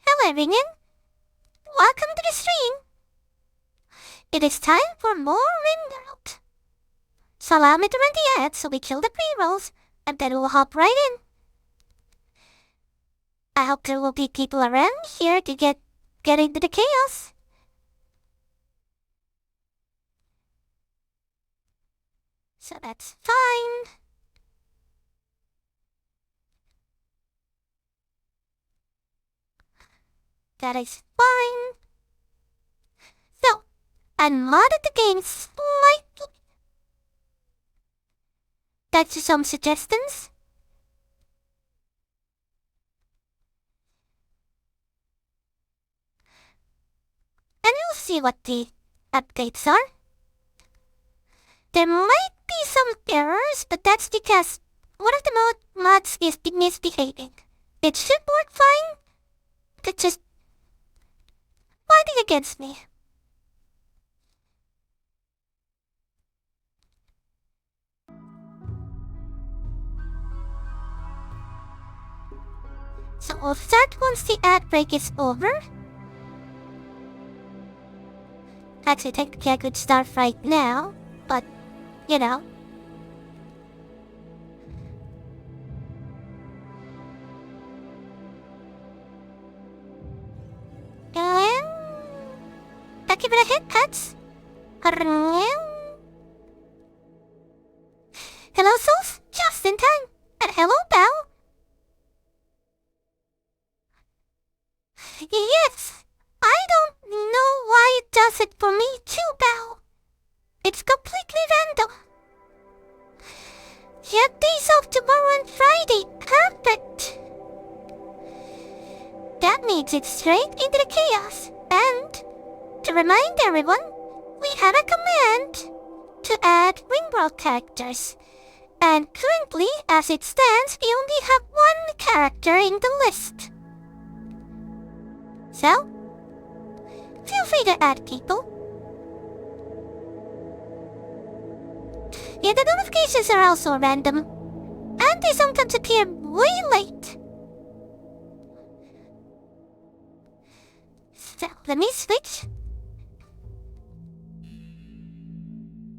Hello everyone, welcome to the stream. It is time for more Rimworld. So allow me to run the ads so we kill the pre-rolls, and then we'll hop right in. I hope there will be people around here to get into the chaos. So that's fine. That is fine. So, I modded the game slightly. That's some suggestions. And we'll see what the updates are. There might be some errors, but that's because one of the mods is misbehaving. It should work fine. It's just fighting against me. So we'll start once the ad break is over. Actually, technically I could start right now, but, you know. Thank you for the haircuts. Hello, Souls, just in time. And hello, Bow. Yes, I don't know why it does it for me too, Bow. It's completely random. You have days off tomorrow and Friday. Perfect. That means it's straight into the chaos. And to remind everyone, we have a command to add Rimworld characters. And currently, as it stands, we only have one character in the list. So, feel free to add people. Yeah, the notifications are also random. And they sometimes appear way late. So, let me switch.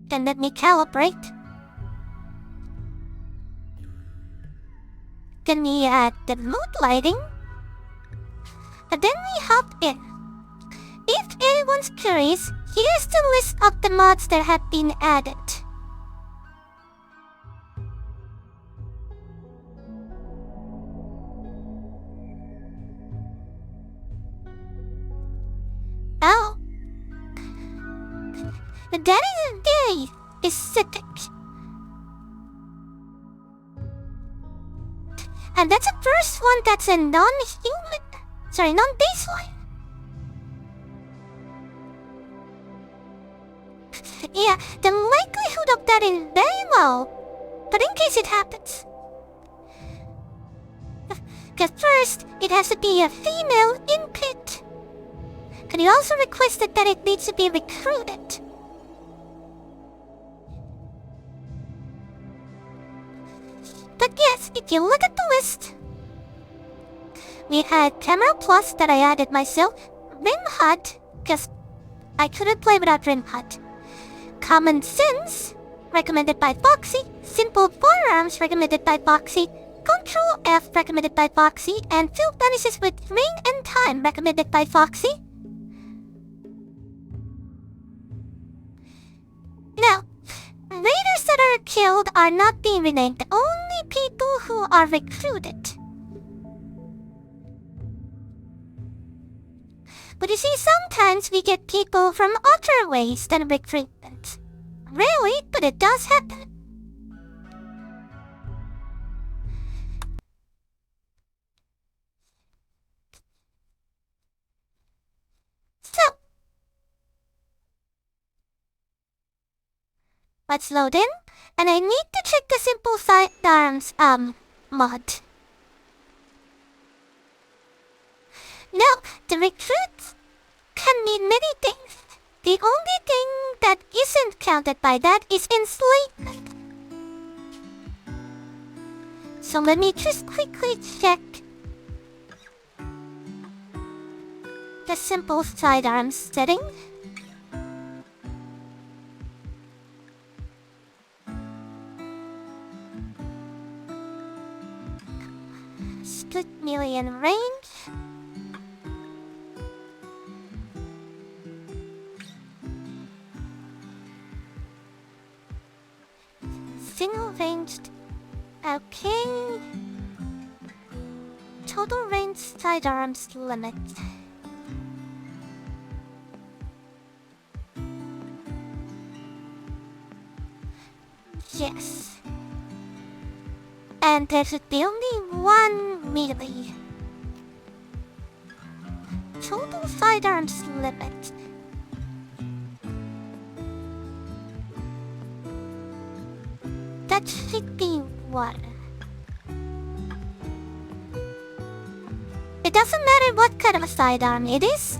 Then let me calibrate. Then we add the mood lighting. And then we hop in. If anyone's curious, here's the list of the mods that have been added. The daddy's day is aesthetic. And that's the first one that's a non-baseline. Yeah, the likelihood of that is very low, but in case it happens. Because first, it has to be a female in pit. Can you also request that it needs to be recruited? But yes, if you look at the list, we had Camera Plus that I added myself, Rim Hut, because I couldn't play without Rim Hut. Common Sense, recommended by Foxy, Simple Firearms, recommended by Foxy, Control F, recommended by Foxy, and Phil Vanishes with Rain and Time, recommended by Foxy. Now, raiders that are killed are not being renamed, only people who are recruited. But you see, sometimes we get people from other ways than recruitment. Rarely, but it does happen. So, let's load in, and I need to check the Simple Sidearms, mod. Now, the recruits can mean many things. The only thing that isn't counted by that is enslavement. So let me just quickly check the Simple Sidearms setting. Split melee and range. Single ranged. Okay. Total range sidearms limit. Yes. And there should be only one melee. Total sidearms limit. That should be one. It doesn't matter what kind of a sidearm it is.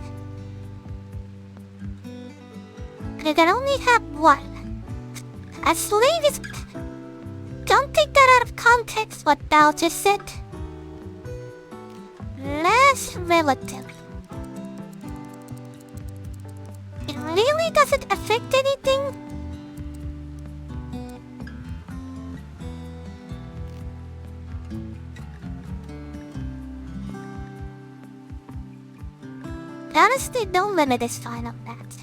You can only have one. A slave is... Don't take that out of context, what Val just said. Less relative. It really doesn't affect anything. Honestly, no limit is fine on that.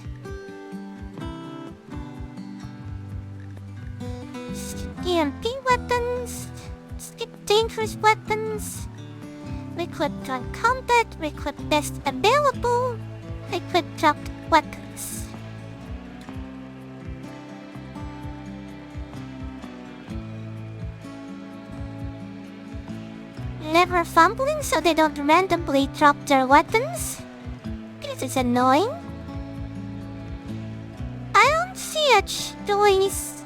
EMP weapons, skip dangerous weapons, equip gun combat, equip best available, equip dropped weapons. Never fumbling so they don't randomly drop their weapons. This is annoying. I don't see a choice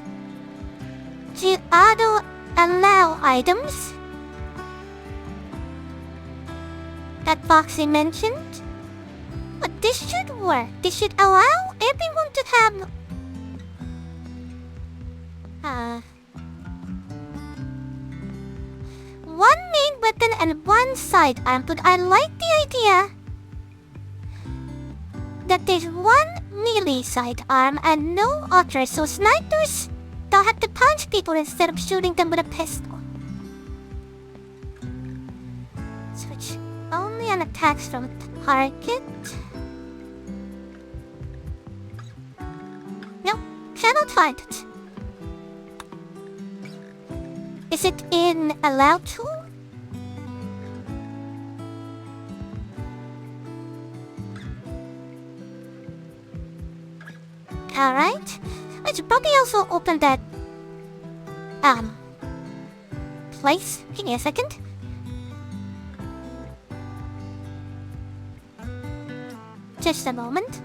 to auto-allow items that Foxy mentioned. But this should work. This should allow everyone to have... one main weapon and one sidearm, but I like the idea that there's one melee sidearm and no other, so snipers don't have to punch people instead of shooting them with a pistol. Switch only on attacks from target. Nope, cannot find it. Is it in allow tool? Alright. I should probably also open that, place. Give me a second. Just a moment.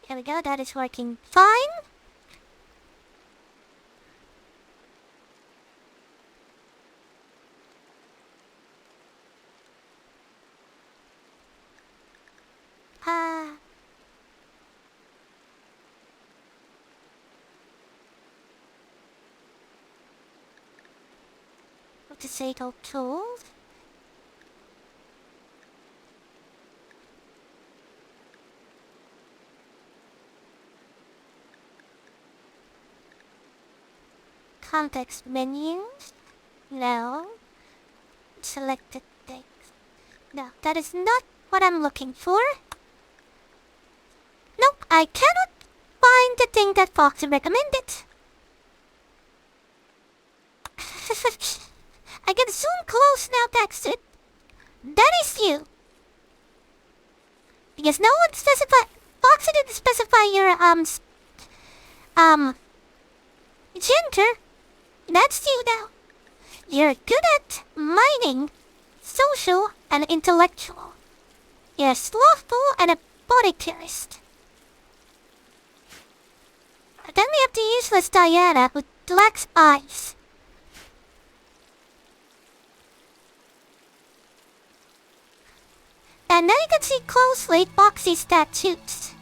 There we go, that is working fine. What to say to tools? Context menus? No. Selected things. No, that is not what I'm looking for. Nope, I cannot find the thing that Foxy recommended. I can zoom close now, Baxter. That is you. Because no one specified. Foxy didn't specify your, gender. That's you now. You're good at mining, social, and intellectual. You're slothful and a body tourist. Then we have the useless Diana who lacks eyes. And now you can see closely Foxy's tattoos.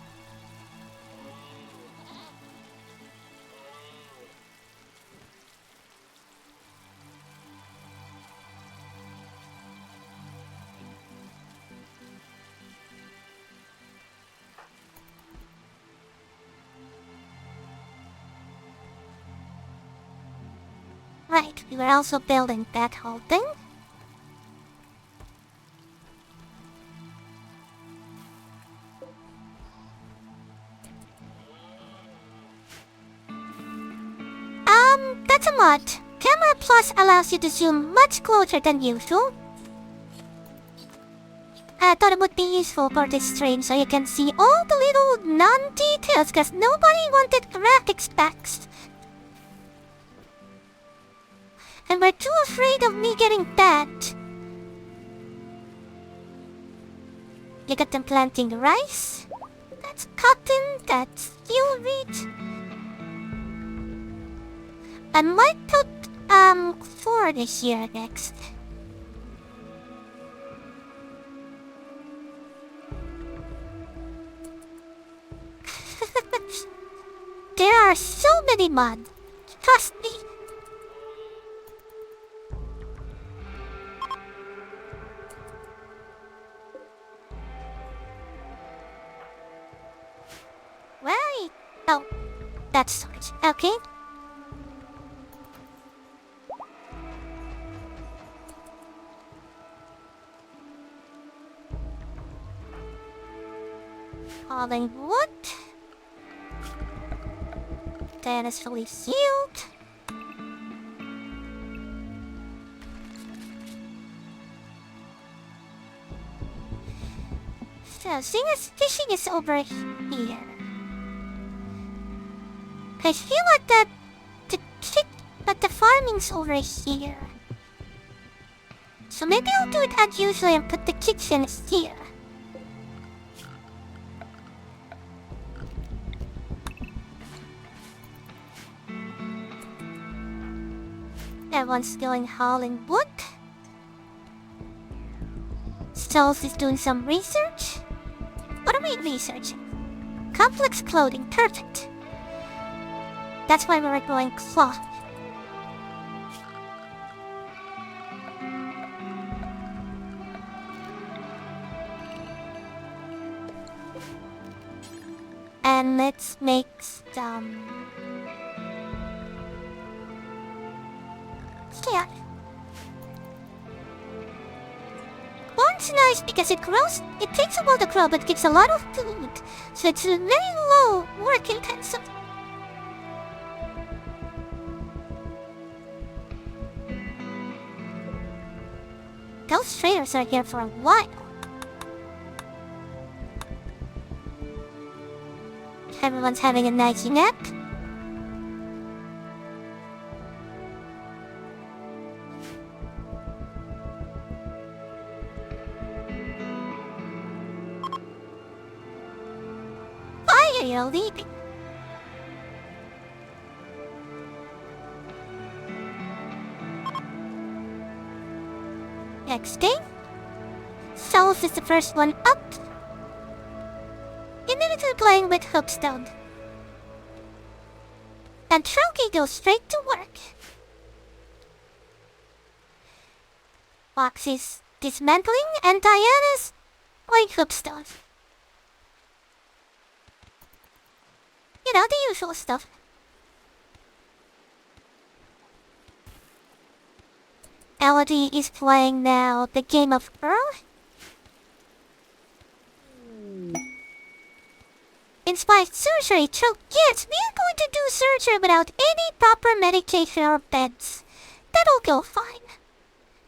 Right, we were also building that whole thing. That's a mod. Camera Plus allows you to zoom much closer than usual. I thought it would be useful for this stream so you can see all the little non-details because nobody wanted graphics packs. And we're too afraid of me getting bad. Look at them planting rice. That's cotton, that's steel wheat. I might put, for this year next. There are so many mods. Trust me. Right. Oh, that's storage. Okay. Hauling wood. That is fully sealed. So, seeing as fishing is over here, I feel like the farming's over here. So maybe I'll do it as usual and put the kitchen here. Everyone's going hauling wood. Souls is doing some research. What are we researching? Complex clothing, perfect. That's why we're growing cloth. And let's make some... Yeah. One It's nice because it grows. It takes a while to grow but gives a lot of food. So it's very low work intensive. Those traders are here for a while. Everyone's having a nice nap. Why are you leaving? Next day, Souls is the first one up. Immediately playing with Hookstone. And Trokey goes straight to work. Foxy's dismantling and Diana's playing Hookstone. You know, the usual stuff. Elodie is playing now the game of Earl. Inspired surgery, yes, we're going to do surgery without any proper medication or beds. That'll go fine.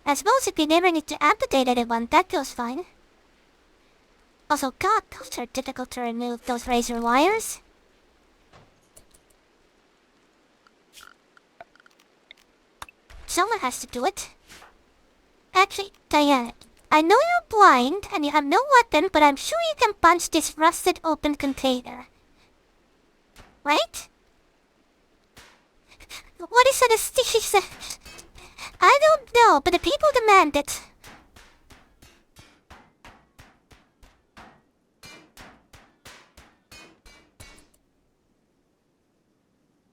I suppose if we never need to amputate anyone, that goes fine. Also, God, those are difficult to remove, those razor wires. Someone has to do it. Actually, Diana, I know you're blind and you have no weapon, but I'm sure you can punch this rusted open container. Right? What is anesthesia? I don't know, but the people demand it.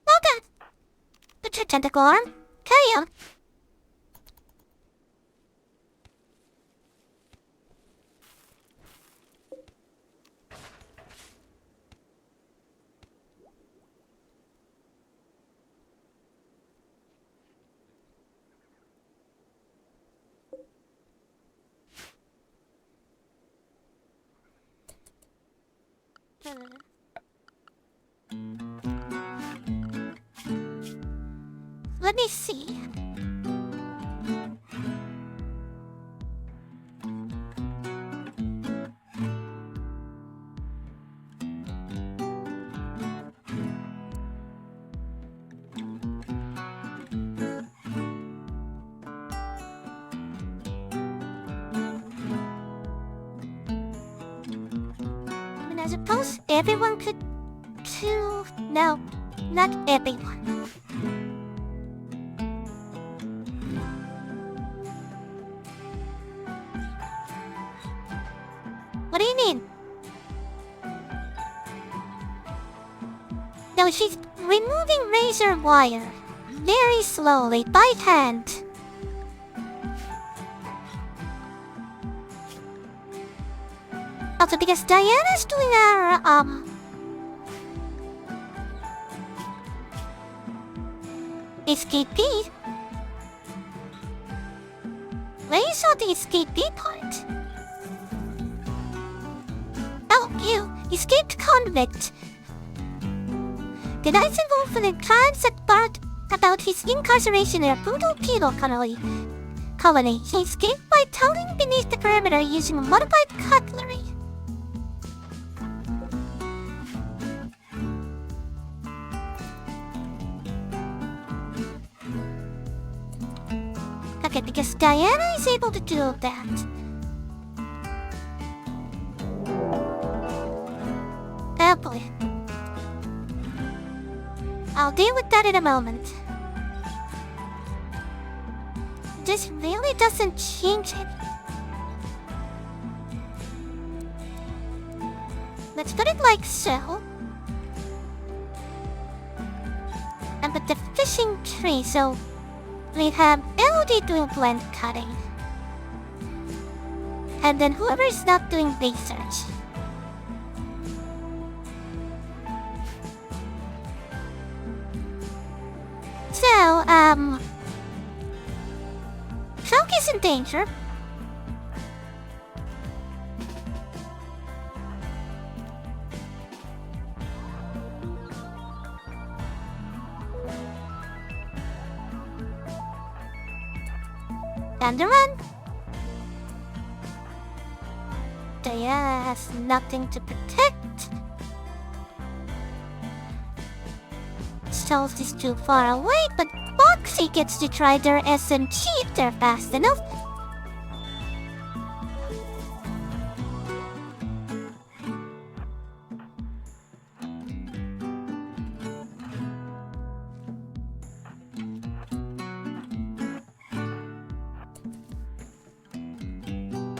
Okay. Put your tentacle arm. Carry on. Let me see. I suppose everyone could too. No, not everyone. What do you mean? No, she's removing razor wire very slowly by hand. Also, because Diana's doing her, escapee. Where you saw the escapee part? Oh, you escaped convict. The Knights involved in the crimes that brought about his incarceration in a brutal penal colony. He escaped by tunnelling beneath the perimeter using a modified cutlery. Okay, because Diana is able to do that. Oh boy. I'll deal with that in a moment. This really doesn't change it. Let's put it like so. And put the fishing tree, so we have Elodie doing blend cutting. And then whoever's not doing research. So, Shulk is in danger. And the run. Diana has nothing to protect. Charles is too far away, but Foxy gets to try their SMG if they're fast enough.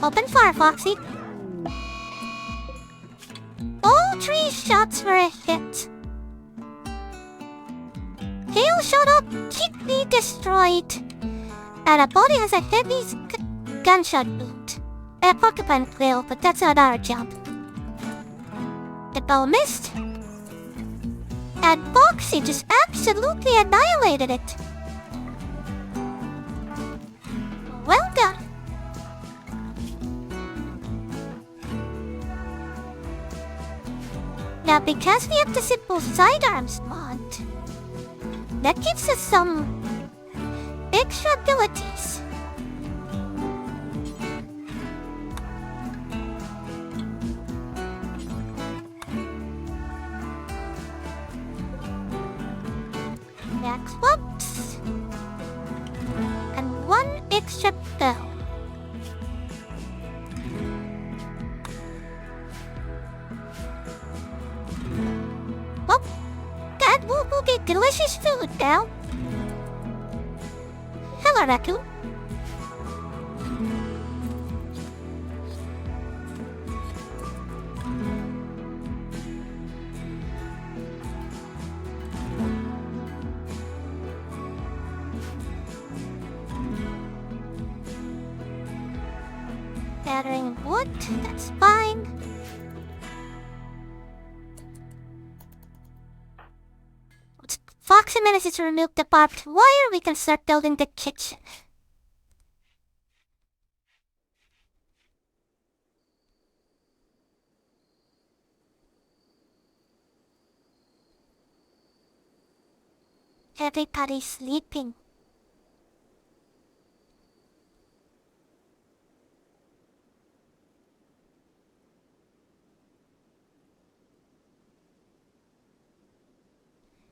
Open fire, Foxy. All 3 shots were a hit. Hail shot up, kidney destroyed. And a body has a heavy gunshot wound. A porcupine quail, but that's not our job. The bow missed. And Foxy just absolutely annihilated it. Well done. Now because we have the simple sidearms mod, that gives us some extra abilities. Max whoops. And 1 extra bell. Well, that will get delicious food now. Hello, Raccoon. Gathering wood, that's fine. Foxy manages to remove the barbed wire, we can start building the kitchen. Everybody's sleeping.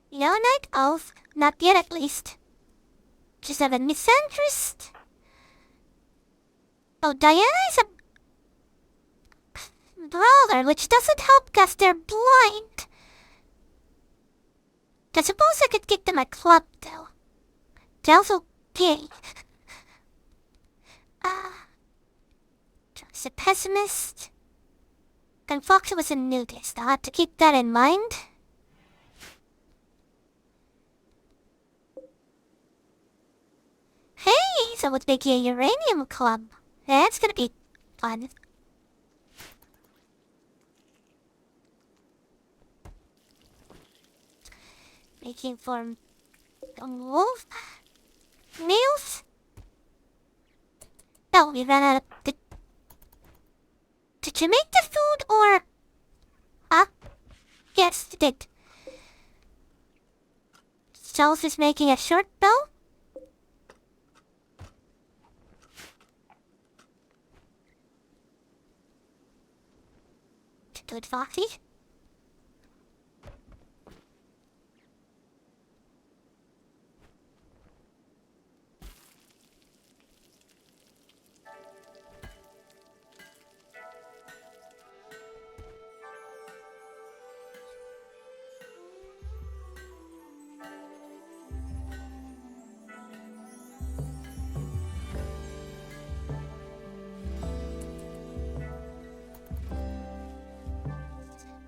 No night owls, not yet at least. Just have a misandrist. Oh, Diana is a brawler, which doesn't help cause they're blind. I suppose I could kick them a club, though. That's okay. Just a pessimist. And Foxy was a nudist, I'll have to keep that in mind. Hey, so let's make a uranium club. That's gonna be fun. Making from wolf nails? Oh, we ran out of Did you make the food or? Huh? Yes, you did. Charles is making a short bow. Good, Foxy.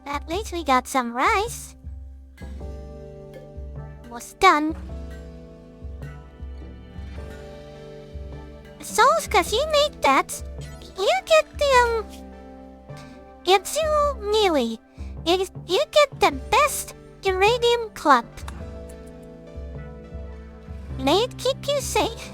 At least we got some rice. Was done. So, cause you made that, you get the, it's you nearly. You get the best uranium club. May it keep you safe.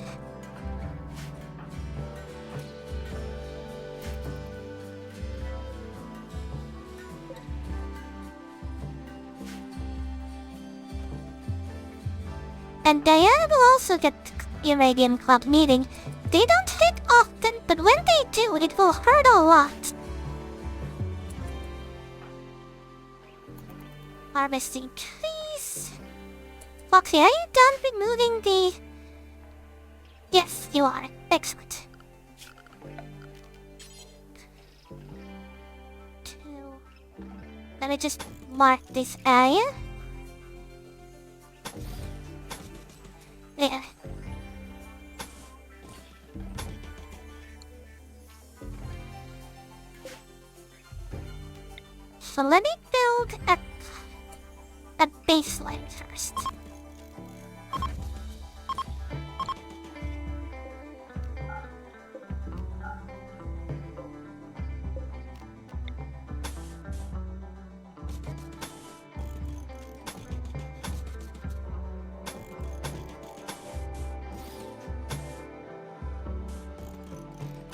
And Diana will also get the Uranium Club meeting They don't hit often, but when they do, it will hurt a lot. Harvesting trees. Foxy, are you done removing the... Yes, you are. Excellent. 2. Let me just mark this area. There. So let me build a baseline first.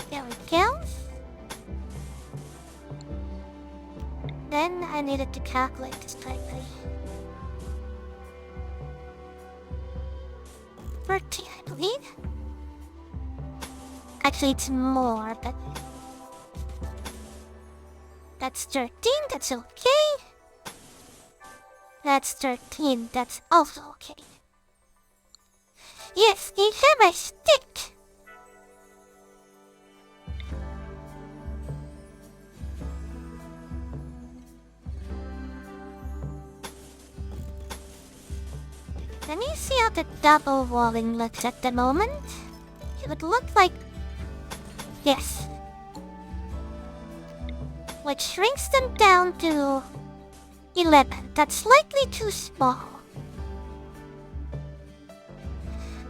There we go. Then I needed to calculate this correctly. 30, I believe. Actually, it's more, but... That's 13, that's okay. That's 13, that's also okay. Yes, you have a stick. Let me see how the double walling looks at the moment. It would look like... Yes. Which shrinks them down to 11. That's slightly too small.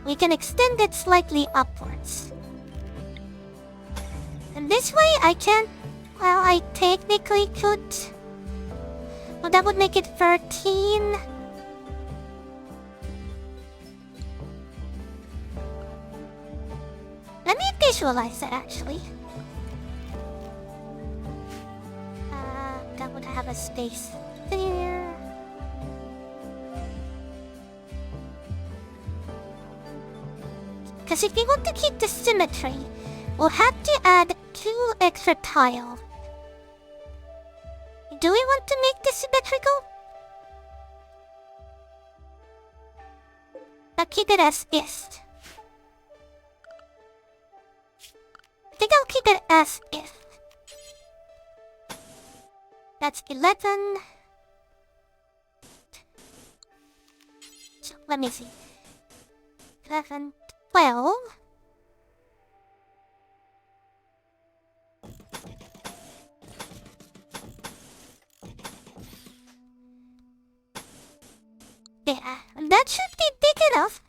We can extend it slightly upwards. And this way I can't... Well, I technically could... Well, that would make it 13. Let me visualize that, actually. That would have a space there. Because if we want to keep the symmetry, we'll have to add 2 extra tiles. Do we want to make this symmetrical? I'll keep it as is. I think I'll keep it as is. That's 11. So, let me see. 11, 12. Yeah, that should be big enough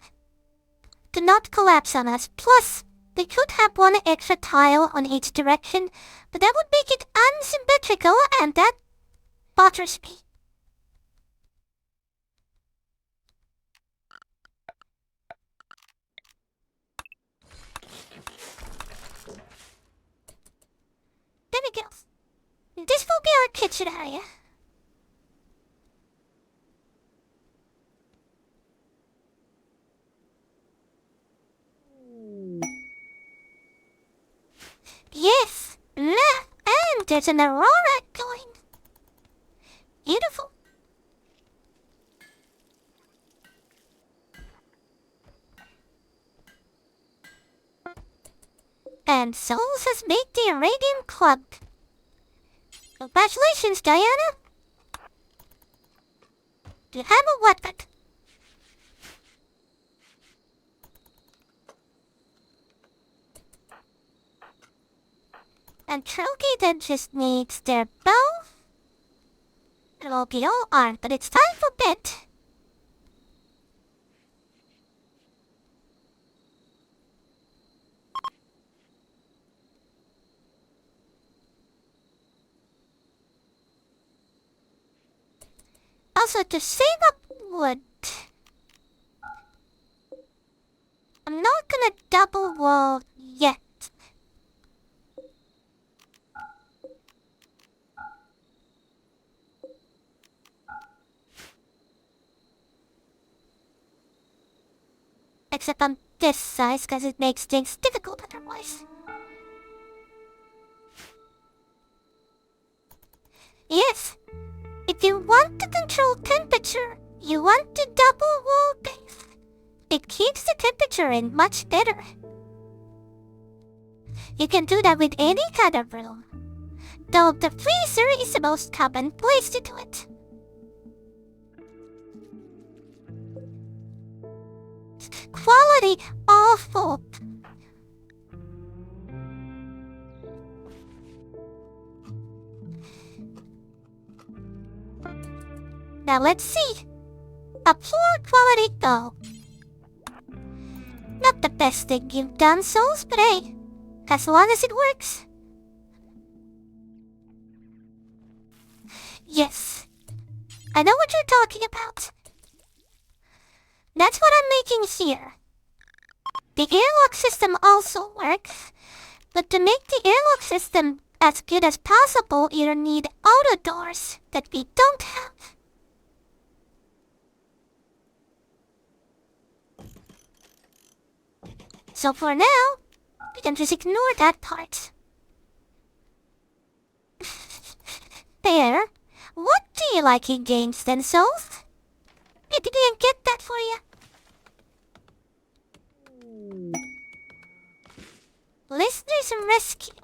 to not collapse on us. Plus, they could have 1 extra tile on each direction, but that would make it unsymmetrical, and that bothers me. There we go. This will be our kitchen area. Yes, and there's an aurora going. Beautiful. And Souls has made the Arabian Club. Congratulations, Diana. You have a weapon. And Trilky then just needs their bow. It'll be all armed, but it's time for bed. Also, to save up wood, I'm not gonna double wall yet. Except I'm this size because it makes things difficult otherwise. Yes, if you want to control temperature, you want to double wall base. It keeps the temperature in much better. You can do that with any kind of room, though the freezer is the most common place to do it. Quality awful. Now let's see. A poor quality though. Not the best thing you've done, Souls, but hey, as long as it works. Yes, I know what you're talking about. That's what I'm making here. The airlock system also works, but to make the airlock system as good as possible, you need auto doors that we don't have. So for now, we can just ignore that part. There. What do you like in games then, Souls? I didn't get that for you. Listeners Rescue.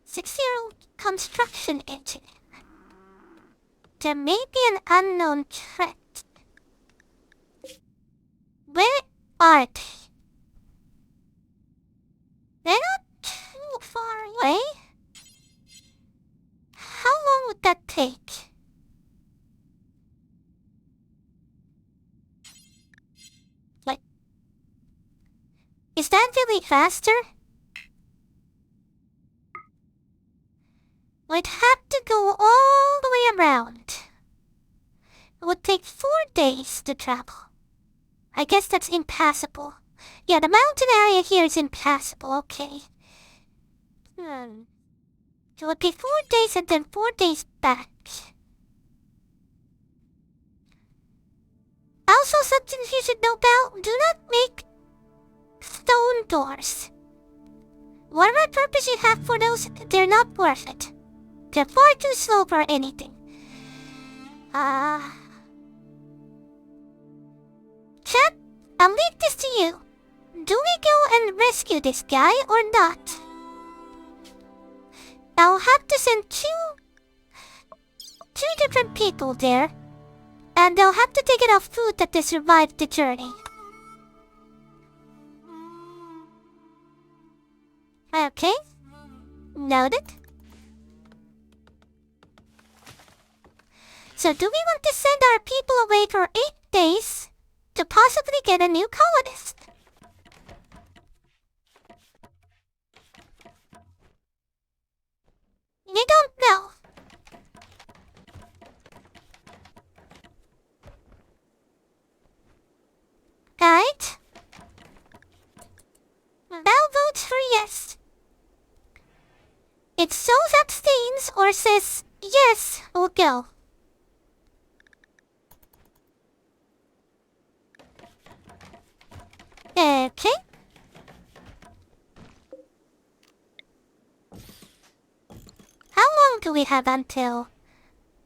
6-year-old construction engineer. There may be an unknown threat. Where are they? They're not too far away. How long would that take? Like, is that really faster? We'd have to go all the way around. It would take 4 days to travel. I guess that's impassable. Yeah, the mountain area here is impassable, okay. It would be 4 days and then 4 days back. Also, something you should know about, do not make stone doors. Whatever purpose you have for those, they're not worth it. They're far too slow for anything. Chat, I'll leave this to you. Do we go and rescue this guy or not? I'll have to send two different people there. And they'll have to take enough food that they survive the journey. Okay. Noted. So do we want to send our people away for 8 days to possibly get a new colonist? You don't know. Right? Val votes for yes. If Souls abstains or says yes, we'll go. Okay. How long do we have until?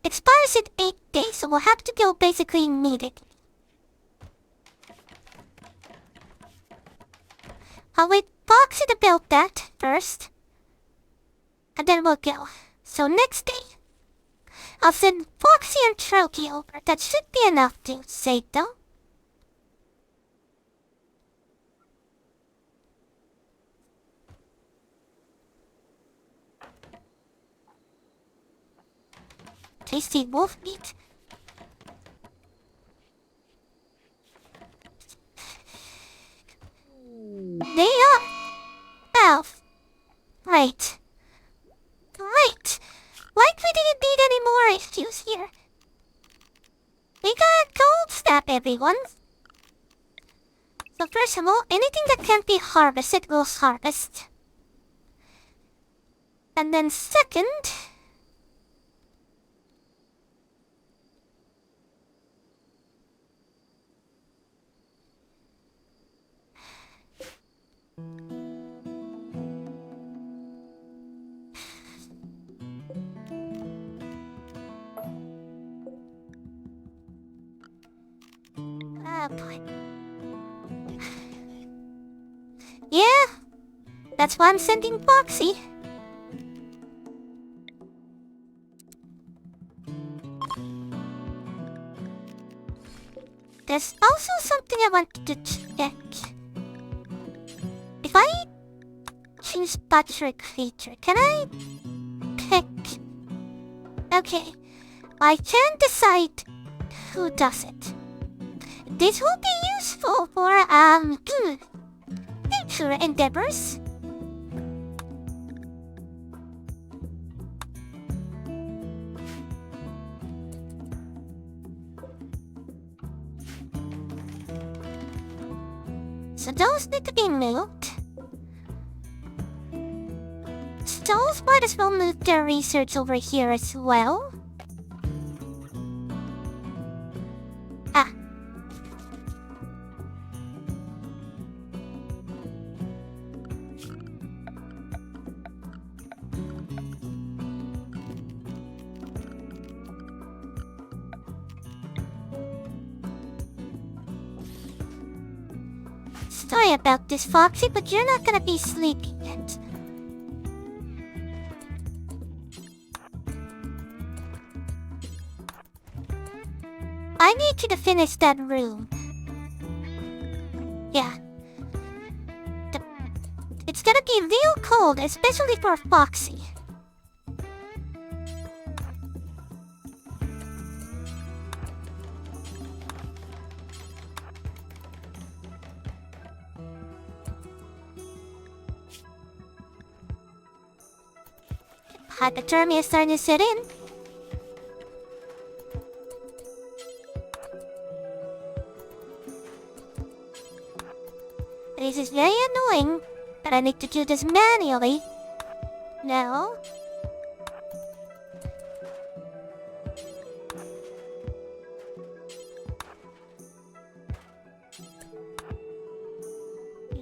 It expires in 8 days, so we'll have to go basically immediately. I'll wait Foxy to build that first. And then we'll go. So next day, I'll send Foxy and Troki over. That should be enough to say though. Tasty wolf meat. They are... Elf. Right. Great. Like we didn't need any more issues here. We got a cold snap, everyone. So first of all, anything that can't be harvested will harvest. And then second... That's why I'm sending Foxy. There's also something I wanted to check. If I change Patrick feature, can I pick... Okay, I can decide who does it. This will be useful for, future endeavors. So those need to be moved. Stalls might as well move their research over here as well. Ah. Sorry about this, Foxy, but you're not gonna be sleeping yet. I need you to finish that room. Yeah. It's gonna be real cold, especially for Foxy. Hypothermia is starting to set in. This is very annoying, but I need to do this manually. No.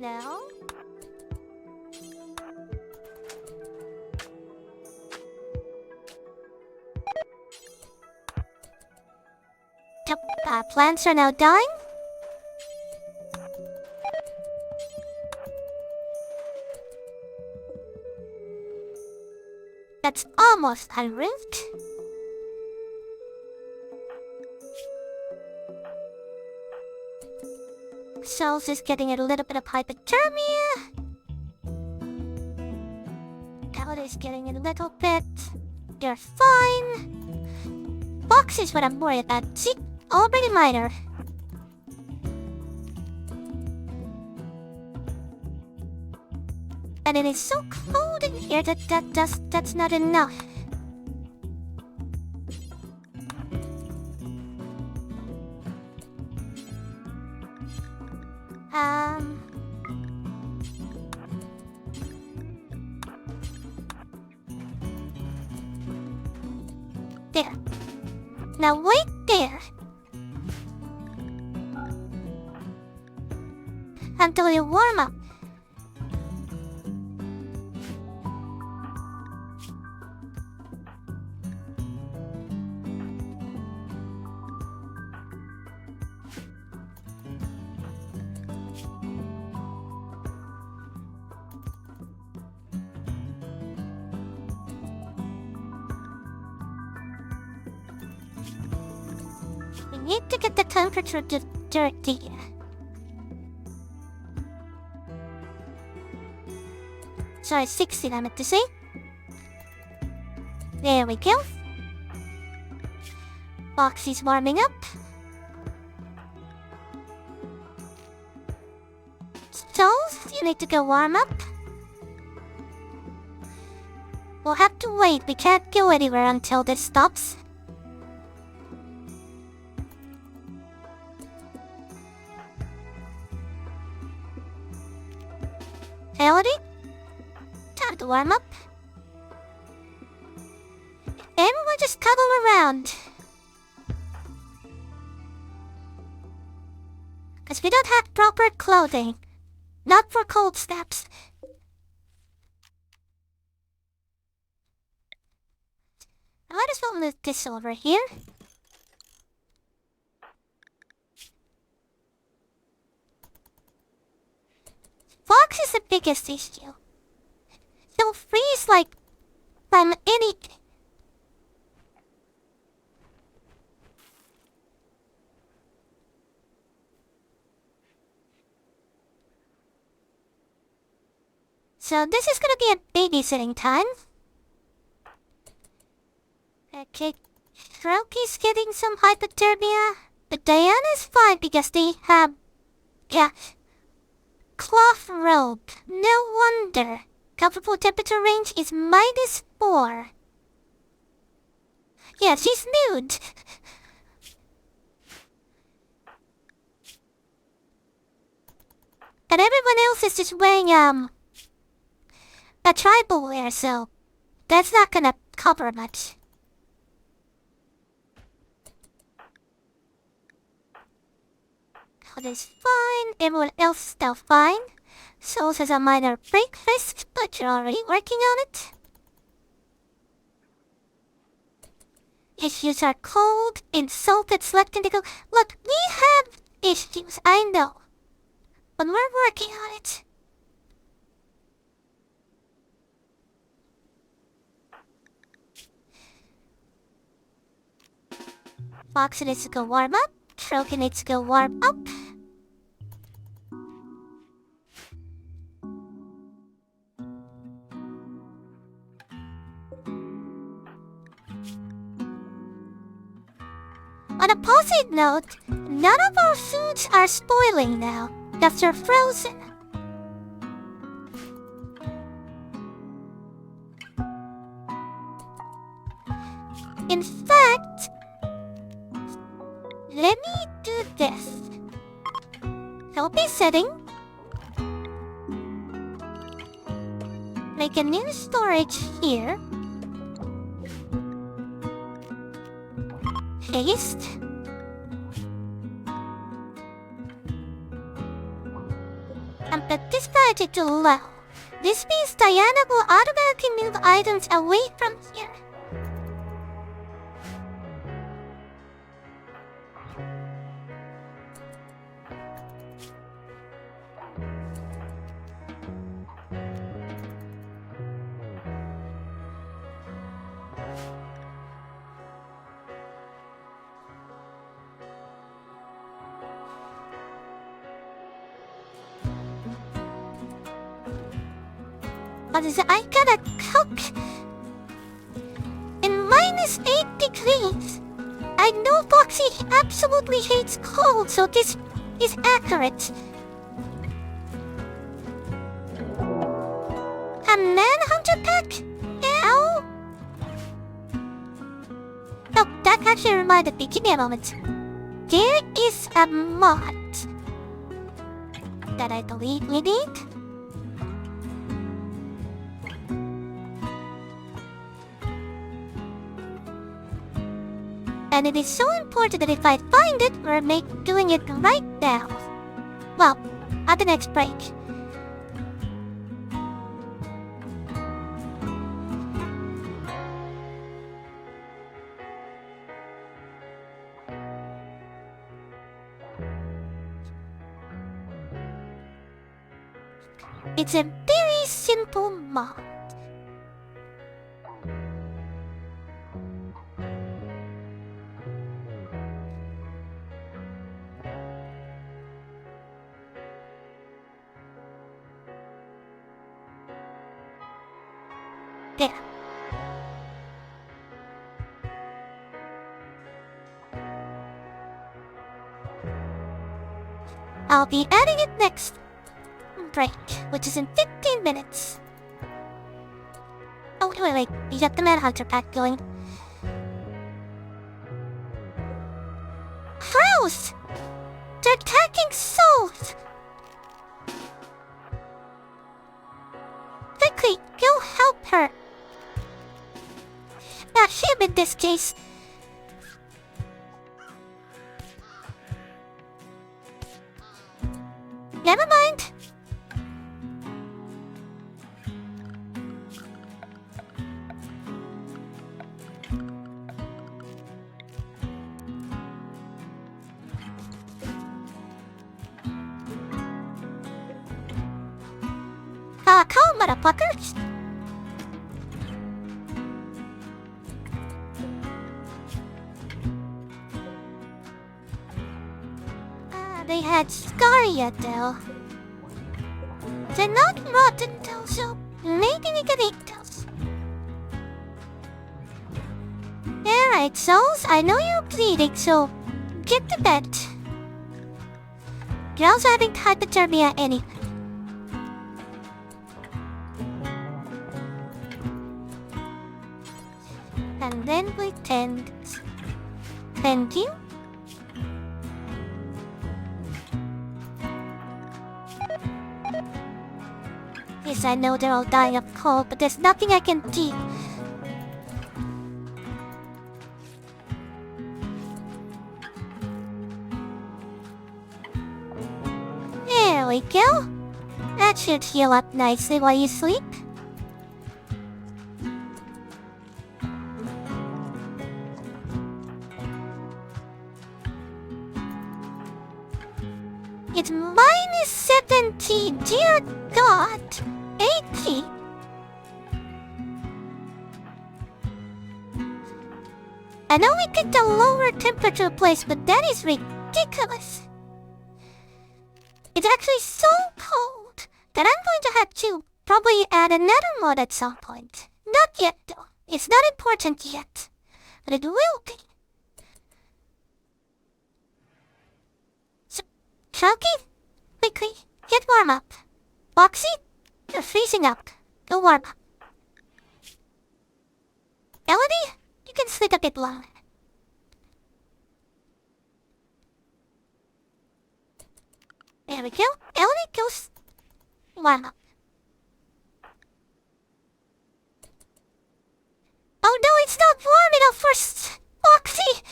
No. Plants are now dying. That's almost unroofed. Cells is getting a little bit of hypothermia. Cow is getting a little bit. They're fine. Fox is what I'm worried about. See? Already minor. And it is so cold in here that's not enough. There. Now wait there. Until you warm up. We need to get the temperature to 30. Sorry, 60 I meant to say. There we go. Foxy's warming up. Stalls, you need to go warm up. We'll have to wait. We can't go anywhere until this stops. Melody? Time to warm up. Everyone just cuddle around. Cause we don't have proper clothing. Not for cold snaps. I might as well move this over here. Fox is the biggest issue. like I'm anything. So this is gonna be a babysitting time. Okay, Roki's getting some hypothermia, but Diana's fine because they have, yeah, cloth robe. No wonder. Comfortable temperature range is -4. Yeah, she's nude. And everyone else is just wearing, a tribal wear, so that's not gonna cover much. That is fine. Everyone else is still fine. Souls has a minor breakfast, but you're already working on it. Issues are cold, insulted, slept in the go. Look, we have issues, I know. But we're working on it. Foxy needs to go warm up. Troki needs to go warm up. On a positive note, none of our foods are spoiling now, because they're frozen. In fact, let me do this. I'll be setting. Make a new storage here. Paste. And put this priority to low. This means Diana will automatically move items away from here. What is it? I gotta cook in -8 degrees. I know Foxy absolutely hates cold, so this is accurate. A manhunter pack? Ow! Oh, that actually reminded me. Give me a moment. There is a mod that I believe we need. And it is so important that if I find it, we're doing it right now. Well, at the next break. It's a very simple mod. There. I'll be adding it next break, which is in 15 minutes. Oh, wait. You got the Manhunter pack going. Froze! They're attacking souls! Quickly, go help her. Not him in this case. Never mind. Calm, motherfuckers. had scaria though. They're not rotten though, so maybe we can eat those. Alright, souls, I know you're bleeding, so get to bed. You're also having hypothermia anyway. And then we tend you. Yes, I know they're all dying of cold, but there's nothing I can do. There we go. That should heal up nicely while you sleep. It's minus 17, dear God. 80. I know we picked a lower temperature place, but that is ridiculous. It's actually so cold that I'm going to have to probably add another mod at some point. Not yet though. It's not important yet. But it will be. So, Chunky, quickly, get warm up. Foxy, you're freezing up. Go warm up. Elodie, you can sleep a bit longer. There we go. Elodie goes warm up. Oh no, it's not warm enough for Foxy!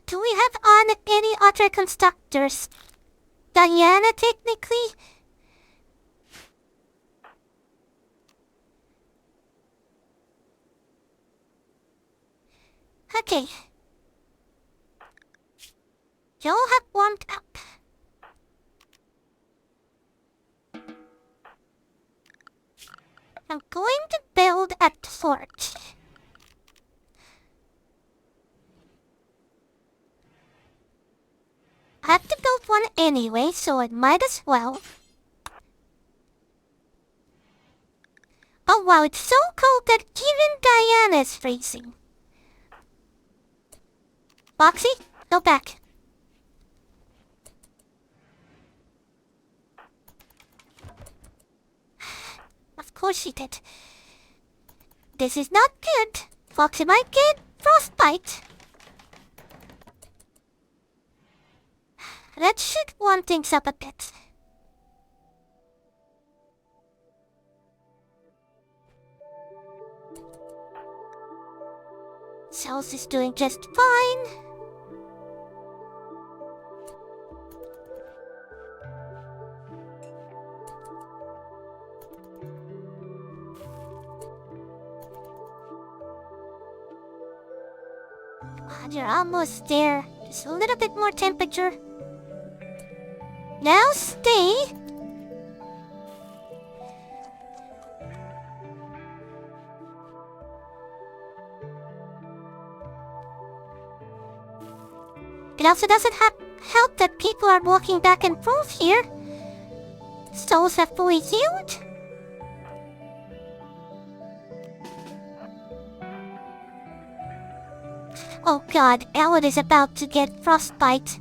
Do we have on any other constructors? Diana, technically? Okay. You'll have warmed up. I'm going to build a fort. I have to build one anyway, so I might as well. Oh wow, it's so cold that even Diana is freezing. Foxy, go back. Of course she did. This is not good. Foxy might get frostbite. That should warm things up a bit. Cells is doing just fine. You're almost there. Just a little bit more temperature. Now stay. It also doesn't help that people are walking back and forth here. Souls have fully healed. Oh god, Ellen is about to get frostbite.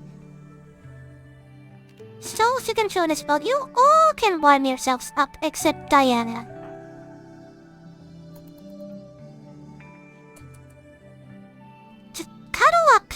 Souls, you can join us, but you all can warm yourselves up except Diana. Just cuddle up.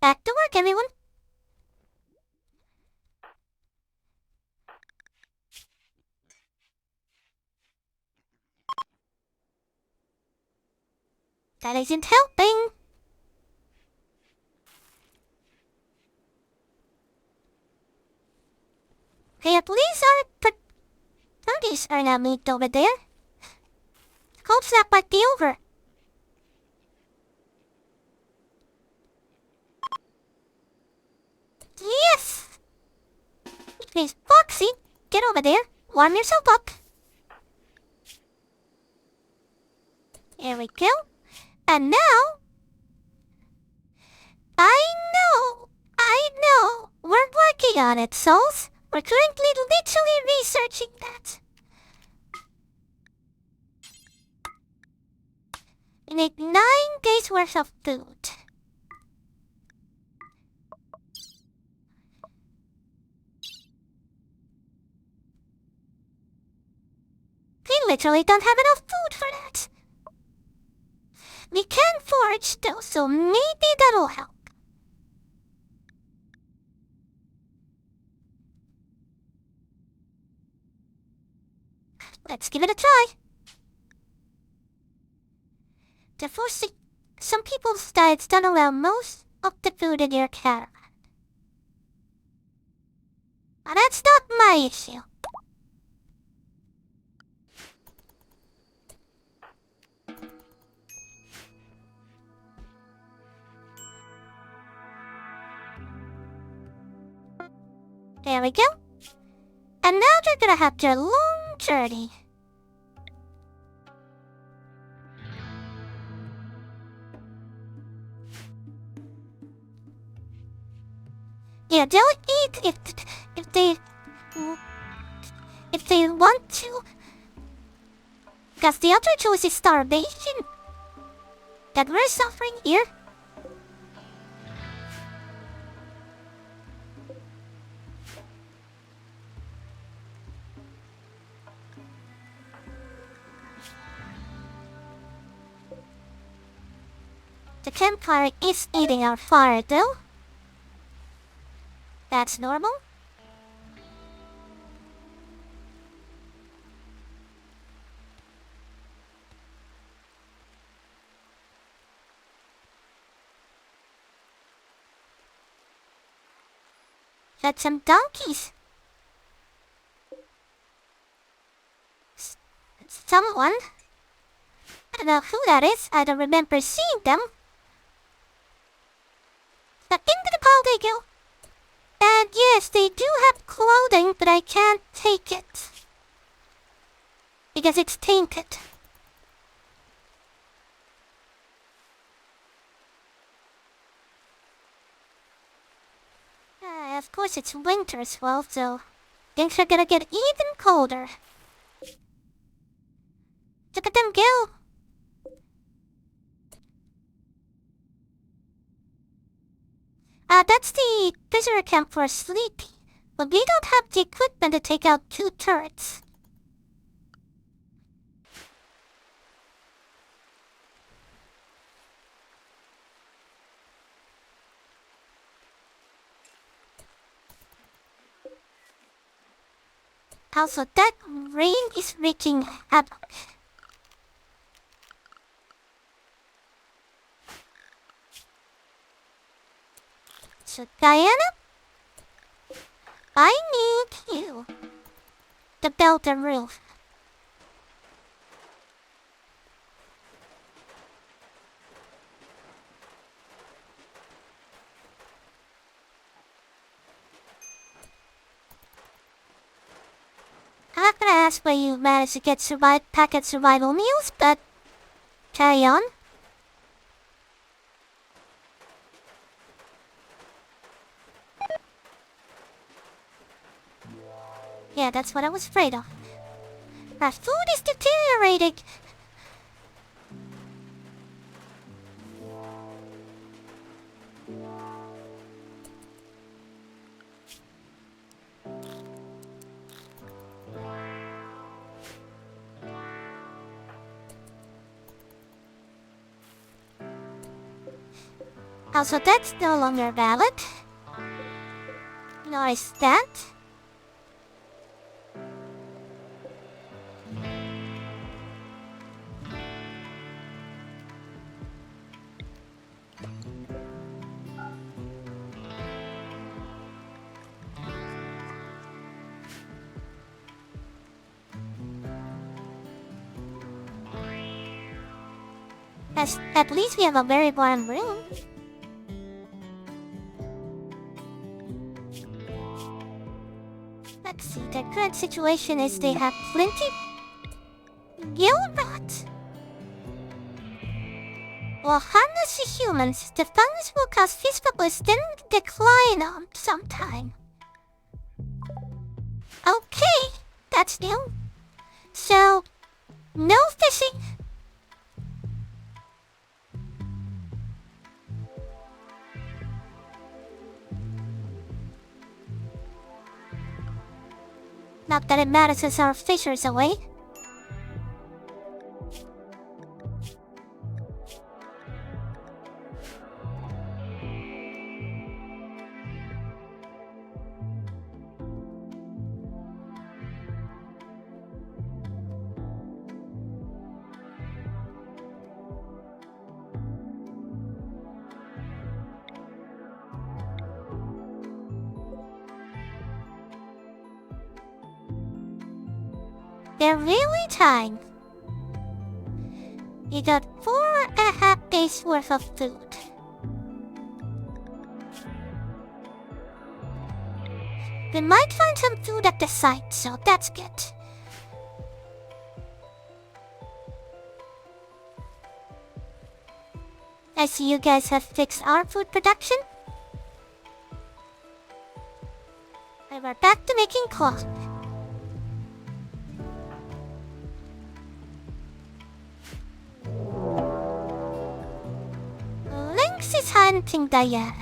Back to work, everyone. That isn't helping. Okay, at least our parties are now moved over there. Cold snap might be over. Yes! Please, Foxy, get over there. Warm yourself up. Here we go. And now... I know. We're working on it, Souls. We're currently literally researching that. We need 9 days worth of food. We literally don't have enough food for that. We can forage though, so maybe that'll help. Let's give it a try. The first thing, some people's diets don't allow most of the food in your caravan. But that's not my issue. There we go. And now you're gonna have your long journey. Yeah, they'll eat if they want to. Cause the other choice is starvation. That we're suffering here. The campfire is eating our fire though. That's normal. Got some donkeys. Someone. I don't know who that is. I don't remember seeing them. But into the pile they go. And yes, they do have clothing, but I can't take it. Because it's tainted. Of course it's winter as well, so things are gonna get even colder. Look at them go! That's the prisoner camp for Sleepy. But we don't have the equipment to take out 2 turrets. Also, that rain is wreaking havoc. So, Diana, I need you to build a roof. I'm not gonna ask where you managed to get packet survival meals, but carry on. Yeah, that's what I was afraid of. Our food is deteriorating. Also, that's no longer valid. Nor is that. At least we have a very warm room. Let's see, the current situation is they have plenty gill rot. Well, harmless to humans, the fungus will cause physical then decline sometime. Okay, that's new. So, no fishing. Not that it matters as our fishers away. They're really time. You got 4.5 days worth of food. We might find some food at the site, so that's good. I see you guys have fixed our food production. And we're back to making cloth. Lynx is hunting Diana.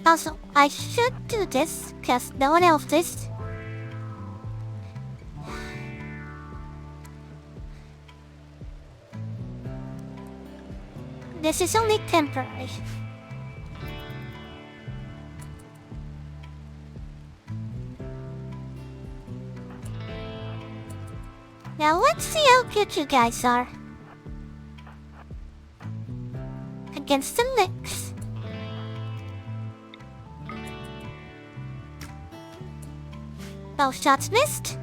Also, I should do this, because no one else is. This is only temporary. Now let's see how good you guys are against the Lynx. Both shots missed.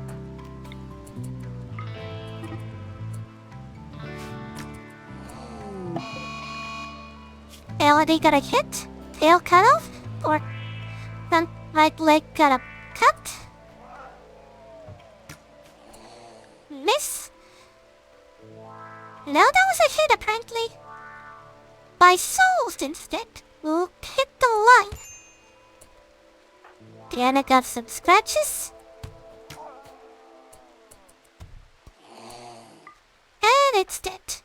Elodie got a hit, tail cut off, or front right leg got a cut. Miss. Now that was a hit apparently. By souls instead, who hit the line. Diana got some scratches. And it's dead.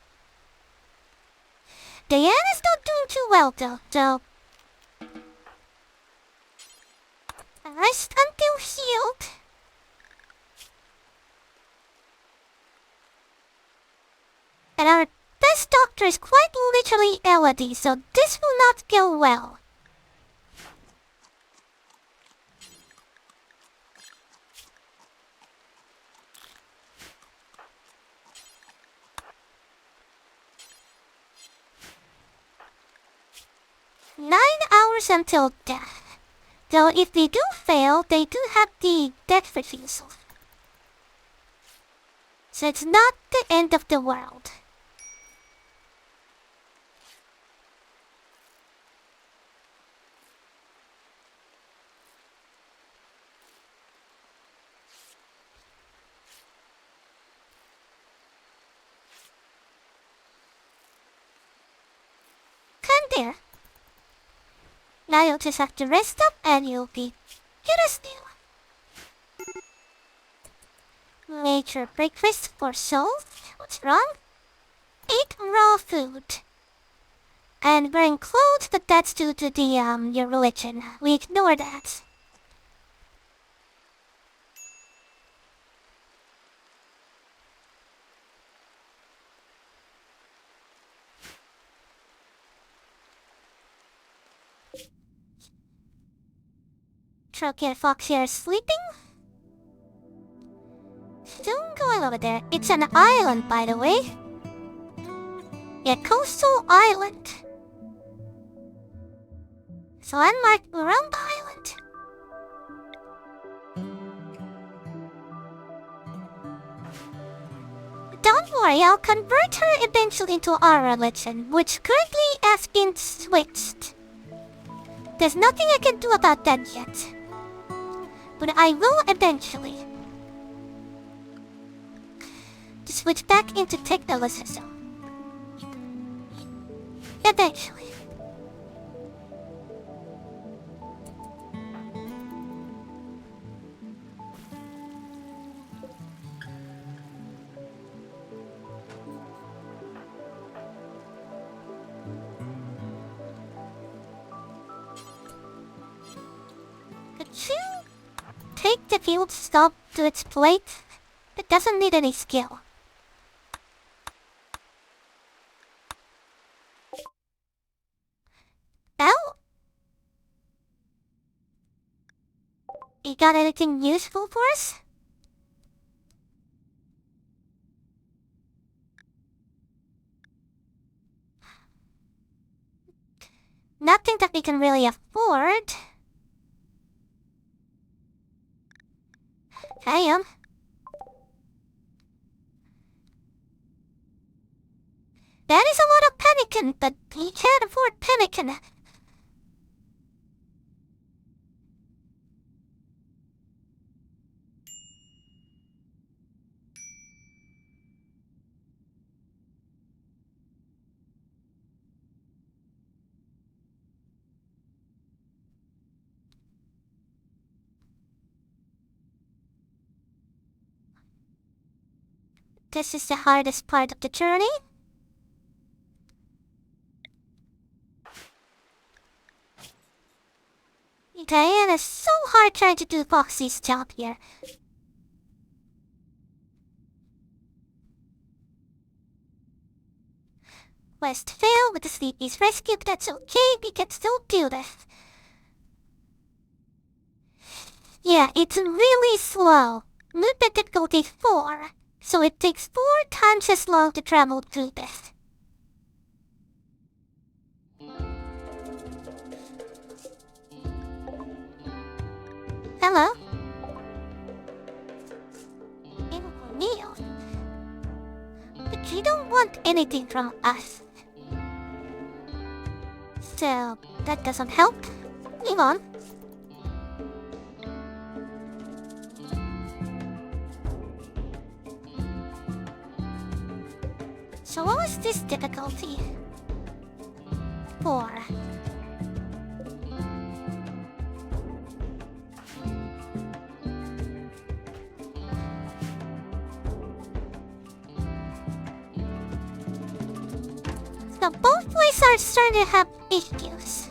Diana's not doing too well though. Rest until healed. And our best doctor is quite literally Elodie, so this will not go well. Nine hours until death. Though if they do fail, they do have the death refusal. So it's not the end of the world. Come there. Now you'll just have to rest up and you'll be good as new. Made your breakfast for souls? What's wrong? Eat raw food. And wearing clothes, but that's due to the, your religion. We ignore that. Troke and Fox here sleeping? Don't go over there. It's an island, by the way. A coastal island. So unmark Rimworld Island. Don't worry, I'll convert her eventually into our religion, which currently has been switched. There's nothing I can do about that yet. But I will eventually. To switch back into Technologism. Eventually. Could you take the field stop to its plate? It doesn't need any skill. Ow? You got anything useful for us? Nothing that we can really afford. I am. That is a lot of pemmican, but we can't afford pemmican. This is the hardest part of the journey. Diana's so hard trying to do Foxy's job here. Quest failed with the Sleepy's rescue, but that's okay, we can still do this. Yeah, it's really slow. Movement difficulty 4, so it takes 4 times as long to travel through this. Hello? Neil. But you don't want anything from us. So, that doesn't help. Move on. So what was this difficulty? 4. So both boys are starting to have issues.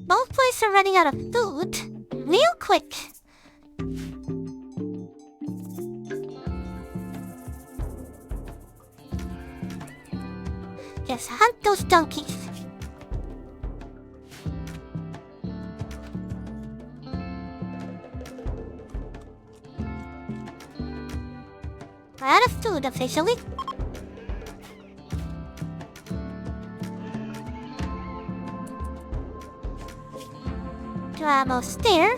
Both boys are running out of food. Real quick. Yes, hunt those donkeys. We're out of food officially. We're almost there.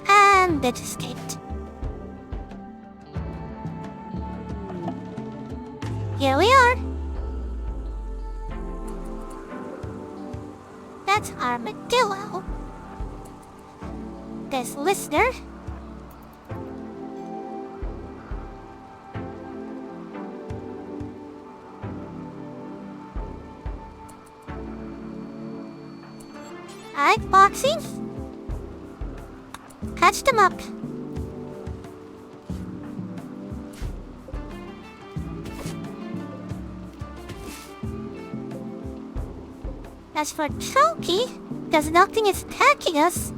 And it escaped. Here we are. That's Armadillo. This listener. Alright, Foxy. patch them up. As for Choki, because nothing is attacking us,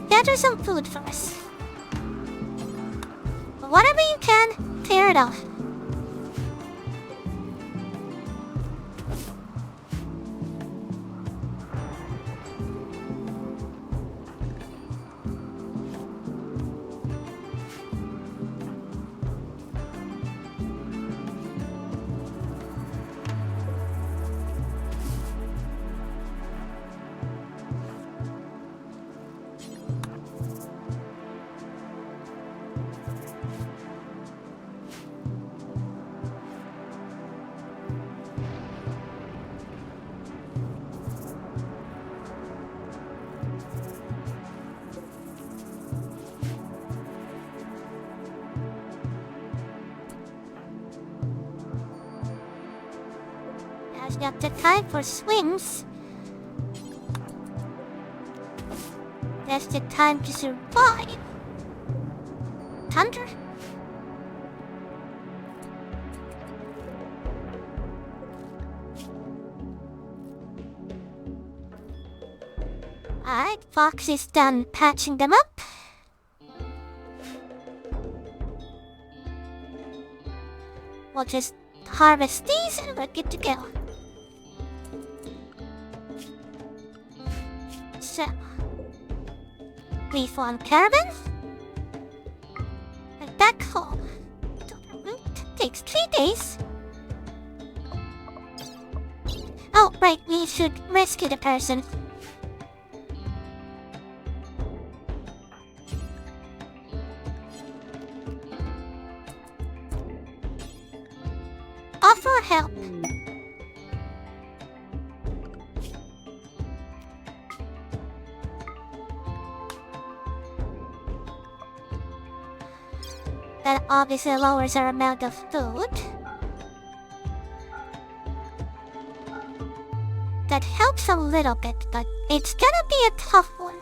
gather some food for us. Whatever you can, tear it off. Now's not the time for swings. That's the time to survive. Thunder. Alright, Fox is done patching them up. We'll just harvest these and we're good to go. So, leave one caravan. And back home. The route takes 3 days. Oh, right, we should rescue the person. Offer help. That obviously lowers our amount of food. That helps a little bit, but it's gonna be a tough one.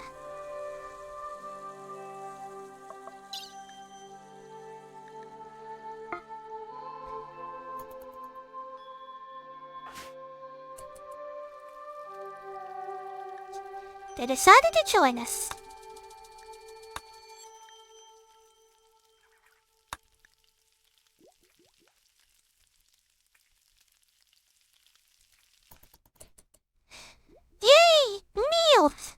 They decided to join us. Yay! Meals!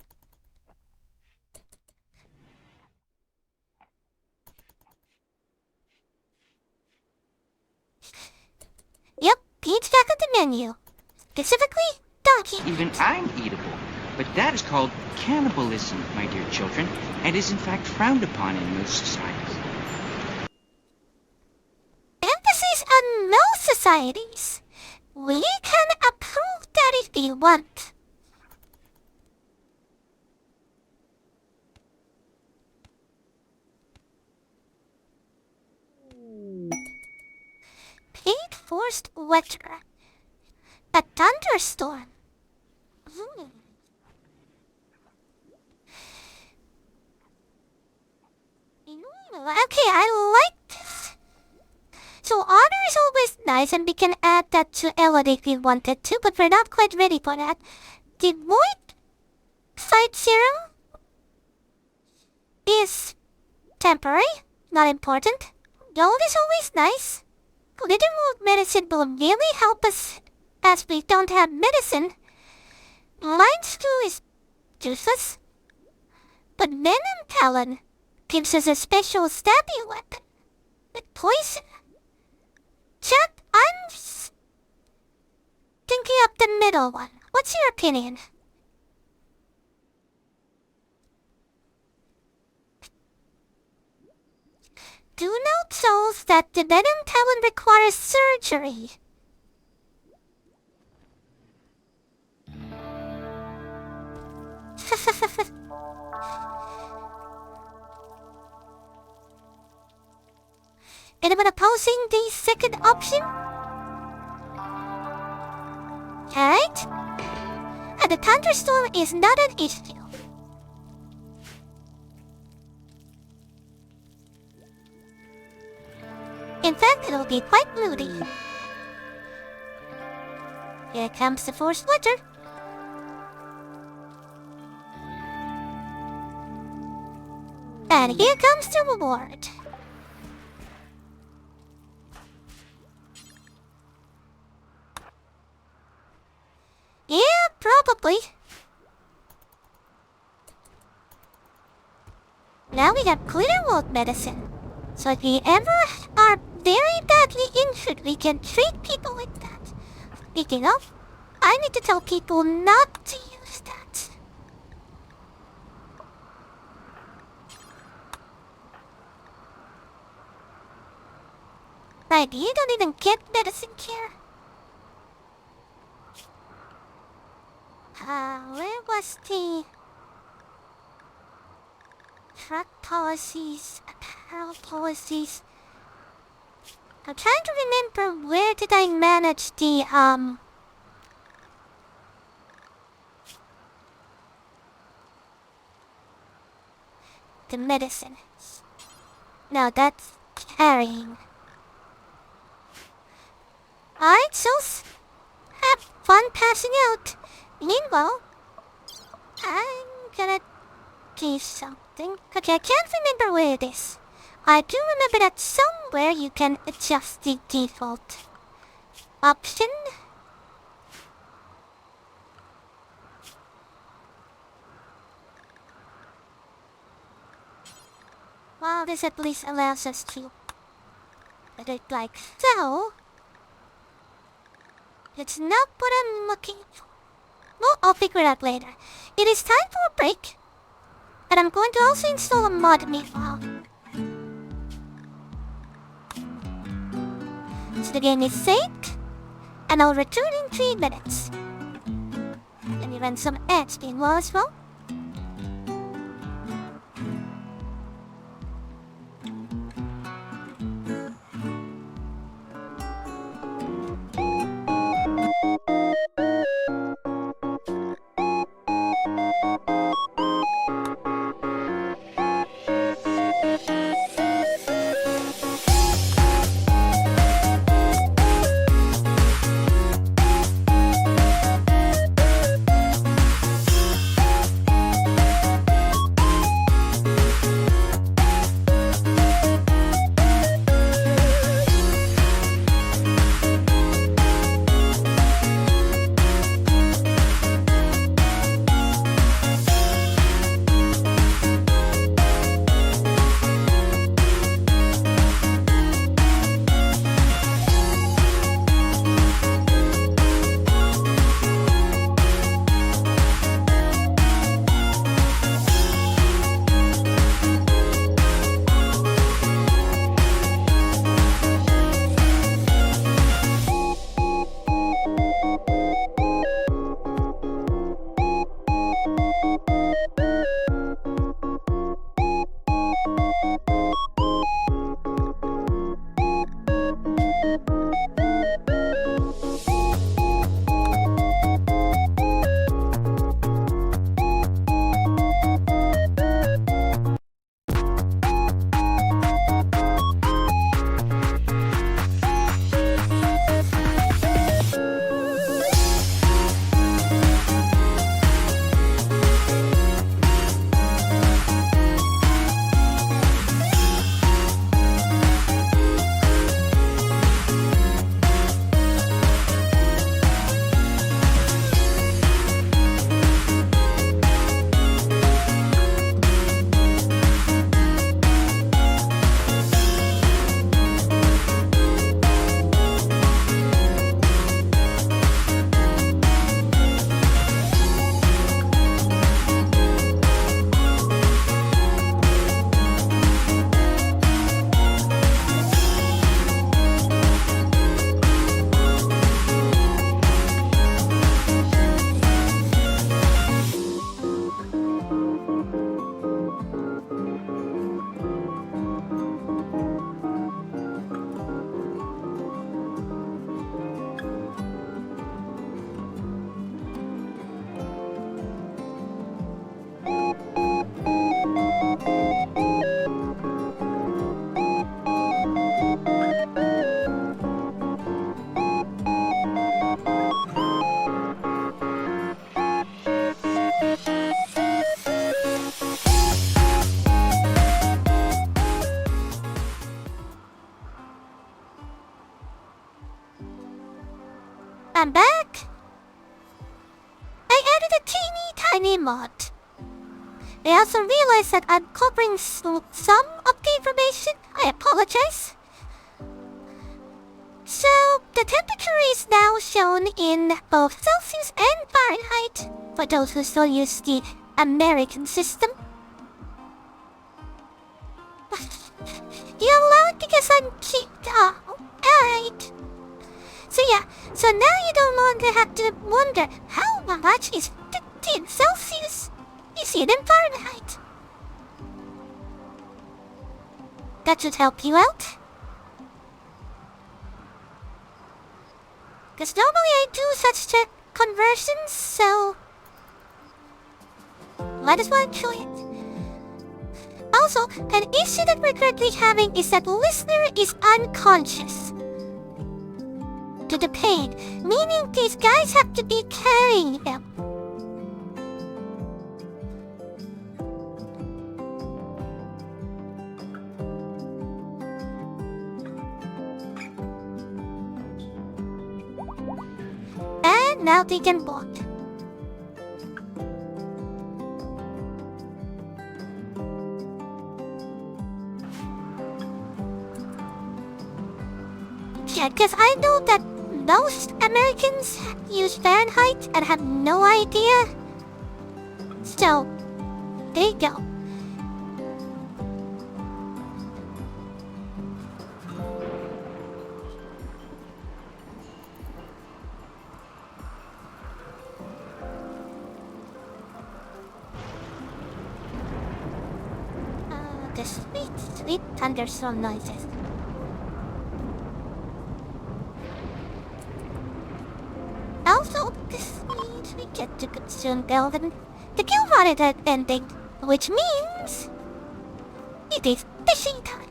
Yep, pizza back on the menu. Specifically, donkey. Even I'm eatable. But that is called cannibalism, my dear children, and is in fact frowned upon in most societies. Emphasis on most societies. We can approve that if we want. Paid forced weather. A thunderstorm. Okay, I like this. So honor is always nice and we can add that to Elod if we wanted to, but we're not quite ready for that. The void sight serum is temporary, not important. Gold is always nice. Glitter mold medicine will really help us as we don't have medicine. Blind stew is useless. But venom talon gives us a special stabby weapon with poison. Chat, I'm thinking up the middle one. What's your opinion? Do note, souls, that the venom talon requires surgery. Anyone opposing the second option? Alright. And the thunderstorm is not an issue. In fact, it'll be quite moody. Here comes the first letter. And here comes the reward. Yeah, probably. Now we have Rimworld medicine. So if we ever are very badly injured, we can treat people with that. Speaking of, I need to tell people not to use that. Right, you don't even get medicine care. Where was the truck policies, apparel policies? I'm trying to remember where did I manage the medicine. Now that's carrying. Alright, so have fun passing out. Meanwhile, I'm gonna do something. Okay, I can't remember where it is. I do remember that somewhere you can adjust the default option. Well, this at least allows us to put it like so. It's not what I'm looking for. Well, I'll figure it out later. It is time for a break. And I'm going to also install a mod meanwhile. So the game is saved. And I'll return in 3 minutes. Let me run some ads meanwhile as well. I'm back. I added a teeny tiny mod. I also realized that I'm covering some of the information. I apologize. So, the temperature is now shown in both Celsius and Fahrenheit, for those who still use the American system. You're allowed because I'm cheap. Oh, alright. So yeah, so now you no longer have to wonder how much is 15 Celsius. You see it in Fahrenheit. That should help you out. Because normally I do such conversions, so might as well enjoy it. Also, an issue that we're currently having is that listener is unconscious to the pain, meaning these guys have to be carrying him. And now they can walk. Yeah, because I know that most Americans use Fahrenheit and have no idea. So, there you go. The sweet, sweet thunderstorm noises. Also, this means we get to consume Belden to kill monitor ending, which means it is fishing time.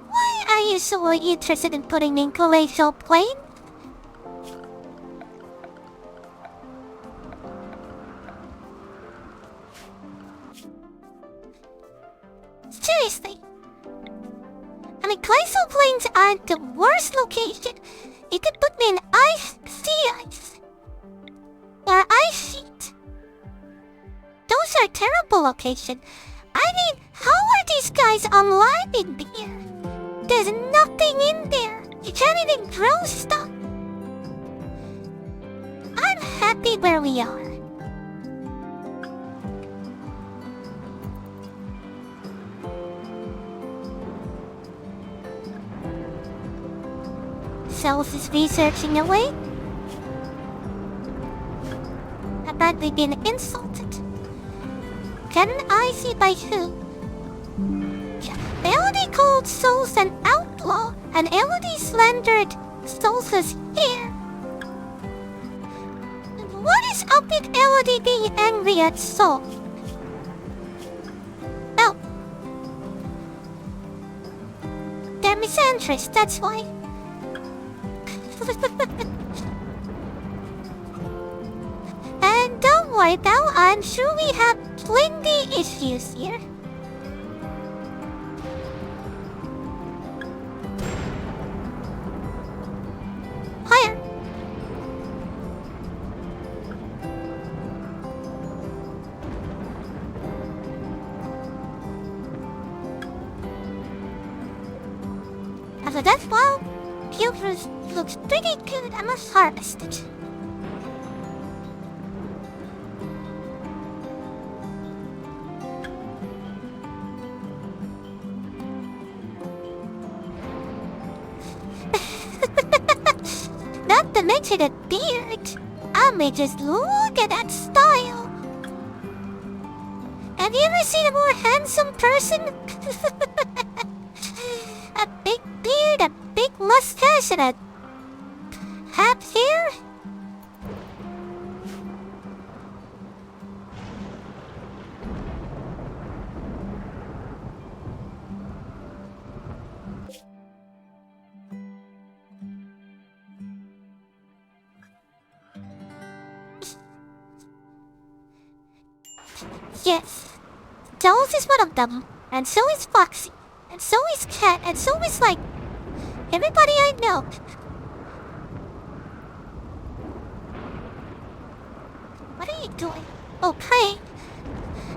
Why are you so interested in putting me in glacial plain? Seriously. I mean, glacial plains aren't the worst location. You could put me in sea ice. Or ice sheet. Those are terrible locations. I mean, how are these guys alive in there? There's nothing in there. You can't even grow stuff. I'm happy where we are. Cells is researching away. Apparently been insulted. Can I see by who? Elodie called Souls an outlaw, and Elodie slandered Souls' hair. What is up with Elodie being angry at Soul? Oh. They're misandrist, that's why. And don't worry pal, I'm sure we have plenty issues here. Higher. After that, well, Pilgrims looks pretty good. I must harvest it. Not to mention that beard. I may just look at that style. Have you ever seen a more handsome person? A big beard, a big mustache, and a half hair? Yes. Dolls is one of them, and so is Foxy, and so is Cat, and so is, like, everybody I know. What are you doing? Oh, praying.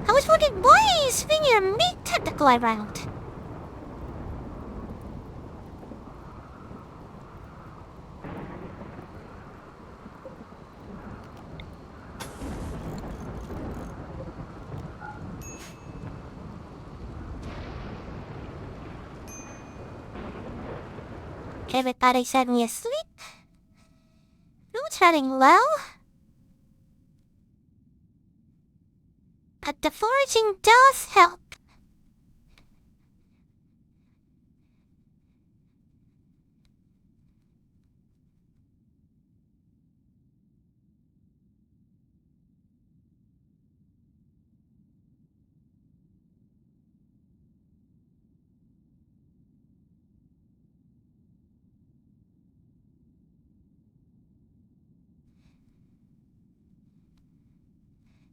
I was wondering why are you swinging your meat tentacle around? Everybody said me asleep. Food's running low. But the foraging does help.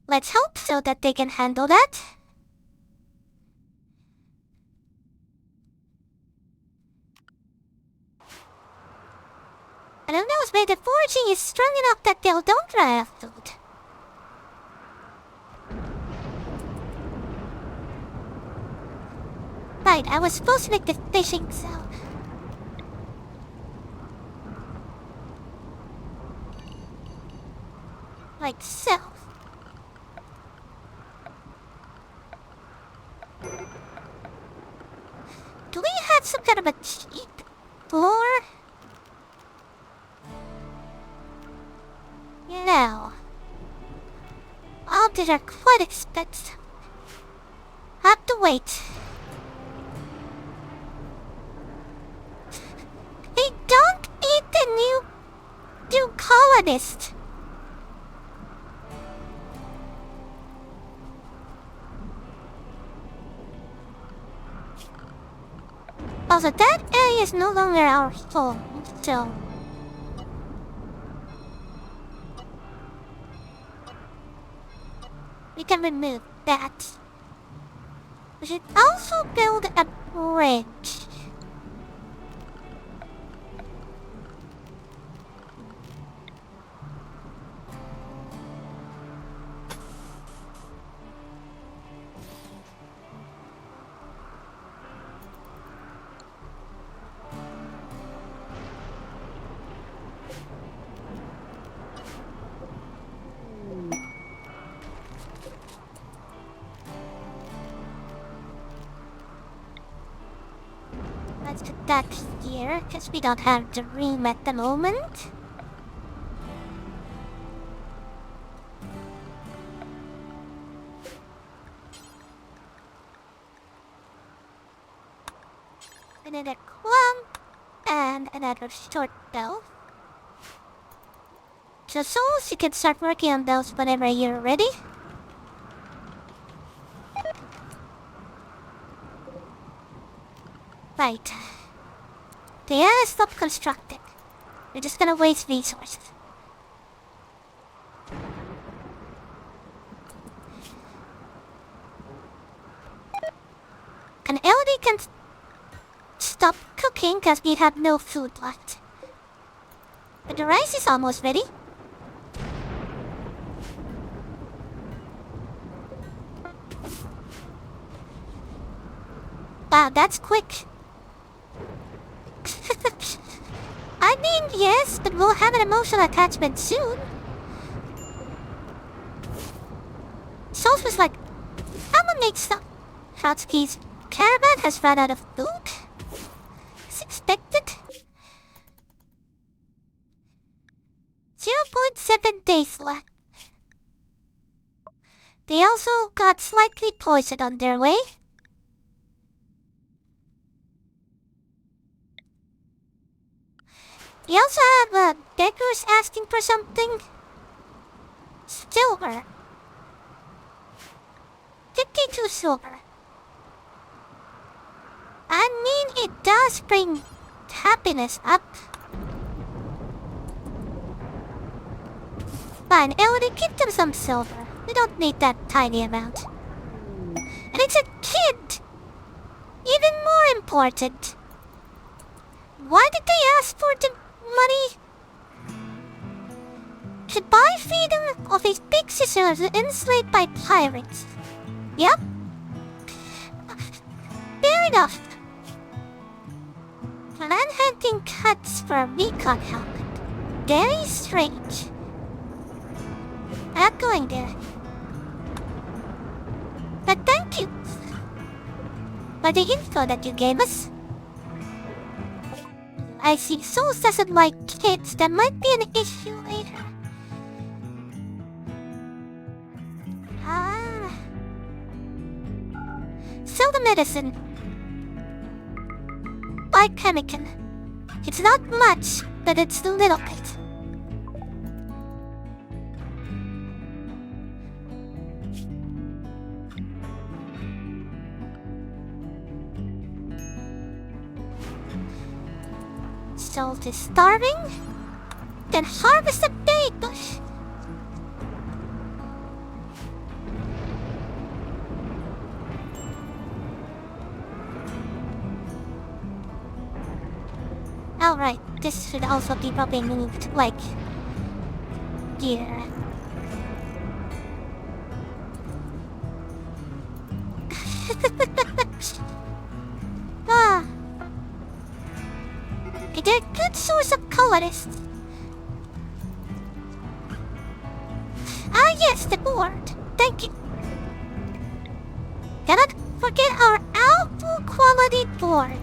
Let's hope so that they can handle that. I don't know if the foraging is strong enough that they'll don't run out of food. Right, I was supposed to make the fishing sound. Like so. Do we have some kind of a cheat floor? No. All these are quite expensive. Have to wait. Hey, don't eat the new colonist. Also, that area is no longer our home, so... we can remove that. We should also build a bridge. Let's put that here, because we don't have the room at the moment. Another clump, and another short bell. So Souls, you can start working on those whenever you're ready. Right. The area stopped constructing. We're just gonna waste resources. An LED can stop cooking because we have no food left. But the rice is almost ready. Wow, that's quick. I mean, yes, but we'll have an emotional attachment soon. Souls was like, I'ma make some. Hatsuki's caravan has run out of food. As expected. 0.7 days left. They also got slightly poisoned on their way. We also have beggars asking for something. Silver. 52 silver. I mean, it does bring happiness up. Fine, Elodie, give them some silver. We don't need that tiny amount. And it It's a kid! Even more important. Why did they ask for the money? To buy freedom of his big sister enslaved by pirates. Yep. Fair enough. Man-hunting cats for a recon helmet. Very strange. Not going there. But thank you for the info that you gave us. I see Souls doesn't like kids. That might be an issue later. Sell the medicine. Buy chemical. It's not much, but it's a little bit. Salt is starving? Then harvest a berry bush. Alright, this should also be probably moved, like, here. They're a good source of colorists. Ah yes, the board. Thank you. Cannot forget our awful quality board.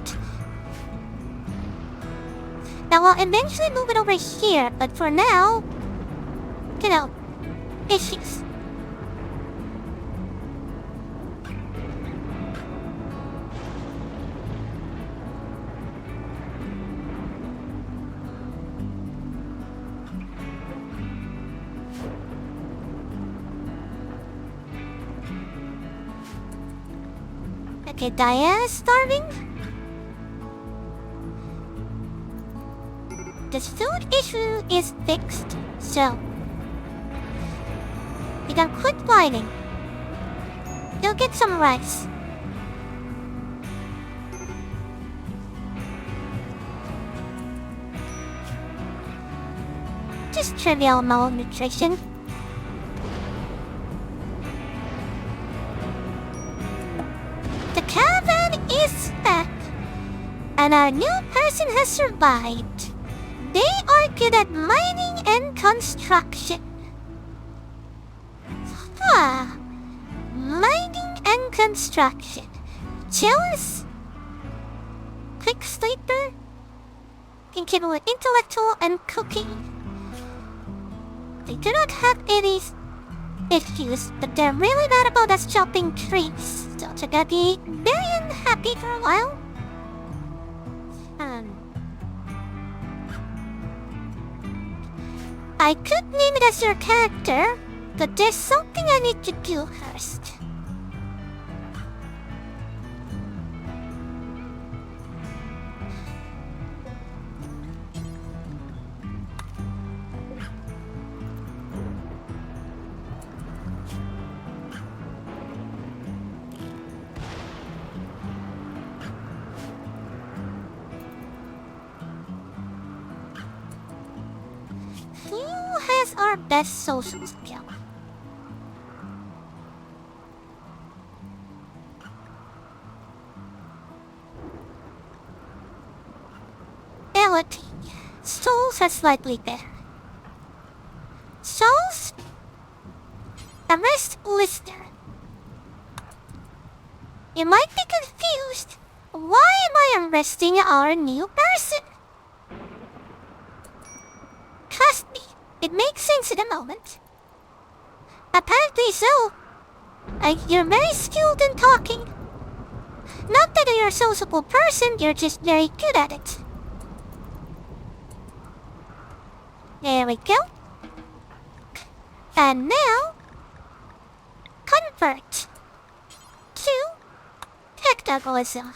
Now I'll eventually move it over here, but for now, you know, issues. Okay, Diana's starving. The food issue is fixed, so you can quit whining. You'll get some rice. Just trivial malnutrition. The caravan is back, and our new person has survived. They are good at mining and construction. Mining and construction. Jealous? Quick sleeper? Capable of intellectual and cooking. They do not have any issues, but they're really mad about us chopping trees. So they're gonna be very unhappy for a while. I could name it as your character, but there's something I need to do first. Who has our best social skill? Ability. Souls are slightly better. Souls? Arrest listener. You might be confused. Why am I arresting our new person? Trust me, it makes sense in a moment. Apparently so. You're very skilled in talking. Not that you're a sociable person, you're just very good at it. There we go. And now, convert to technocalism.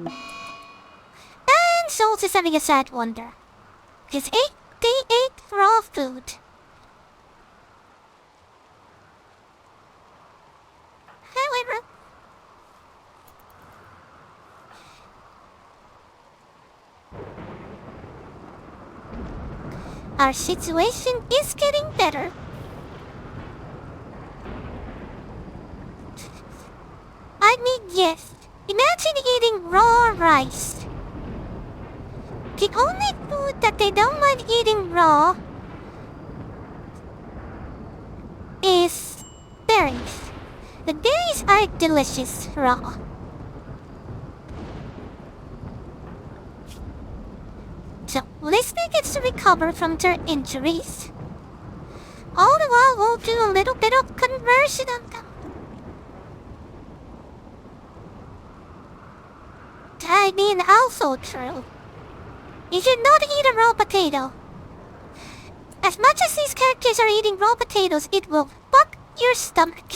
And Souls is having a sad wonder. They ate raw food. However, Our situation is getting better. I mean, yes. Imagine eating raw rice. The only food that they don't mind eating raw is berries. The berries are delicious raw. So, Listener gets to recover from their injuries. All the while, we'll do a little bit of conversion on them. I mean, also true. You should not eat a raw potato. As much as these characters are eating raw potatoes, it will fuck your stomach.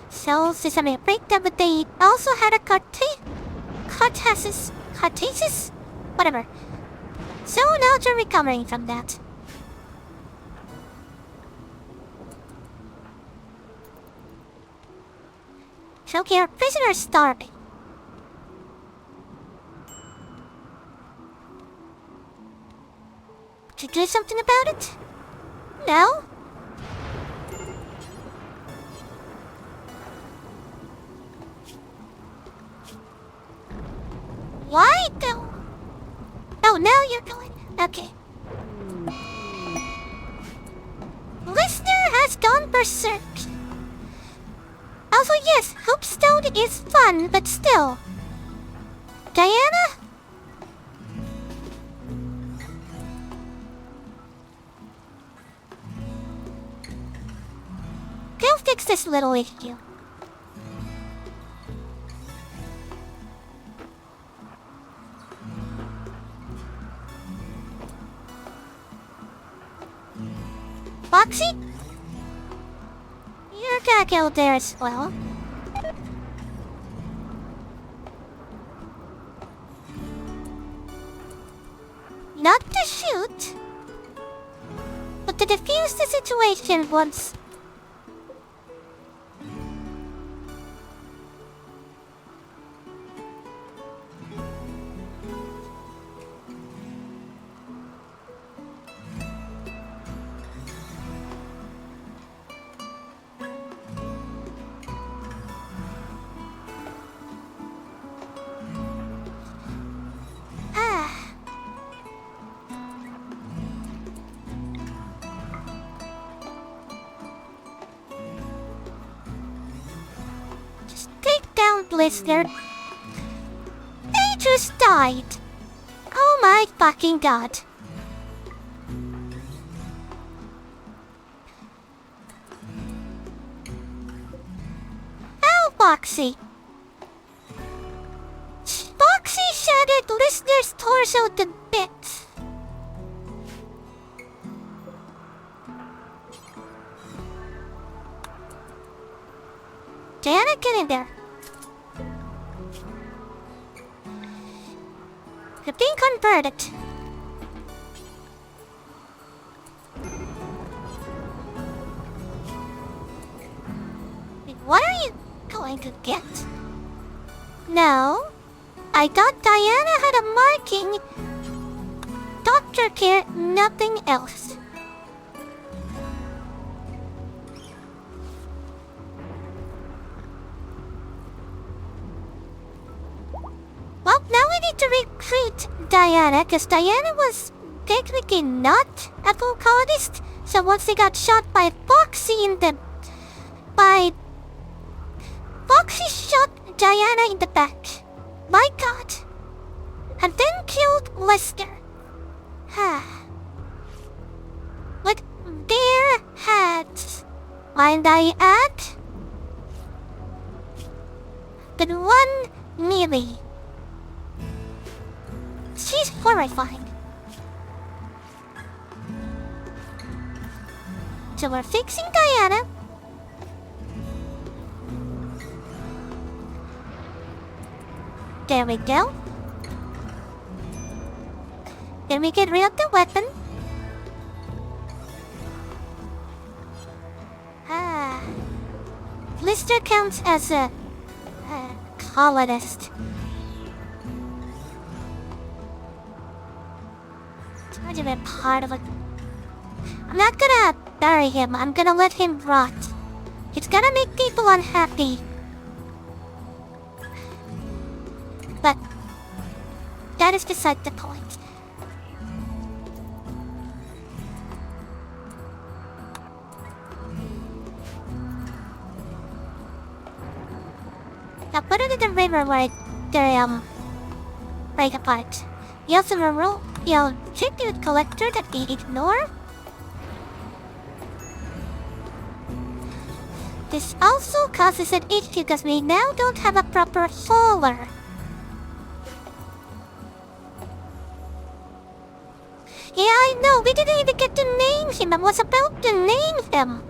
So, Sesame freaked out, but they also had a catasis? Whatever. So now they're recovering from that. So our prisoner's starving. Did you do something about it? No? Why though? Oh, now you're going. Okay. Listener has gone berserk. Also, yes, Hoopstone is fun, but still. Diana? Go fix this little issue. Foxy? You're gonna go there as well. Not to shoot, but to defuse the situation once. Listener. They just died. Oh my fucking god. Ow, Foxy. Foxy shattered Listener's torso to bits. Diana, get in there. You're being converted. What are you going to get? No. I thought Diana had a marking. Doctor care, nothing else. Well, now we need to recruit Diana, because Diana was technically not a full colonist. So once they got shot by Foxy Foxy shot Diana in the back. My god. And then killed Lester. With their heads. And I add the one Millie. She's horrifying. So we're fixing Diana. There we go. Then we get rid of the weapon. Lister counts as a colonist. Not even part of it. I'm not gonna bury him. I'm gonna let him rot. It's gonna make people unhappy. But that is beside the point. Now put it in the river where they break apart. You also remove your tribute collector that we ignore. This also causes an issue because we now don't have a proper hauler. Yeah, I know, we didn't even get to name him. I was about to name him.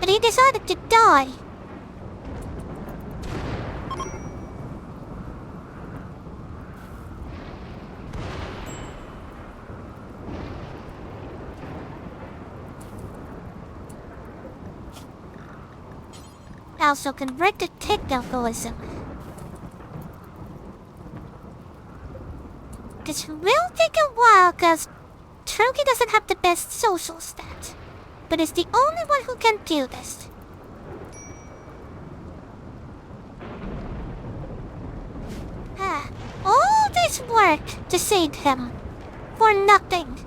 But he decided to die. Also convert to technocalism. This will take a while because Truki doesn't have the best social stats, but is the only one who can do this. All this work to save him for nothing.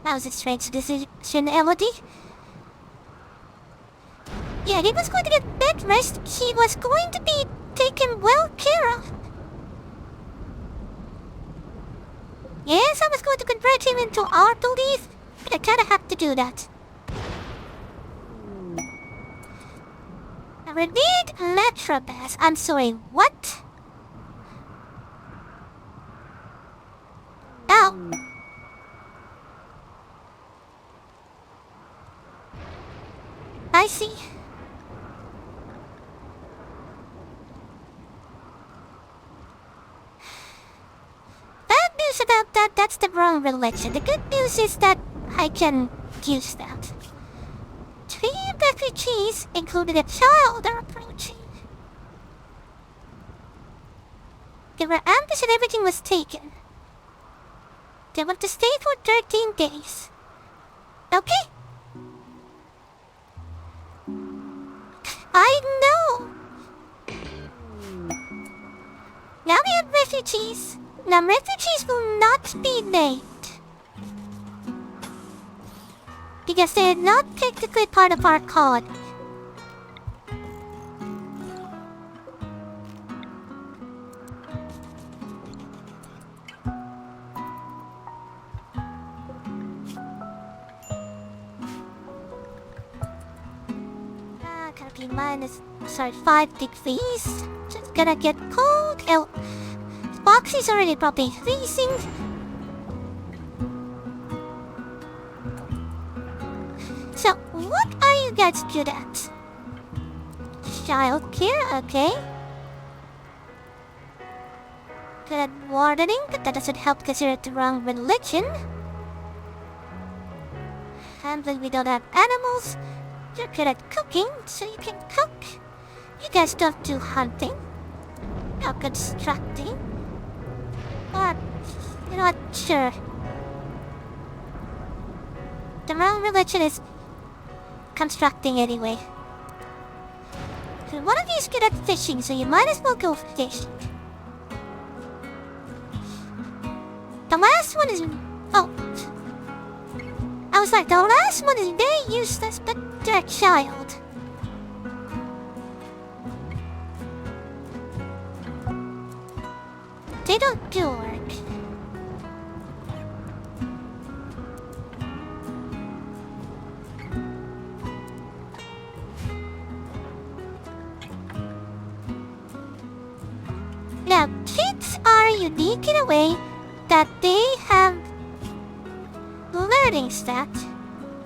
That was a strange decision, Elodie. Yeah, he was going to get bed rest. He was going to be taken well care of. Yes, I was going to convert him into art leaf, but I kinda have to do that. I reviewed Metrobus. I'm sorry, what? Oh. I see. Bad news about that, that's the wrong religion. The good news is that I can use that. 3 refugees, including a child, are approaching. They were ambushed and everything was taken. They want to stay for 13 days. Okay? I know! Now we have refugees. Now refugees will not be named. Because they are not technically part of our colony. Gonna be -5 degrees. Just gonna get cold. Box is already probably freezing. So, what are you guys good at? Child care, okay. Good at watering, but that doesn't help because you're at the wrong religion. Handling, we don't have animals. You're good at cooking, so you can cook. You guys don't do hunting. No constructing. But, you know what, sure. The wrong religion is constructing anyway. One of you is good at fishing, so you might as well go fishing. The last one is... Oh. I was like, the last one is very useless, but they're a child. They don't do work. Now, kids are unique in a way that they have learning stats,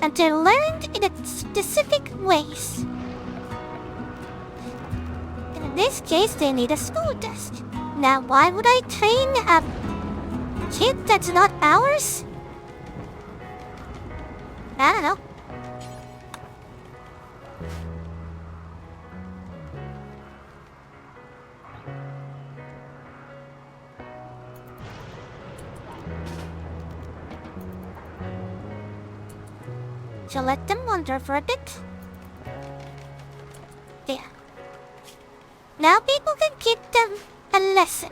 and they're learned in a specific ways. Gonna In this case, they need a school desk. Now, why would I train a kid that's not ours? I don't know. So let them wander for a bit. There. Now people can give them a lesson.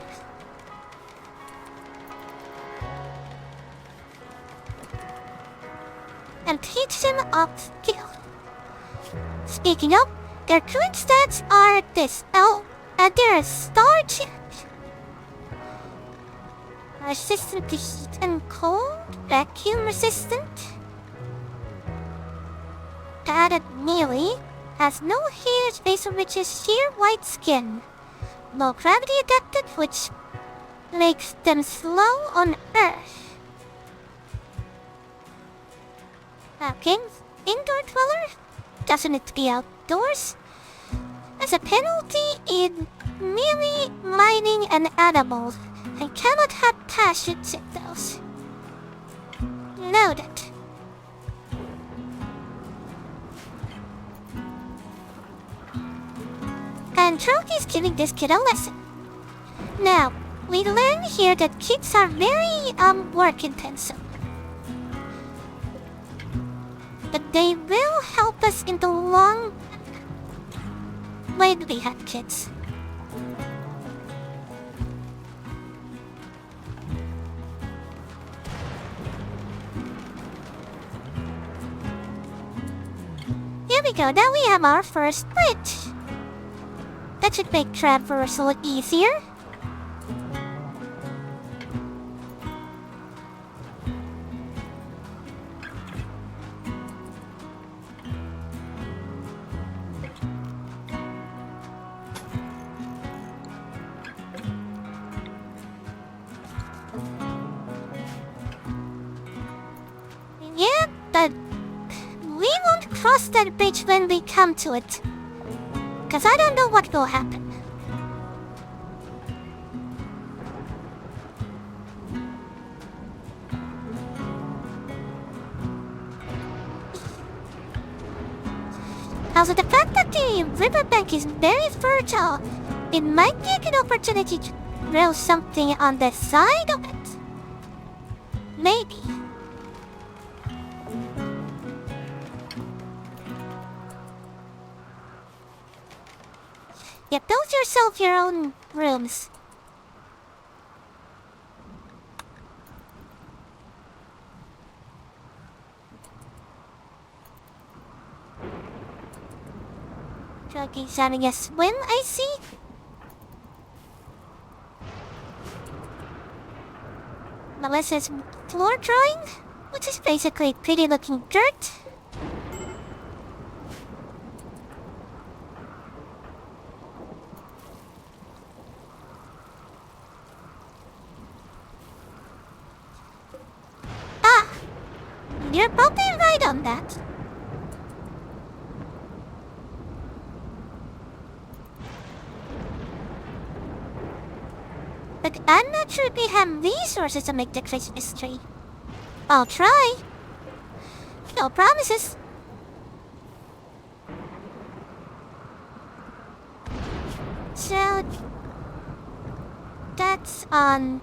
And teach them a skill. Speaking of, their current stats are this. Oh, and they're a star champ. Resistant to heat and cold, vacuum resistant. Added melee, has no hair face which is sheer white skin. Low gravity adapted, which makes them slow on Earth. Okay, indoor dweller, doesn't need to be outdoors. As a penalty in merely mining an animal, and cannot have passions in those. Noted. And Troki's giving this kid a lesson. Now, we learn here that kids are very, work intensive. But they will help us in the long when we have kids. Here we go, now we have our first bridge. That should make traversal easier. Yeah, but we won't cross that bridge when we come to it. 'Cause I don't know what will happen. Also, the fact that the riverbank is very fertile, it might be a good opportunity to grow something on the side of it. Maybe. Yeah, build yourself your own rooms. Druggy's having a swim, I see. Melissa's floor drawing, which is basically pretty looking dirt. You're probably right on that. But I'm not sure if we have resources to make the Christmas tree. I'll try. No promises. So that's on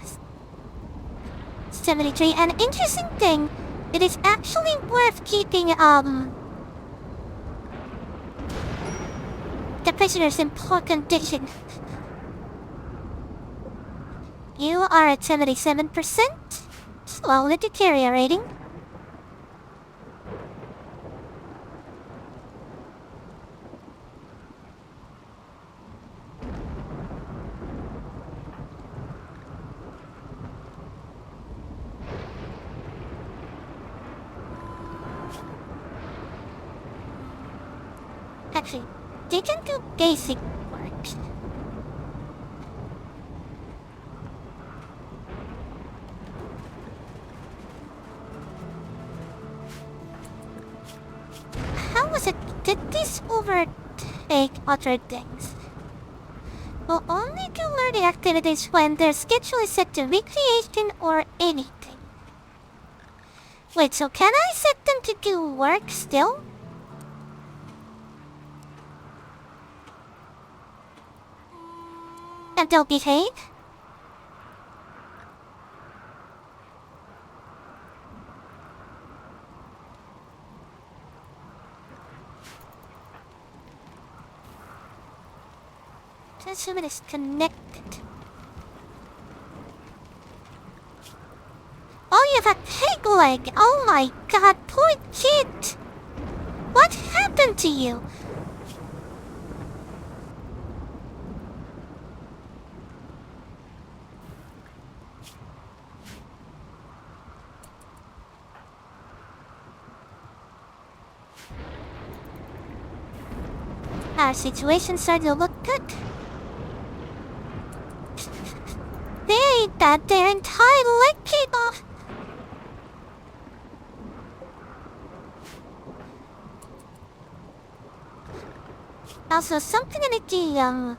73. An interesting thing. It is actually worth keeping, the prisoners in poor condition. You are at 77%, slowly deteriorating. Actually, they can do basic work. How was it? Did this overtake other things? will only do learning activities when their schedule is set to recreation or anything. Wait, so can I set them to do work still? And they'll behave? Assume it is connected. Oh, you have a pig leg! Oh my god, poor kid! What happened to you? Our situation started to look good. They ate that their entire leg came off. Also, something in the,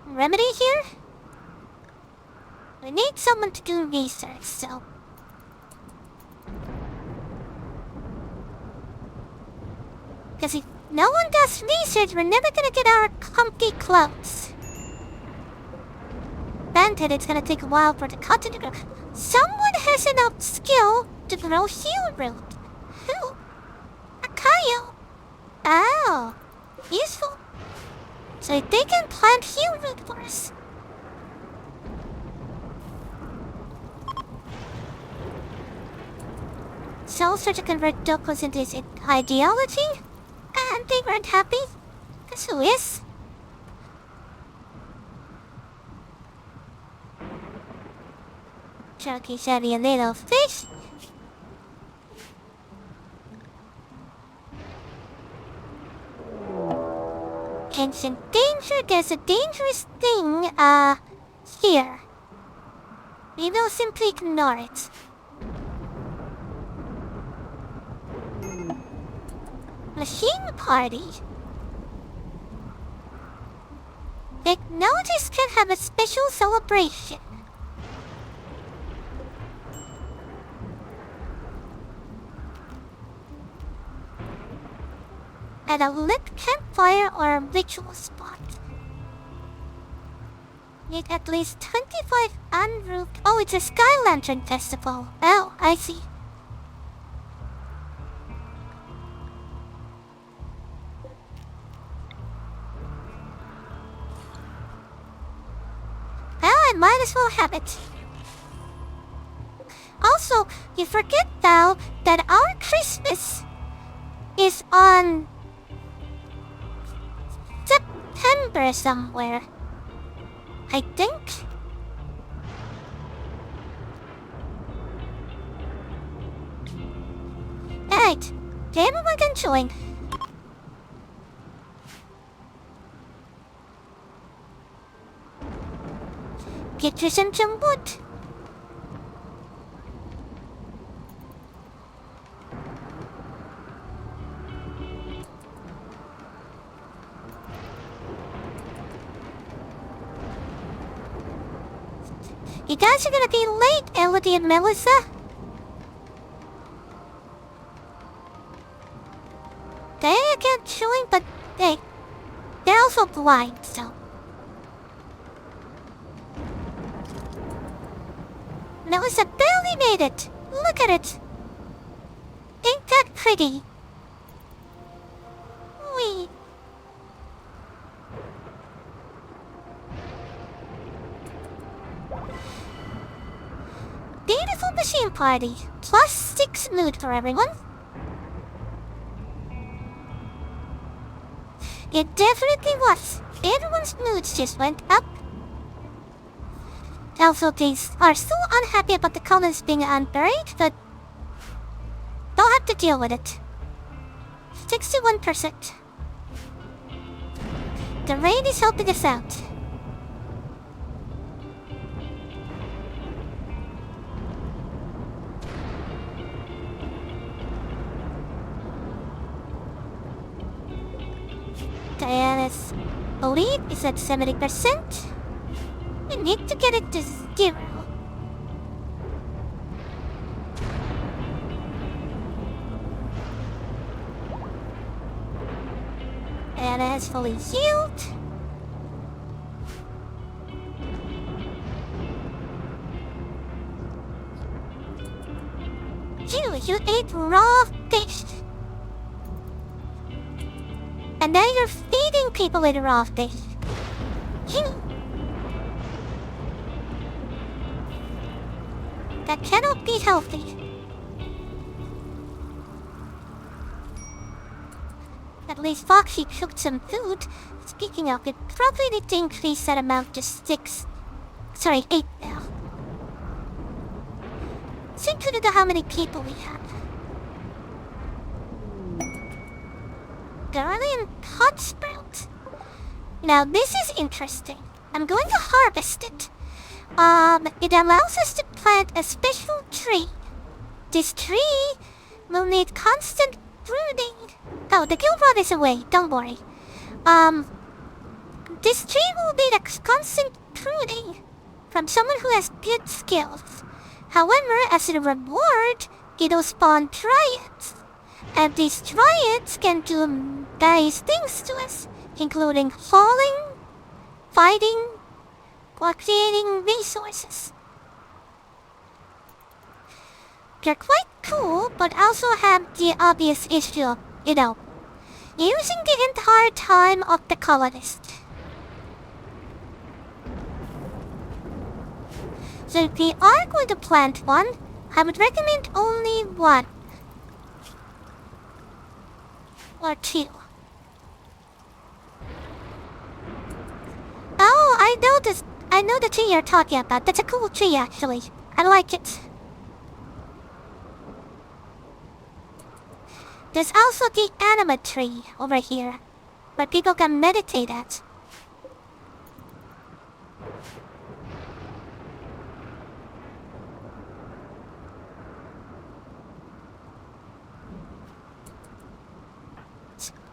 remedy here? We need someone to do research, so... Because if no one does research, we're never gonna get our comfy clothes. Granted, it's gonna take a while for the cotton to grow. Someone has enough skill to grow heel root. Who? Akayo. Oh, useful. So they can plant heel root for us. Cells start to convert Dokos into his ideology, and they weren't happy. Guess who is? Chunky, shiny little fish. Ancient danger, there's a dangerous thing, here. We will simply ignore it. Machine party. Technologies can have a special celebration. At a lit campfire or a ritual spot. Need at least 25 unroofed... Oh, it's a Sky Lantern Festival. Oh, I see. Well, I might as well have it. Also, you forget now that our Christmas is on September somewhere. I think. Alright, everyone can join. Get you some wood. You guys are gonna be late, Elodie and Melissa. They can't join, but they're also blind, so... Melissa barely made it! Look at it! Ain't that pretty? Wee. Beautiful machine party. Plus 6 mood for everyone. It definitely was. Everyone's moods just went up. Also, they are so unhappy about the columns being unburied that they'll have to deal with it. 61%. The rain is helping us out. Diana's belief is at 70%. need to get it to 0. And it has fully healed. You ate raw fish. And now you're feeding people with raw fish. That cannot be healthy. At least Foxy cooked some food. Speaking of, it probably need to increase that amount to 8 now. Think to how many people we have. Garlic hot sprout. Now this is interesting. I'm going to harvest it. It allows us to plant a special tree. This tree will need constant pruning. Oh, the kill rod is away, don't worry. This tree will need a constant pruning from someone who has good skills. However, as a reward, it'll spawn triads. And these triads can do various things to us, including hauling, fighting, or creating resources. They're quite cool, but also have the obvious issue of, using the entire time of the colonist. So if we are going to plant one, I would recommend only 1. Or 2. Oh, I know the tree you're talking about. That's a cool tree, actually. I like it. There's also the anima tree over here, where people can meditate at.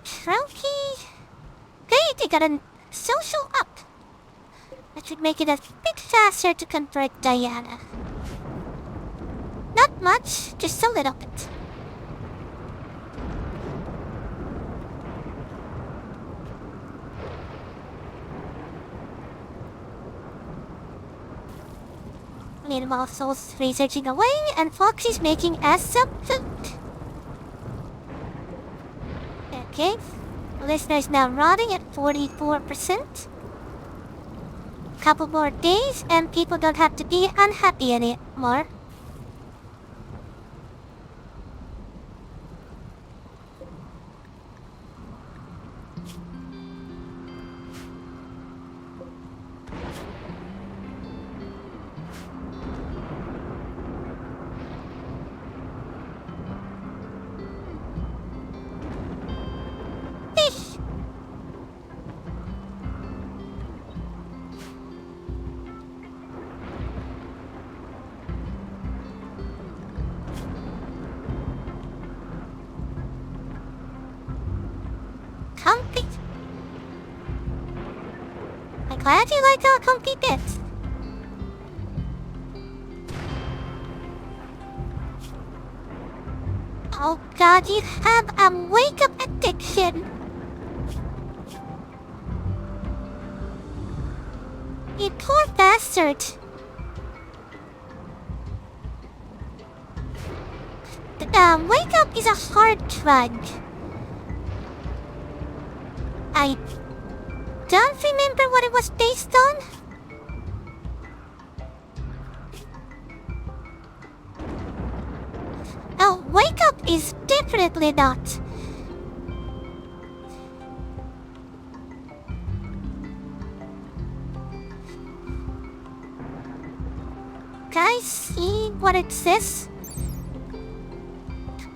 Trophy. Great, you got a social up. That should make it a bit faster to convert Diana. Not much, just a little bit. Meanwhile, Soul's researching away and Foxy's making us some food. Okay, Listener is now rotting at 44%. Couple more days and people don't have to be unhappy anymore. Comfy. I'm glad you like our comfy bits. Oh god, you have a wake-up addiction. You poor bastard. Wake-up is a hard drug. I don't remember what it was based on. Oh, wake up is definitely not. Guys, see what it says?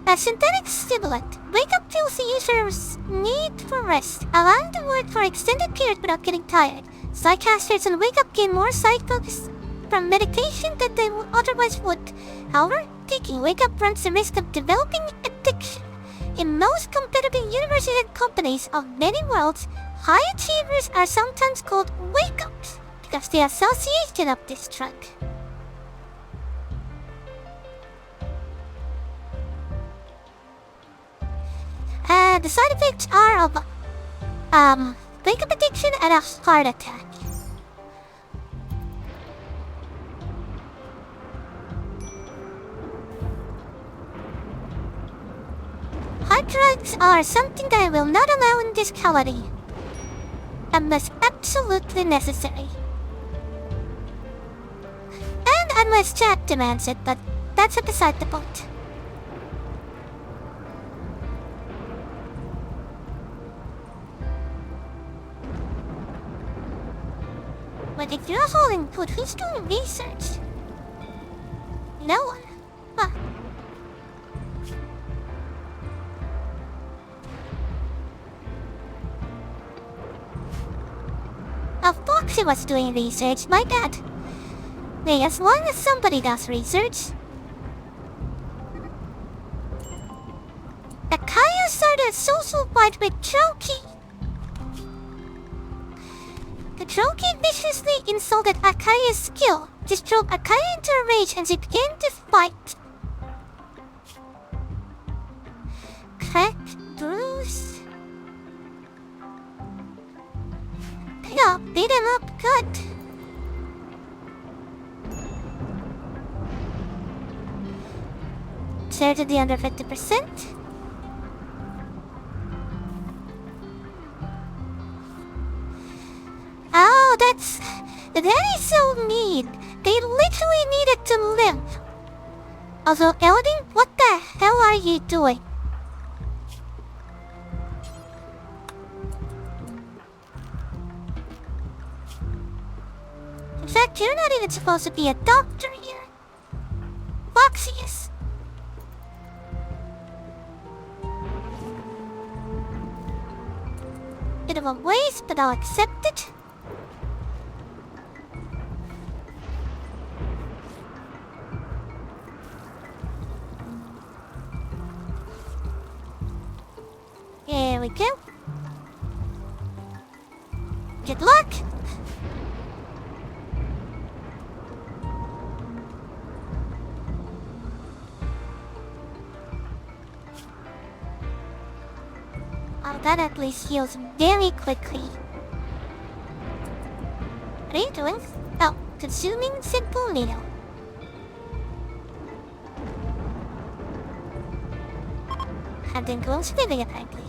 A synthetic stimulant. Wake up fills the user's need for rest, allowing them to work for extended periods without getting tired. Psychcasters on Wake Up gain more side focus from meditation than they otherwise would. However, taking Wake Up runs the risk of developing addiction. In most competitive universities and companies of many worlds, high achievers are sometimes called Wake Ups of the association of this drug. The side effects are of, wake-up addiction and a heart attack. Hard drugs are something that I will not allow in this colony, unless absolutely necessary. And unless Jack demands it, but that's beside the point. But if you're holding good, who's doing research? No one. Huh. Foxy was doing research, my bad. Hey, as long as somebody does research. Akaya started a social fight with Choki. The Choki viciously insulted Akaya's skill. This drove Akaya into a rage and they began to fight. Crack, bruise. Yeah, beat him up good. Certainly under 50%. Oh, that is so mean. They literally needed to live. Also, Eldin, what the hell are you doing? In fact, you're not even supposed to be a doctor here. Foxy is. Bit of a waste, but I'll accept it. Here we go. Good luck. Oh, that at least heals very quickly. What are you doing? Oh, consuming simple needle. And then going swimming apparently.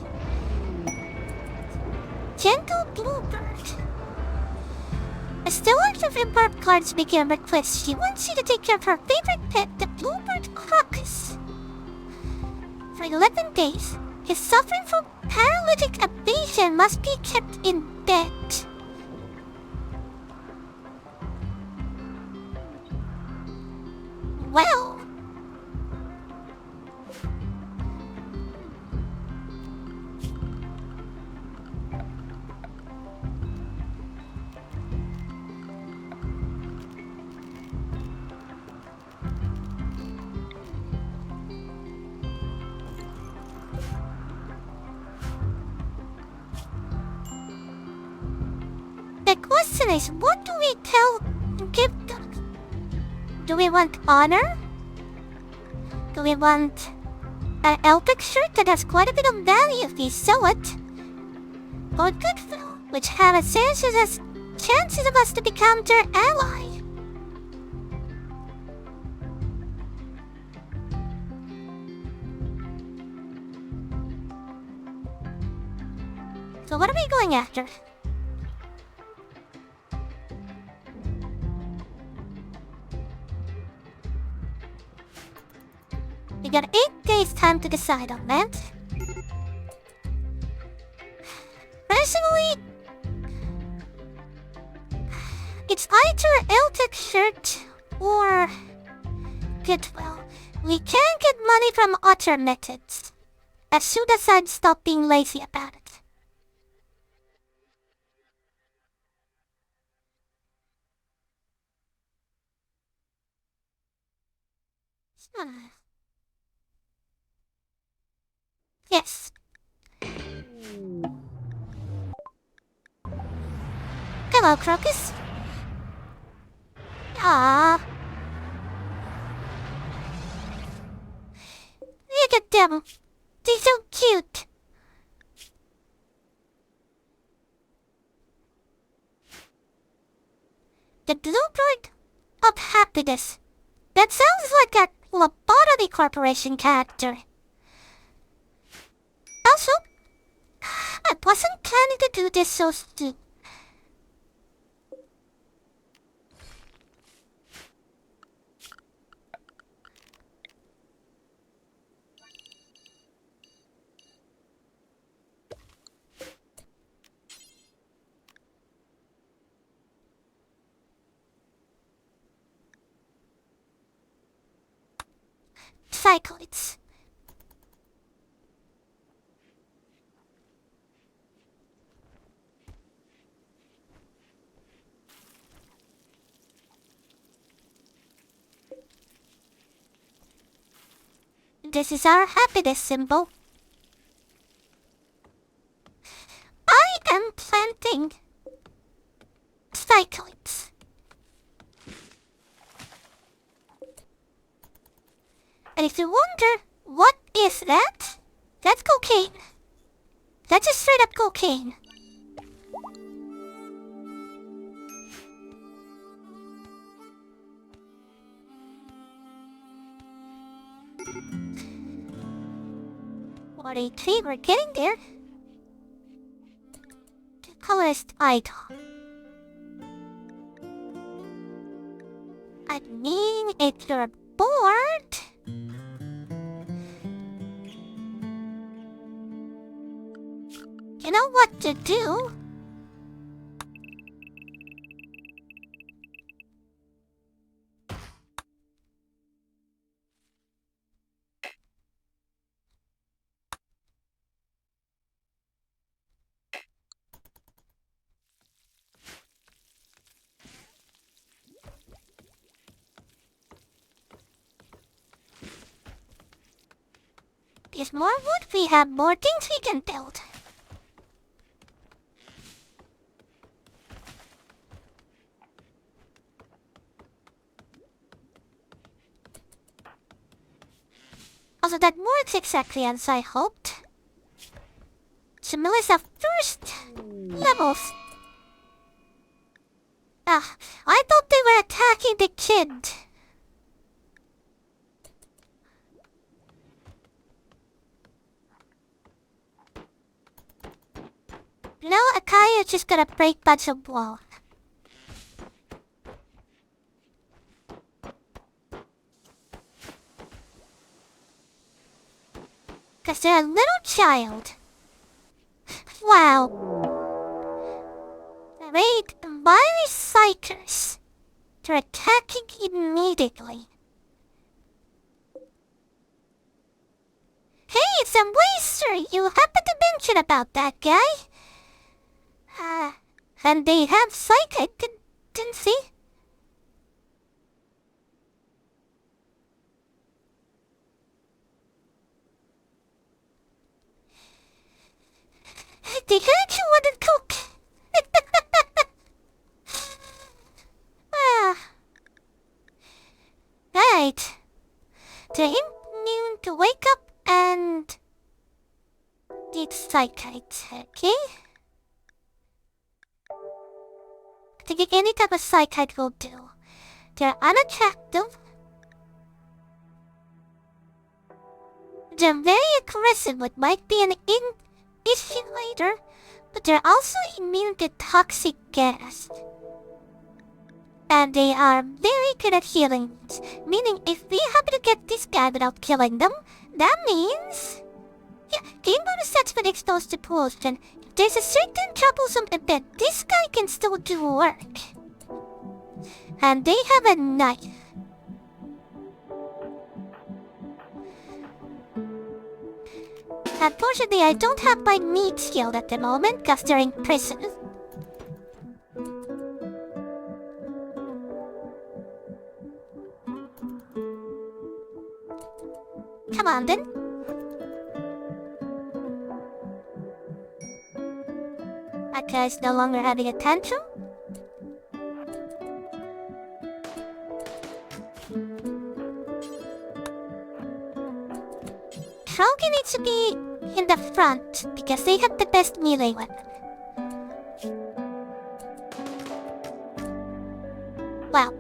Gentle Bluebird. A steward of Rimworld cards making a request. She wants you to take care of her favorite pet, the Bluebird Crocus. For 11 days, his suffering from paralytic abrasion must be kept in bed. Well... The question is, what do we give them? Do we want honor? Do we want an Elpic shirt that has quite a bit of value if we sell it? Or goodwill, which have a chances of us to become their ally? So what are we going after? We got 8 days time to decide on that. Personally, it's either Eltec shirt or goodwill. We can get money from other methods, as soon as I stop being lazy about it. Yes. Hello, Crocus. Ah. Look at them. They're so cute. The blueprint of happiness. That sounds like a Lobotomy Corporation character. Also, I wasn't planning to do this so soon. Cycloids. This is our happiness symbol. I am planting cycloids. And if you wonder, what is that? That's cocaine. That's just straight up cocaine. What a treat, we're getting there. The colorist idol. I mean, if you're bored... You know what to do? There's more wood, we have more things we can build. Also, that works exactly as I hoped. Melissa first levels. Ah, I thought they were attacking the kid. Now Akaya just gonna break bunch of wall. Cause they're a little child. Wow. Wait, virus psychers. They're attacking immediately. Hey, it's a waster! You happened to mention about that guy? And they have psych, I didn't see. They heard you wanted coke. Right. They're immune to wake up and... need psychites, okay? I think any type of psychite will do. They're unattractive. They're very aggressive, what might be an issue later, but they're also immune to toxic gas. And they are very good at healing, meaning if we happen to get this guy without killing them, that means... Yeah, game bonus sets when exposed to pollution. If there's a certain troublesome event, this guy can still do work. And they have a knife. Unfortunately, I don't have my meat skill at the moment, cause they're in prison. Come on then. That guy's no longer having a tantrum. Trolley needs to be in the front because they have the best melee weapon. Well,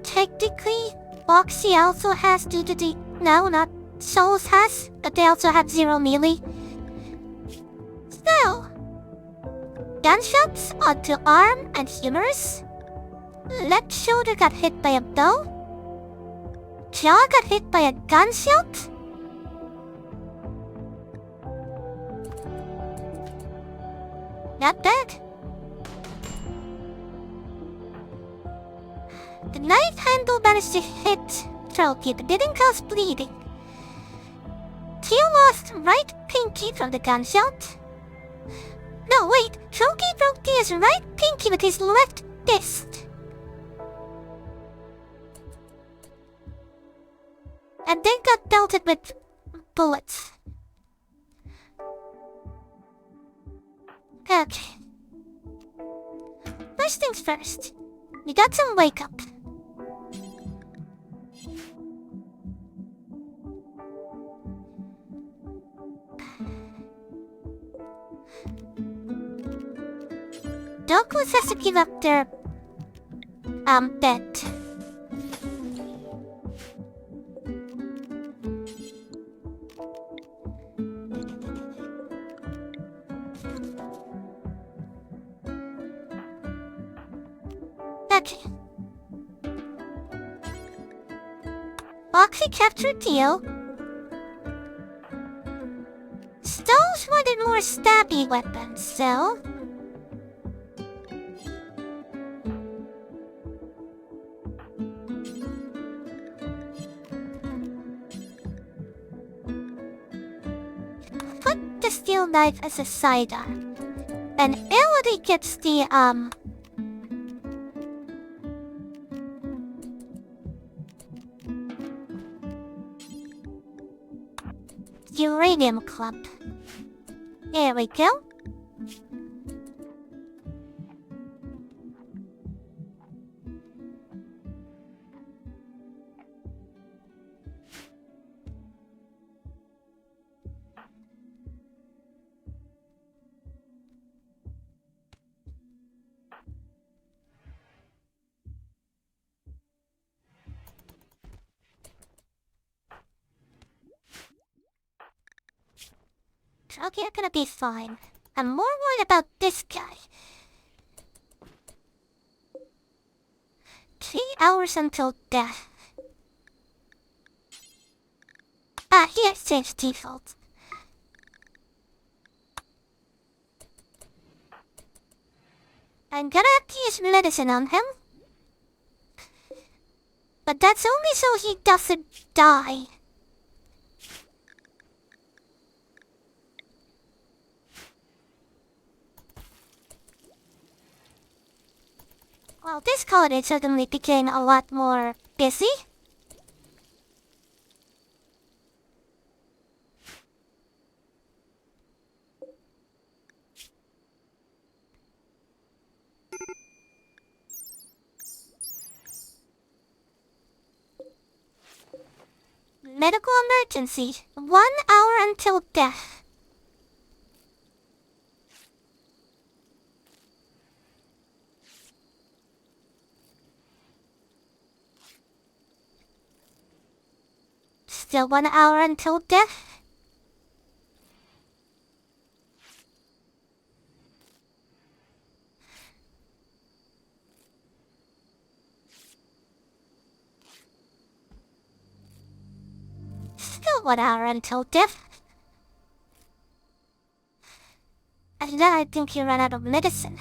technically, Boxy also has due to the... No, not Souls has, but they also have 0 melee. So, gunshots onto arm and humerus. Left shoulder got hit by a bow. Jaw got hit by a gunshot. Not bad. The knife handle managed to hit Trophy but didn't cause bleeding. Theo lost right pinky from the gunshot. No, wait, Trophy broke Theo's right pinky with his left fist. And then got belted with bullets. Okay. First things first. We got some wake up. Douglas has to give up their bed. Okay. Foxy captured Theo. Stones wanted more stabby weapons, so... put the steel knife as a sidearm. And Elodie gets the, Uranium Club. There we go. Okay, I'm gonna be fine. I'm more worried about this guy. 3 hours until death. He has changed default. I'm gonna have to use medicine on him. But that's only so he doesn't die. Well, this colony suddenly became a lot more busy. Medical emergency. 1 hour until death. Still 1 hour until death. Still 1 hour until death. And then I think he ran out of medicine.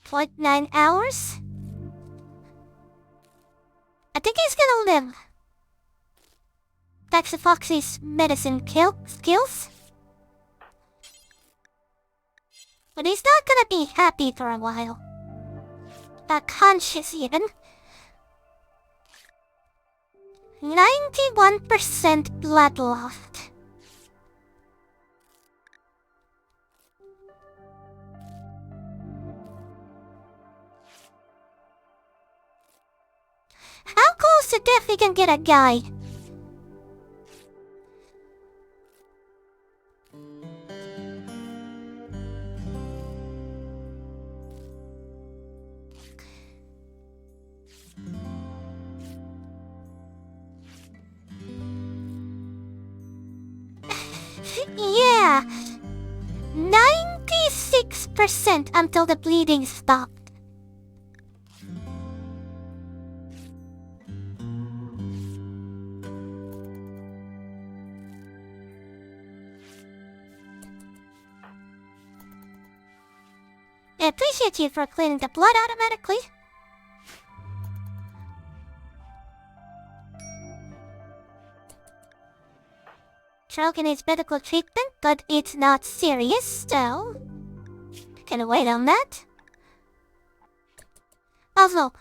0.9 hours? I think he's gonna live. Thanks to Foxy's medicine skills. But he's not gonna be happy for a while. Not conscious even. 91% blood lost. to death we can get a guy. Yeah, 96% until the bleeding stopped. I appreciate you for cleaning the blood automatically. Stroke needs medical treatment, but it's not serious, so... Can wait on that. Also,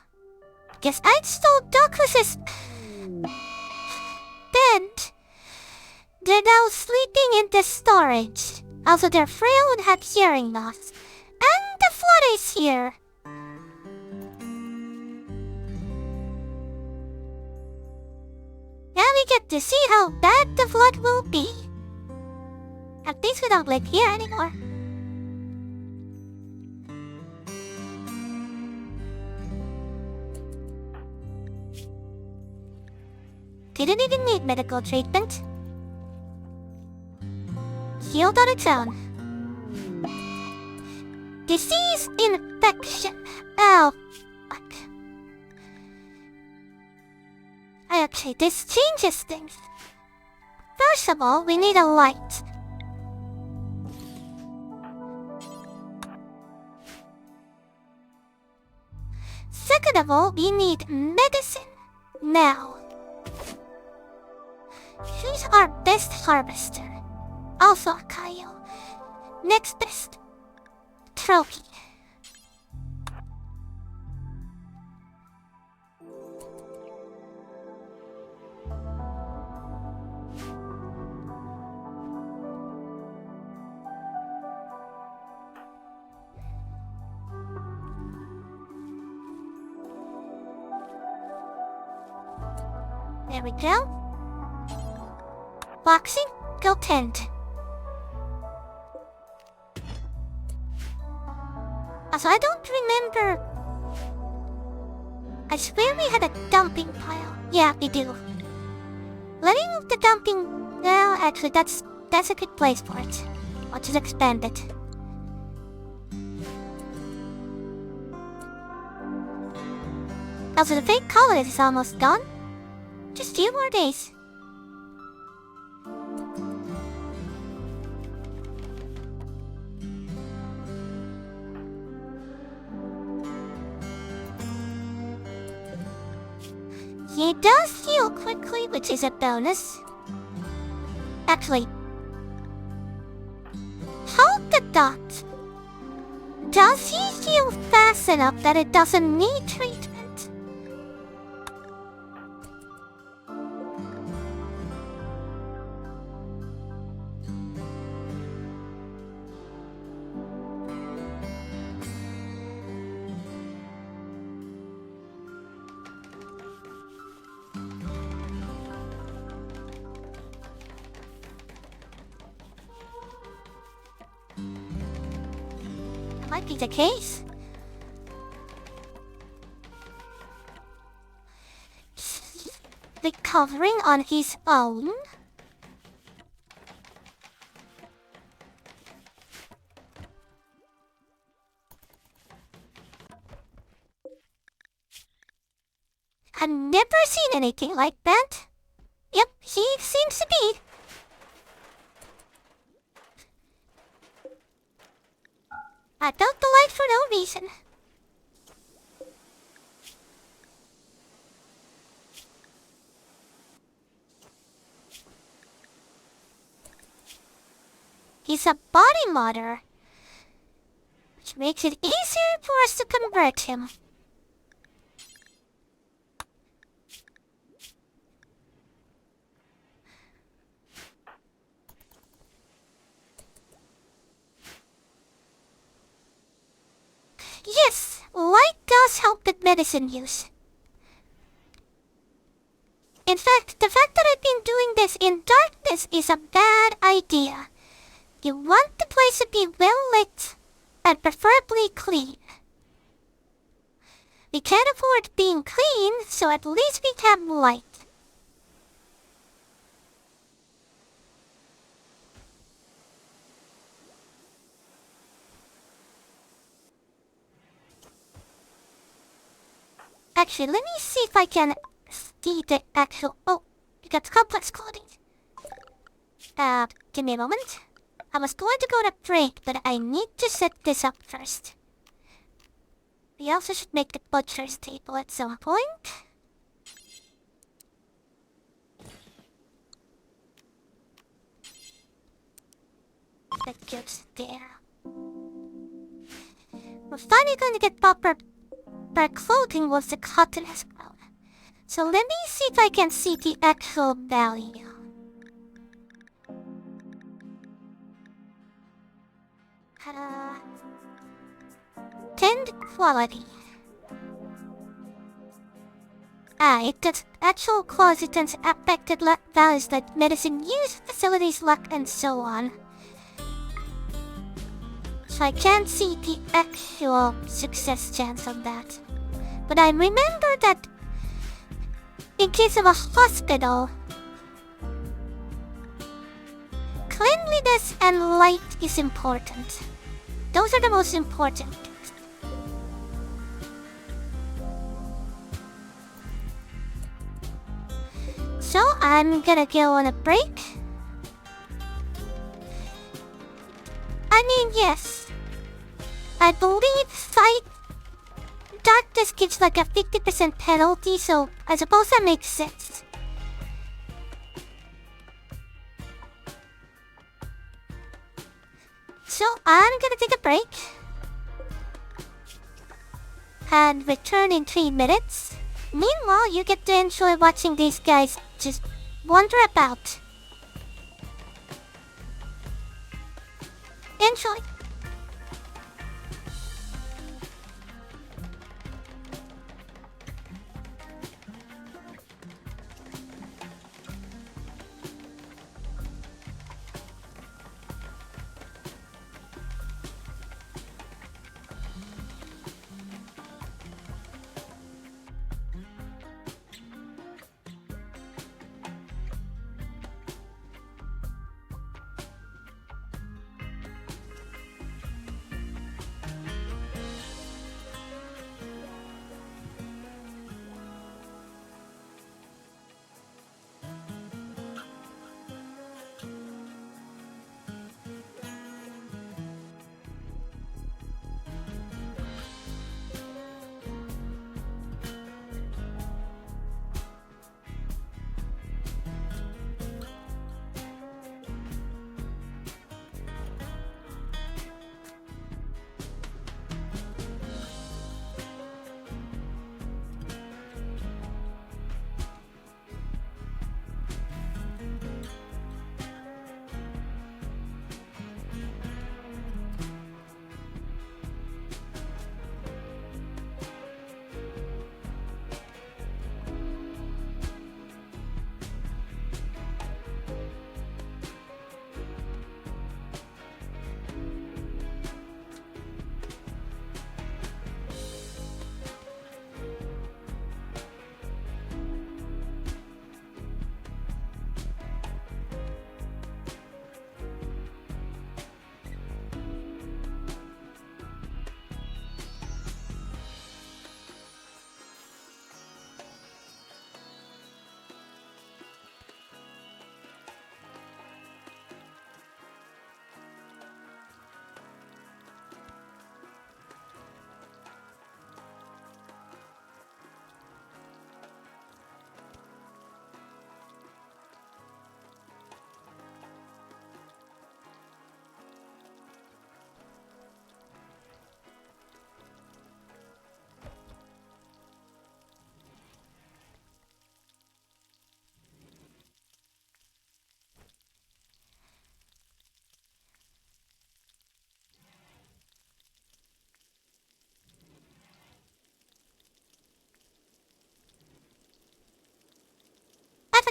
guess I stole Douglas's bed. They're now sleeping in the storage. Also, they're frail and have hearing loss. And the flood is here. Now we get to see how bad the flood will be. At least we don't live here anymore. Didn't even need medical treatment. Healed on its own. Disease infection. Oh, fuck. Actually, this changes things. First of all, we need a light. Second of all, we need medicine. Now. Who's our best harvester? Also a Kaio. Next best. Trophy. There we go. Boxing, go tent. Also, I don't remember. I swear we had a dumping pile. Yeah, we do. Letting the dumping... Well, actually, that's a good place for it. I'll just expand it. Also, the fake colony is almost gone. Just a few more days. He does heal quickly, which is a bonus. Actually, hold the dot. Does he heal fast enough that it doesn't need treatment? Might be the case. Recovering on his own? I've never seen anything like that. Yep, he seems to be. I took the light for no reason. He's a body modder, which makes it easier for us to convert him. Yes, light does help with medicine use. In fact, the fact that I've been doing this in darkness is a bad idea. You want the place to be well lit and preferably clean. We can't afford being clean, so at least we have light. Actually, let me see if I can see the actual... Oh, you got complex clothing. Give me a moment. I was going to go to break, but I need to set this up first. We also should make the butcher's table at some point. That goes there. We're finally going to get proper clothing with the cotton as well. So let me see if I can see the actual value. Tend quality. It does actual qualities affected values like medicine use, facilities, luck, and so on. So I can't see the actual success chance of that. But I remember that in case of a hospital, cleanliness and light is important. Those are the most important things. So I'm gonna go on a break. I mean, yes. I believe darkness gives like a 50% penalty, so I suppose that makes sense. So I'm gonna take a break and return in 3 minutes. Meanwhile, you get to enjoy watching these guys just wander about. Enjoy!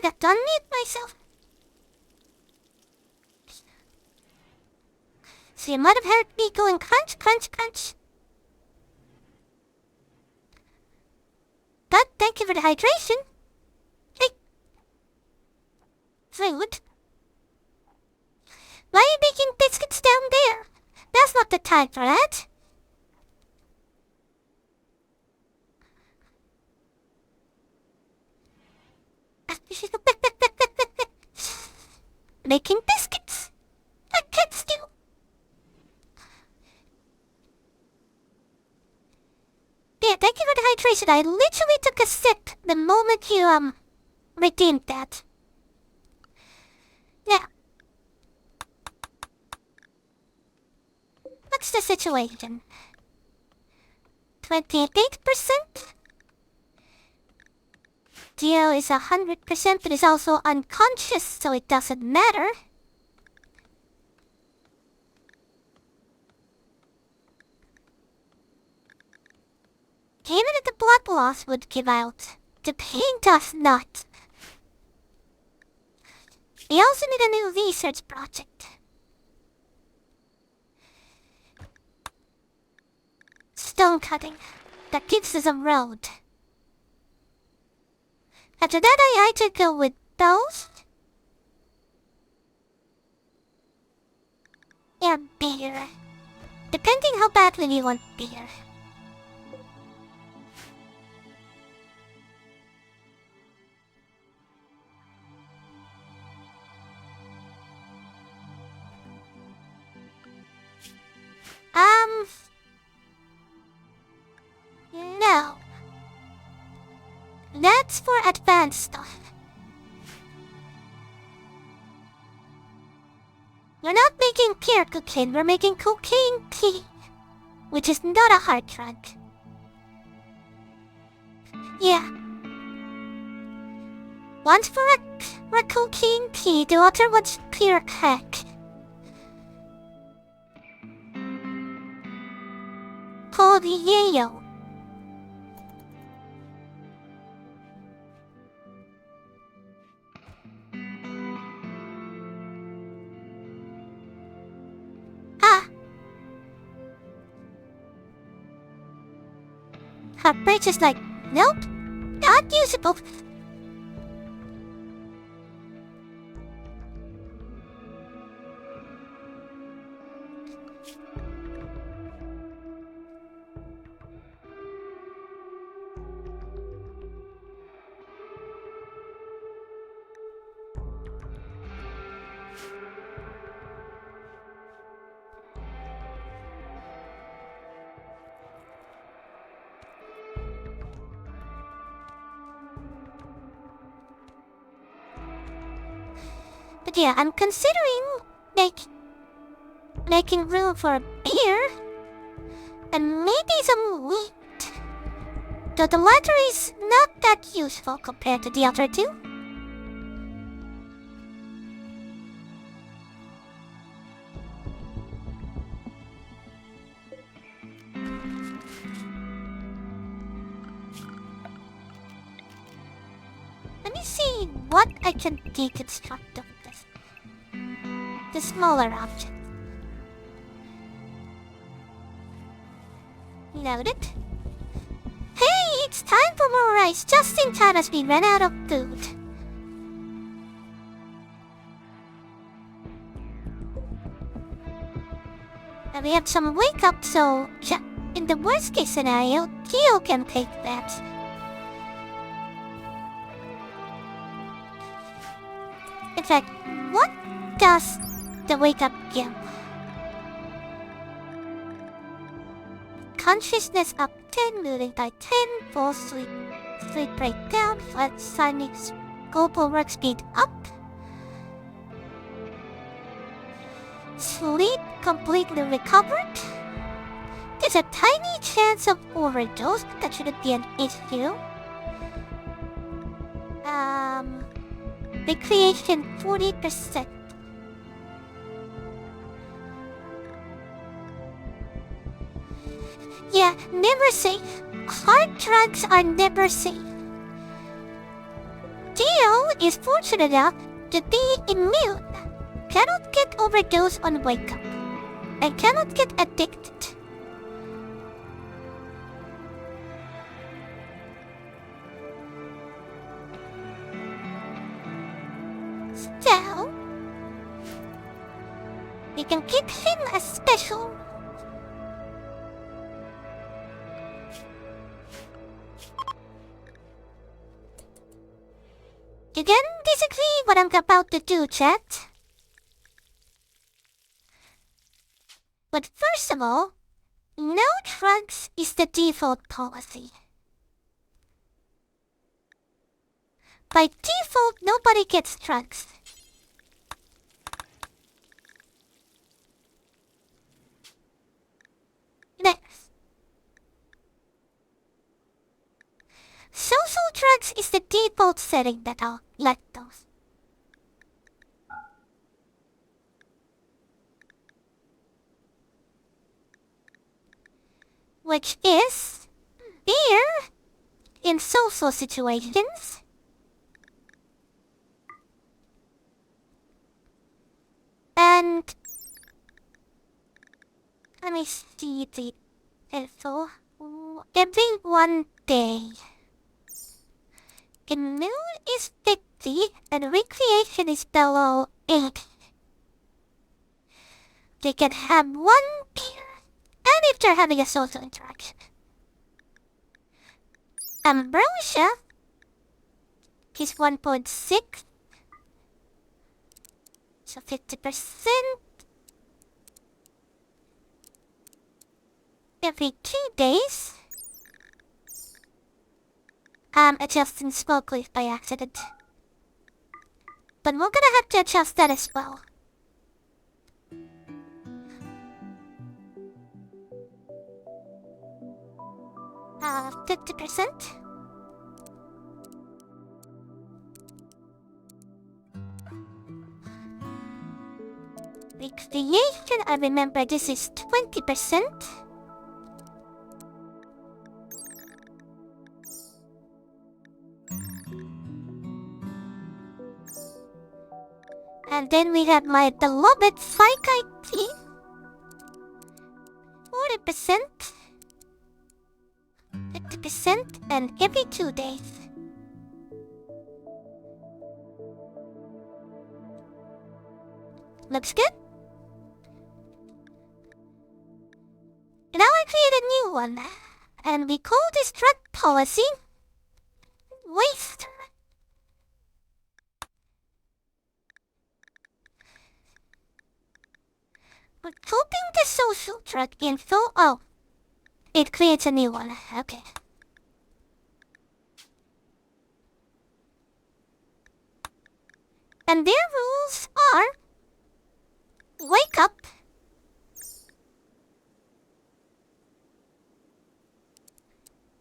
forgot to unmute myself. So you might have heard me going crunch, crunch, crunch. But thank you for the hydration. Hey. Food. Why are you making biscuits down there? That's not the time for that. Making biscuits. I can't steal. Yeah, thank you for the hydration. I literally took a sip the moment you, redeemed that. Yeah. What's the situation? 28%? Dio is 100% but is also unconscious, so it doesn't matter. Even if the blood loss would give out, the pain does not. We also need a new research project. Stone cutting. That gives us a road. After that I either go with those or beer. Depending how badly you want beer. No. That's for advanced stuff. We're not making pure cocaine, we're making cocaine tea. Which is not a hard drug. Yeah. One's for a cocaine tea, the other one's pure crack. Called yayo. Her bridge is like, nope, not usable. But yeah, I'm considering making room for a beer and maybe some wheat. Though the latter is not that useful compared to the other two. Let me see what I can deconstruct of this. The smaller object. Noted. Hey, it's time for more rice, just in time as we ran out of food. And we have some wake up, so in the worst case scenario, Tio can take that. In fact, what does the wake up give? Consciousness up 10, moving by 10, full sleep breakdown, flat signing, global work speed up. Sleep completely recovered. There's a tiny chance of overdose, but that shouldn't be an issue. Recreation 40%. Yeah, never safe. Hard drugs are never safe. Theo is fortunate enough to be immune, cannot get overdose on wake up, and cannot get addicted. So, we can keep him as special. You can disagree what I'm about to do, chat. But first of all, no drugs is the default policy. By default, nobody gets drugs. Next. Social drugs is the default setting that I'll let those. Which is beer in social situations. And let me see the info. Every 1 day. Immune is 50 and recreation is below 8. They can have 1 beer, and if they're having a social interaction. Ambrosia is 1.6, so 50%. Every 2 days. I'm adjusting smoke leaf by accident. But we're gonna have to adjust that as well. 50%. Recreation, I remember this is 20%. And then we have my beloved psychiatry. 40%. 50% and every 2 days. Looks good. Now I create a new one. And we call this drug policy Waster. We're copying the social drug info. Oh, it creates a new one. Okay. And their rules are wake up,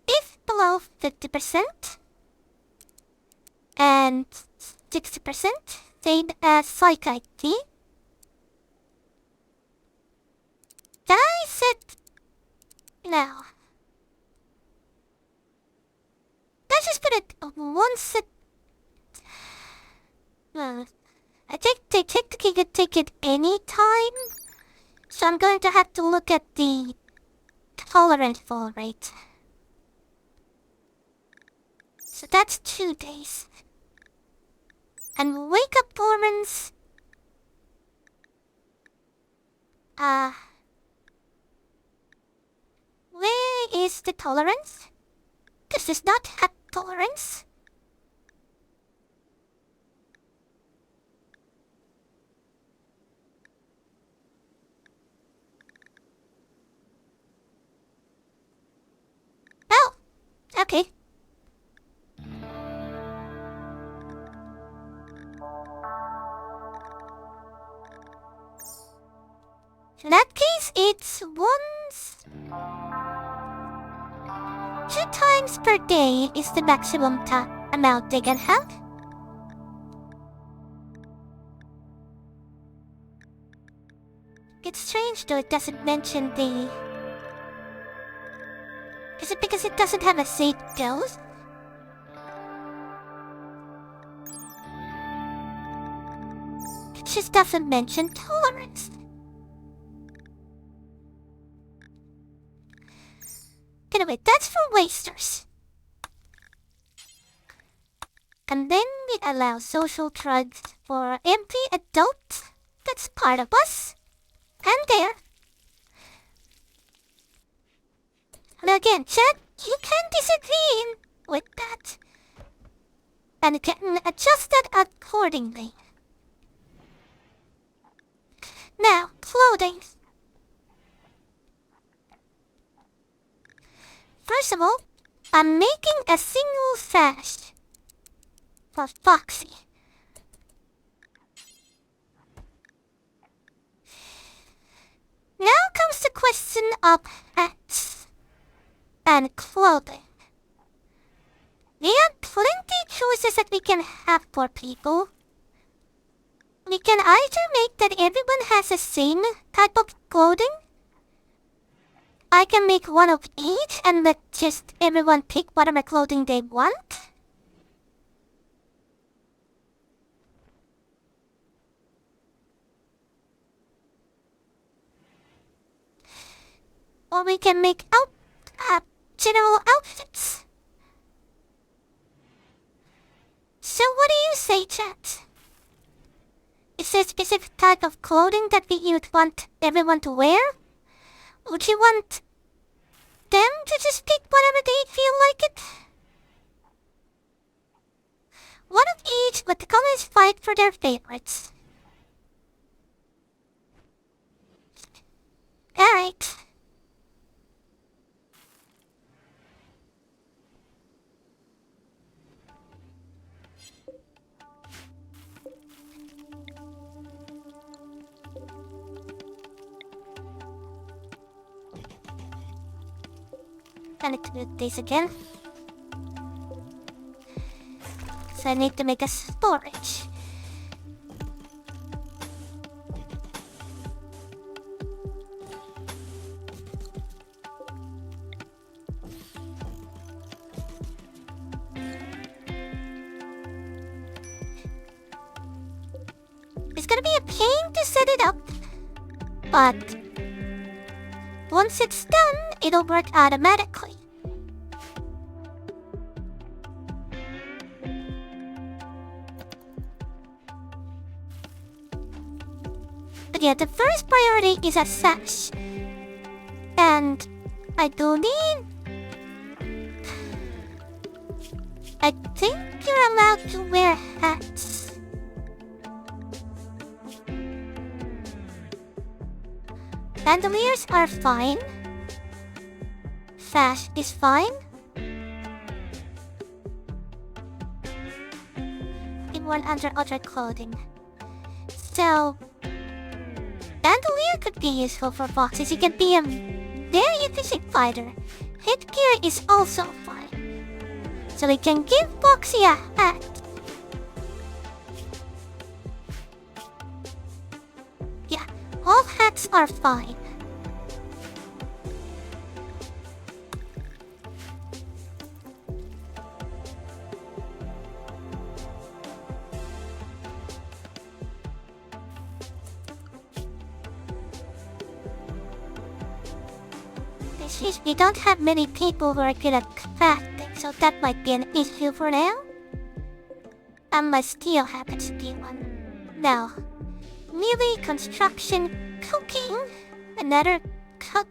if below 50%, and 60% same as psychiatry. I said no. Let's just put it once I think they technically could take it any time. So I'm going to have to look at the tolerance fall rate. So that's 2 days. And wake up performance. Where is the tolerance? This does not have tolerance. Oh, okay. In that case, it's once... 2 times per day is the maximum amount they can have. It's strange though it doesn't mention the... Is it because it doesn't have a safe dose? just doesn't mention tolerance. Anyway, that's for wasters. And then we allow social drugs for empty adults. That's part of us. And there. And again, chat, you can disagree with that. And can adjust that accordingly. Now, clothing. First of all, I'm making a single sash for Foxy. Now comes the question of hats and clothing. We have plenty choices that we can have for people. We can either make that everyone has the same type of clothing. I can make one of each and let just everyone pick whatever clothing they want. Or we can make general outfits. So what do you say, chat? Is there a specific type of clothing that you'd want everyone to wear? Would you want them to just pick whatever they feel like it? One of each, but the colors fight for their favorites. Alright. I need to do this again. So I need to make a storage. It's gonna be a pain to set it up, but once it's done, it'll work automatically. But yeah, the first priority is a sash. And I think you're allowed to wear hats. Bandoliers are fine. Sash is fine. In one under other clothing. So, bandolier could be useful for boxes. You can be a very efficient fighter. Headgear is also fine. So we can give Foxy a hat. Yeah, all hats are fine. We don't have many people who are good at crafting, so that might be an issue for now. And my steel happens to be one. Now, melee, construction, cooking, another cook,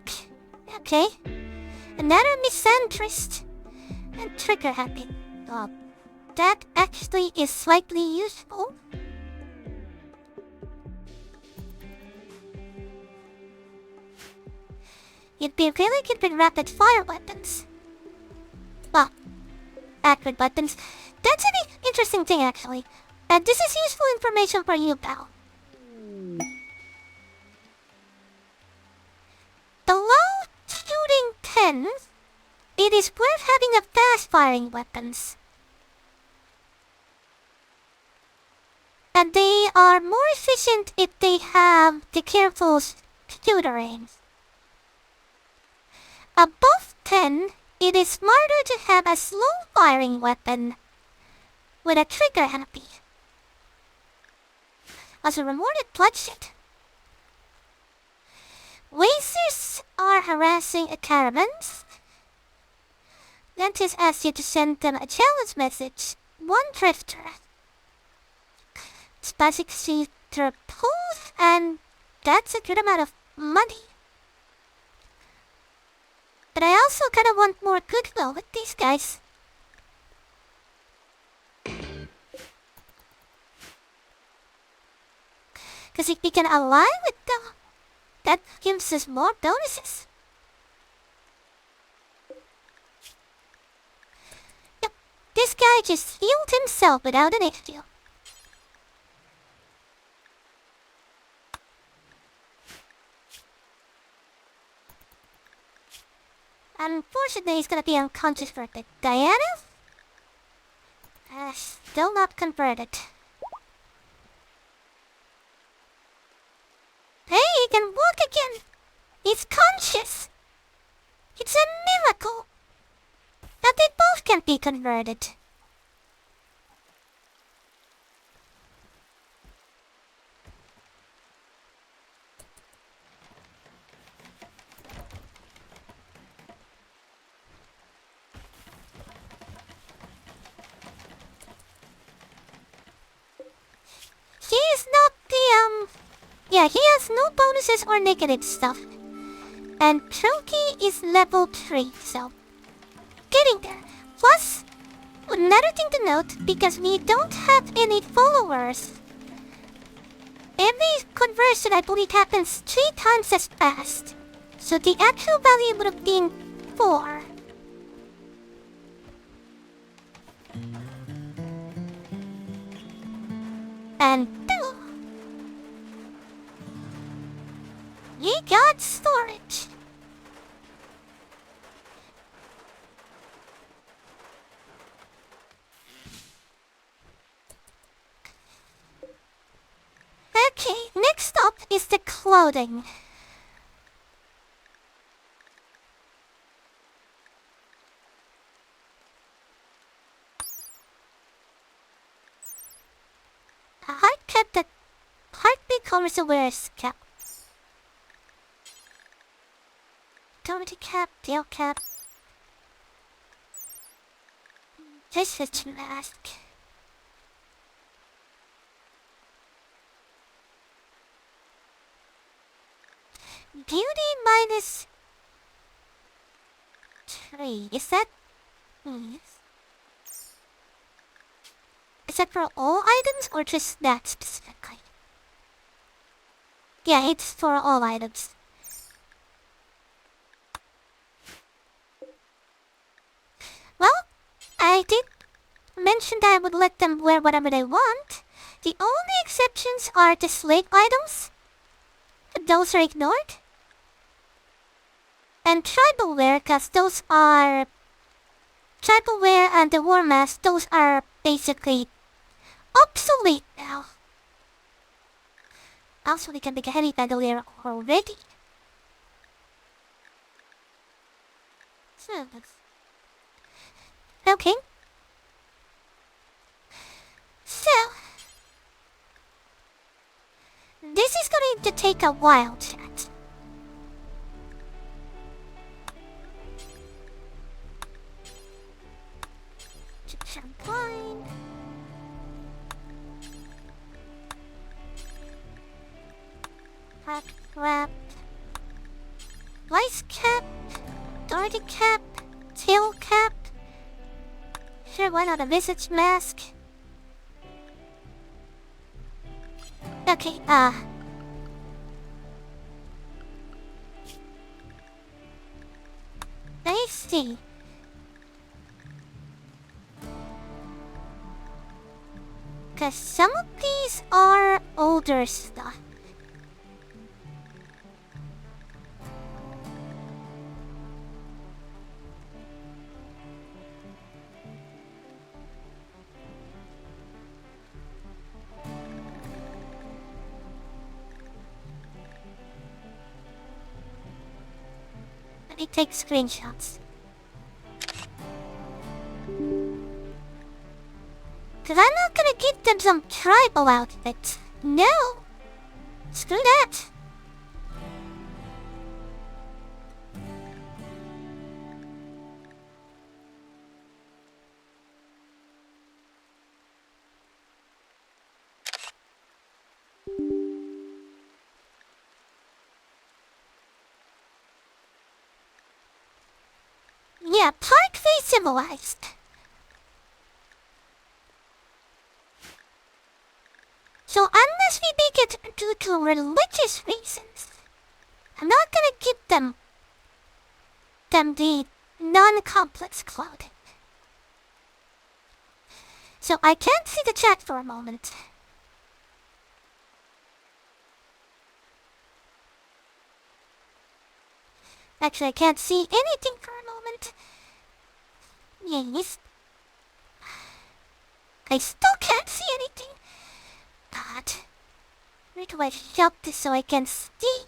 okay, another misandrist, and trigger happy. That actually is slightly useful. You'd be really good with rapid fire weapons. Well, accurate weapons. That's an interesting thing, actually. And this is useful information for you, pal. The low shooting 10, it is worth having a fast firing weapons. And they are more efficient if they have the careful shooter aims. Above 10, it is smarter to have a slow-firing weapon with a trigger happy. as a rewarded bloodshed. Wazers are harassing a caravans. Dentist asks you to send them a challenge message. One drifter. Spasic sees their pulse, and that's a good amount of money. But I also kinda want more goodwill with these guys. Cause if we can ally with them, that gives us more bonuses. Yep, this guy just healed himself without an issue. Unfortunately, he's gonna be unconscious for a bit. Diana? Still not converted. Hey, he can walk again! He's conscious! It's a miracle! Now they both can be converted. He is not yeah, he has no bonuses or negative stuff. And Chunky is level 3, so getting there. Plus, another thing to note, because we don't have any followers, every conversion I believe happens 3 times as fast. So the actual value would have been 4. And 2. We got storage. Okay, next up is the clothing. A hard cap that hardly covers the wearer's cap. Comedy cap, tail cap. This is mask. Beauty minus 3. Is that? Yes. Is that for all items or just that specifically? Yeah, it's for all items. Well, I did mention that I would let them wear whatever they want. The only exceptions are the slave items. Those are ignored. And tribal wear, cause those are... Tribal wear and the war mask, those are basically obsolete now. Also, we can make a heavy bandolier already. Okay. So, this is going to take a while, chat. Champagne. Pack wrap. Lice cap. Darty cap. Tail cap. Sure, why not a visage mask? Okay, I see. Cause some of these are older stuff. Let me take screenshots. Cause I'm not gonna give them some tribal outfits. No! Screw that! Yeah, partly civilized. So unless we make it due to religious reasons, I'm not gonna give them the non-complex clothing. So I can't see the chat for a moment. Actually, I can't see anything for a moment. Yes. I still can't see anything. God. Where do I shove this so I can see?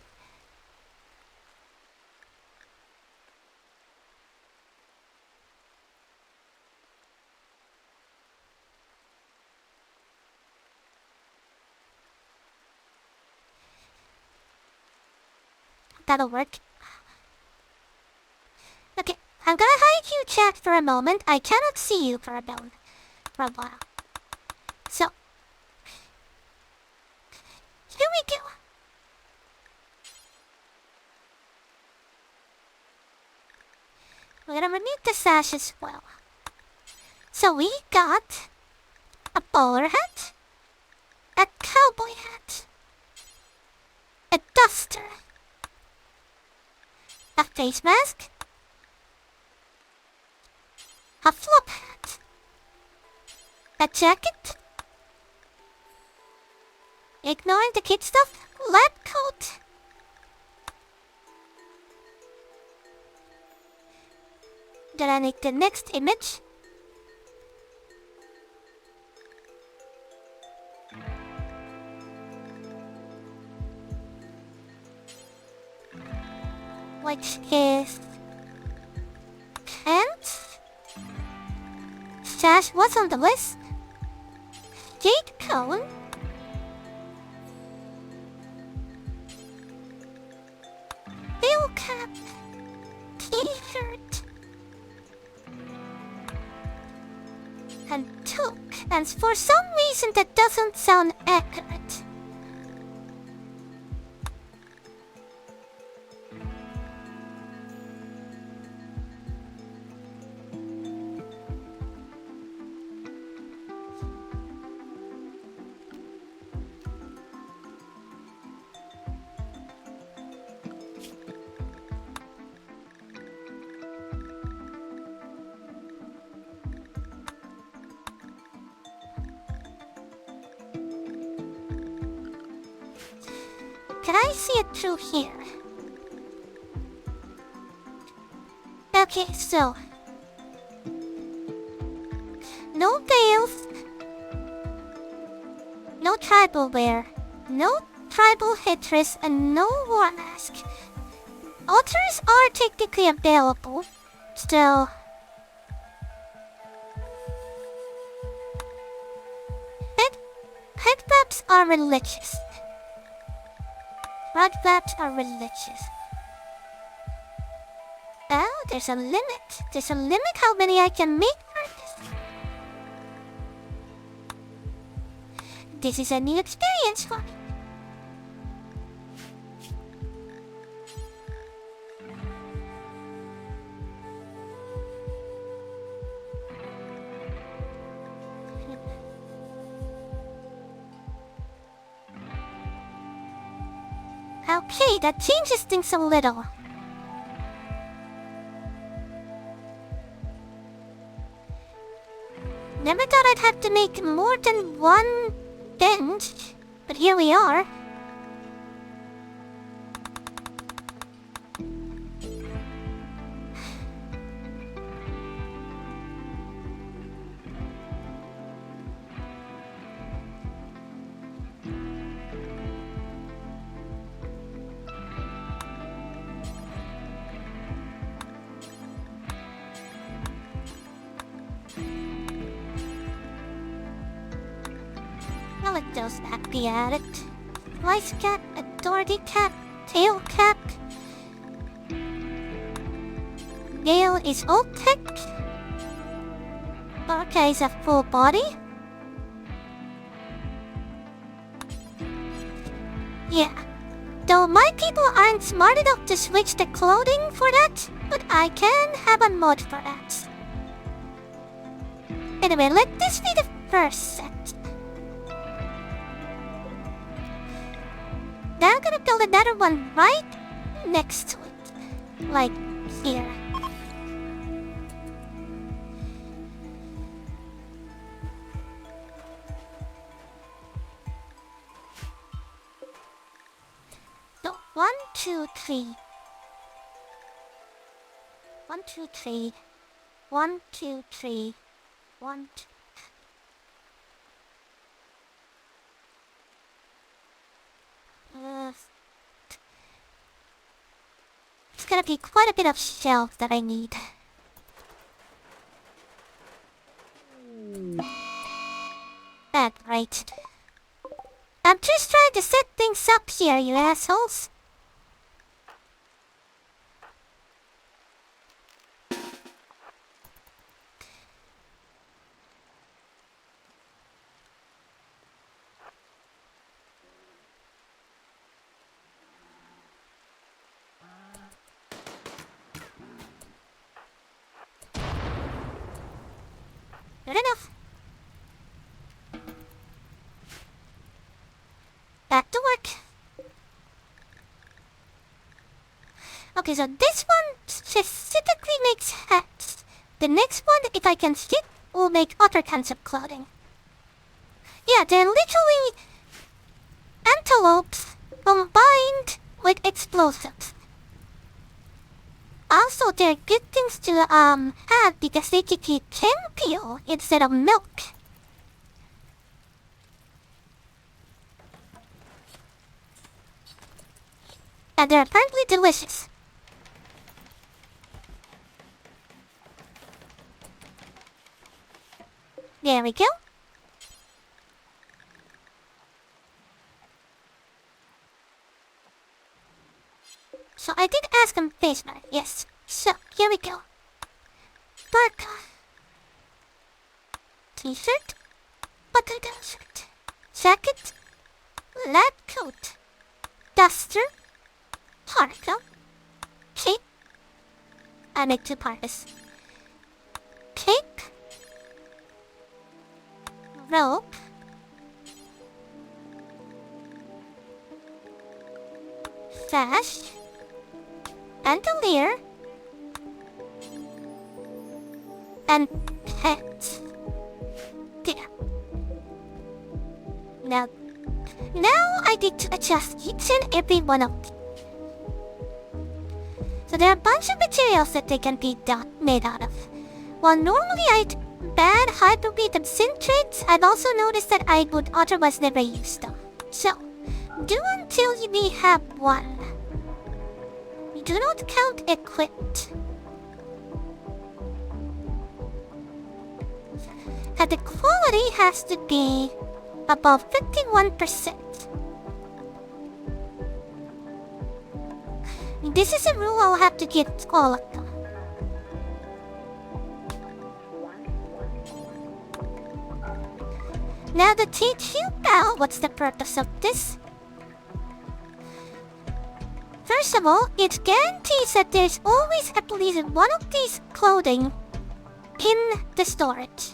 That'll work. Okay, I'm gonna hide you, chat, for a moment. I cannot see you for a while. So, here we go. We're gonna remove the sash as well. So we got a bowler hat, a cowboy hat, a duster, a face mask, a flop hat, a jacket, ignoring the kid stuff, lab coat. Then I need the next image. Which is pants. Sash was on the list. Jade cone. Bill cap. T-shirt. And toque. And for some reason that doesn't sound accurate. Can I see it through here? Okay, so... no veils. No tribal wear. No tribal headdress and no war mask. Altars are technically available. Still... head wraps are religious. Rod wraps are religious. Oh, there's a limit. There's a limit how many I can make for this. This is a new experience for me. Okay, that changes things a little. Never thought I'd have to make more than one bench, but here we are. let those back be added. Lice cat, a Dorothy cat, tail cat. Gale is old tech. Barca is a full body. Yeah. Though my people aren't smart enough to switch the clothing for that, but I can have a mod for that. Anyway, let this be the first set. Now I'm gonna build another one right next to it. Like here. So, 1, 2, 3. 1, 2, 3. 1, 2, 3. 1, 2. It's gonna be quite a bit of shelves that I need. Right. I'm just trying to set things up here, you assholes. Good enough. Back to work. Okay, so this one specifically makes hats. The next one, if I can fit, will make other kinds of clothing. Yeah, they're literally antelopes combined with explosives. Also, they're good things to have because they give you peel instead of milk. And they're apparently delicious. There we go. So I did ask him basement, yes. So, here we go. Parka. T-shirt. Button-down shirt. Jacket. Lab coat. Duster. Parka. Cape. I make 2 parkas. Cape. Rope. Sash. Bandolier. And pets. There. Now I need to adjust each and every one of them. So there are a bunch of materials that they can be made out of. While normally I'd ban hyperbeat and syntrates, I've also noticed that I would otherwise never use them. So, do until we have one. We do not count equipped. And the quality has to be above 51%. This is a rule I'll have to get all of them. Now to teach you about what's the purpose of this. First of all, it guarantees that there's always at least one of these clothing in the storage.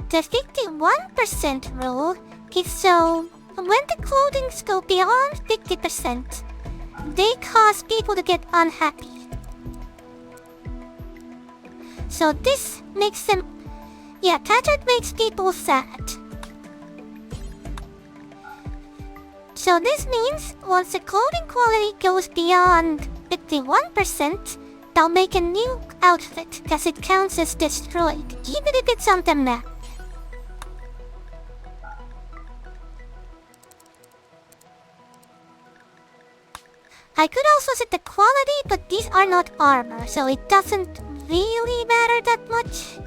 The 51% rule is so when the clothings go beyond 50%, they cause people to get unhappy. So this makes them... Yeah, tattered makes people sad. So this means once the clothing quality goes beyond 51%, they'll make a new outfit because it counts as destroyed, even if it's on the map. I could also set the quality, but these are not armor, so it doesn't really matter that much.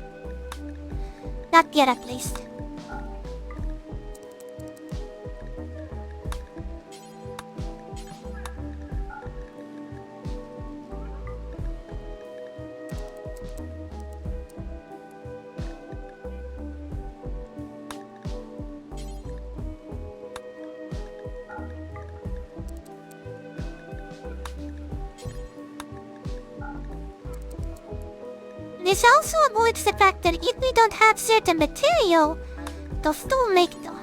Not yet, at least. This also avoids the fact that if we don't have certain material, they'll still make them.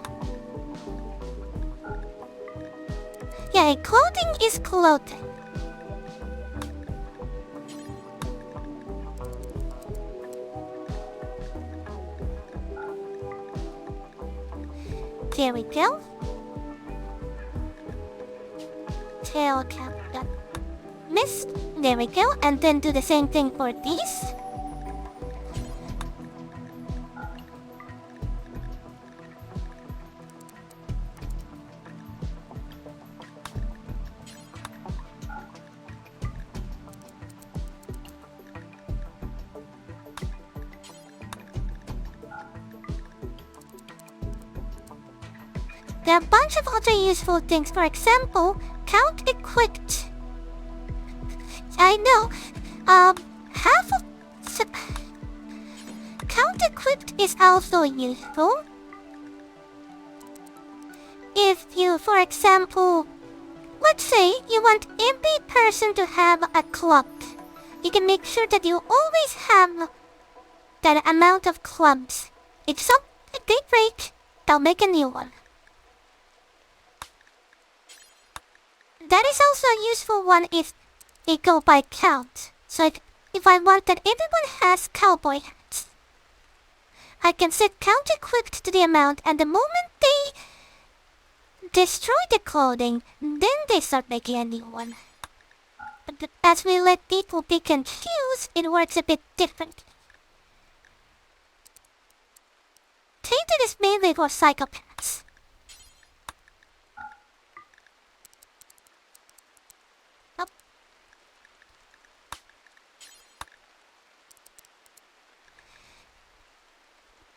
Yeah, clothing is clothing. There we go. Tail cap got missed. There we go. And then do the same thing for these. There are a bunch of other useful things. For example, count equipped. I know. Count equipped is also useful. If you, for example, let's say you want every person to have a club, you can make sure that you always have that amount of clubs. If something they break, they'll make a new one. That is also a useful one if they go by count. So if I want that everyone has cowboy hats, I can set count equipped to the amount, and the moment they destroy the clothing, then they start making a new one. But as we let people pick and choose, it works a bit differently. Tainted is mainly for psychopaths.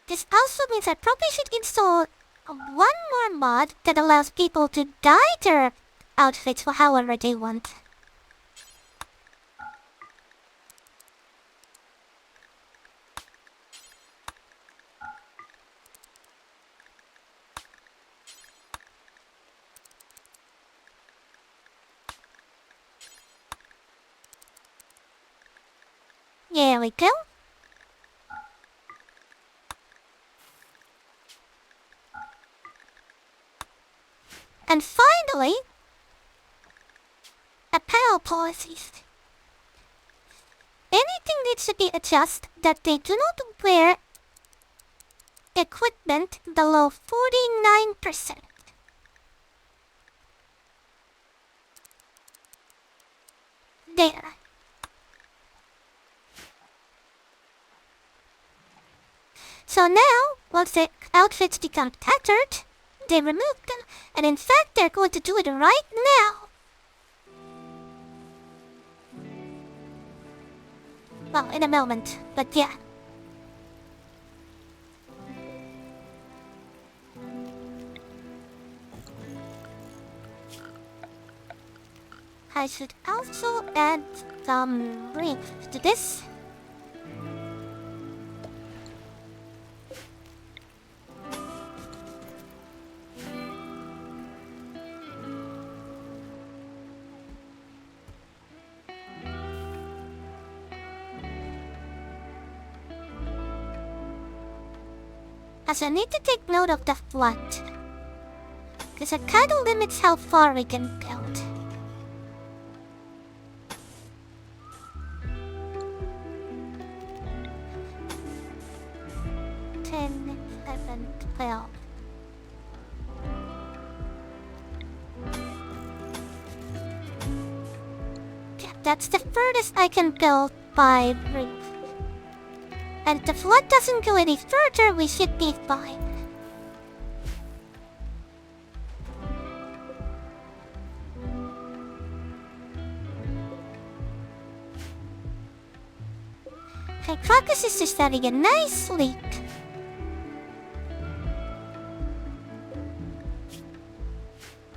This also means I probably should install one more mod that allows people to dye their outfits for however they want. There we go. And finally, apparel policies. Anything needs to be adjusted that they do not wear equipment below 49%. There. So now, once the outfits become tattered, they remove them, and in fact they're going to do it right now. Well, in a moment, but yeah. I should also add some brief to this. As I need to take note of the flood, because it kind of limits how far we can build. Ten, 11, 12. Yeah, that's the furthest I can build by roof. And if the flood doesn't go any further, we should be fine. Hypocrisy is just having a nice sleep.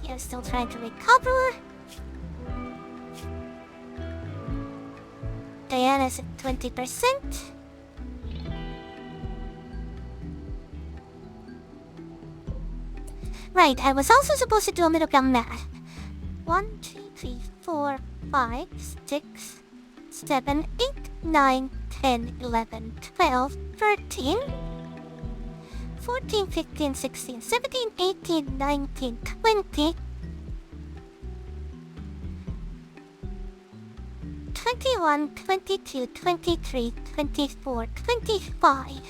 You're still trying to recover. Diana's at 20%. Right, I was also supposed to do a little bit of math. 1, 2, 3, 4, 5, 6, 7, 8, 9, 10, 11, 12, 13, 14, 15, 16, 17, 18, 19, 20, 21, 22, 23, 24, 25.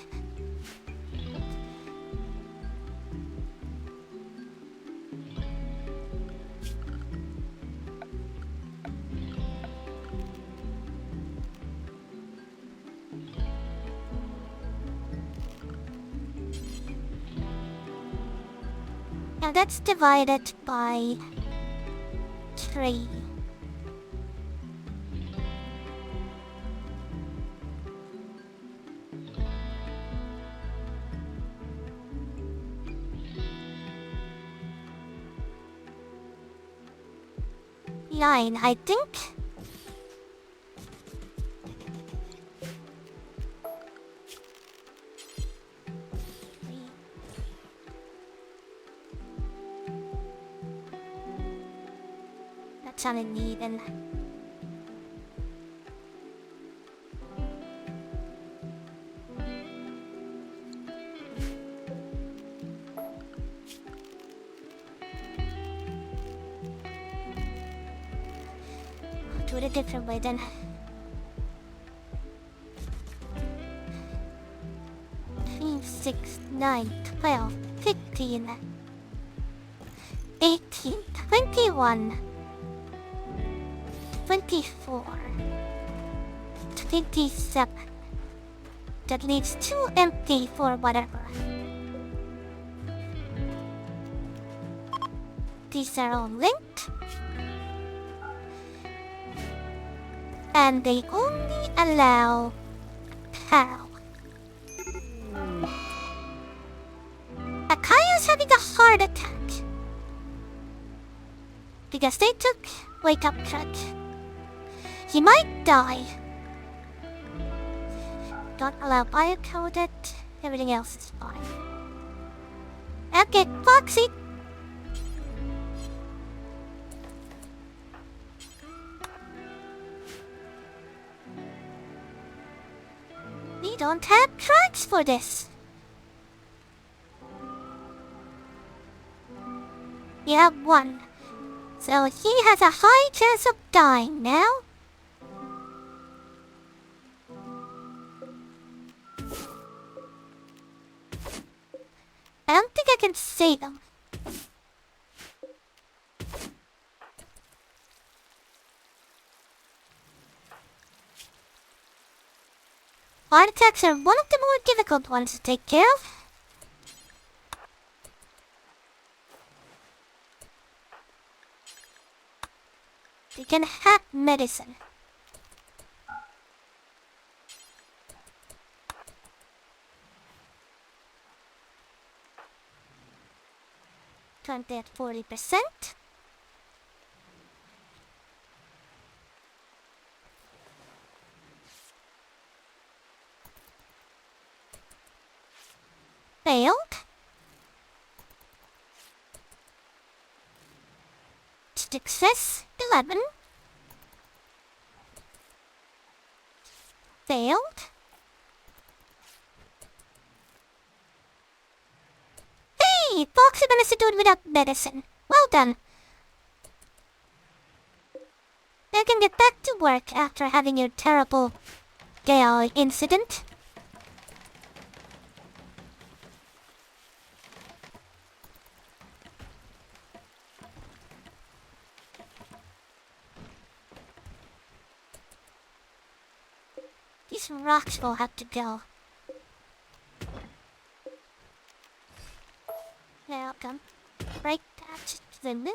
Now that's divided by 3. Line, I think. That's uneven. Do it a different way then. 3, 6, 9, 12, 15, 18, 21, 24, 27. That leaves 2 empty for whatever. These are all linked. And they only allow Pal. Akaya's having a heart attack. Because they took wake-up drug. He might die. Don't allow biocoded. Everything else is fine. Okay, Foxy. We don't have tracks for this. We have 1. So he has a high chance of dying now. I don't think I can save him. Heart attacks are one of the more difficult ones to take care of. You can have medicine. Currently at 40%. Failed. Success 11. Failed. Hey, Foxy managed to do it without medicine. Well done. You can get back to work after having your terrible Gale incident. These rocks will have to go. Welcome. Break that to the moon.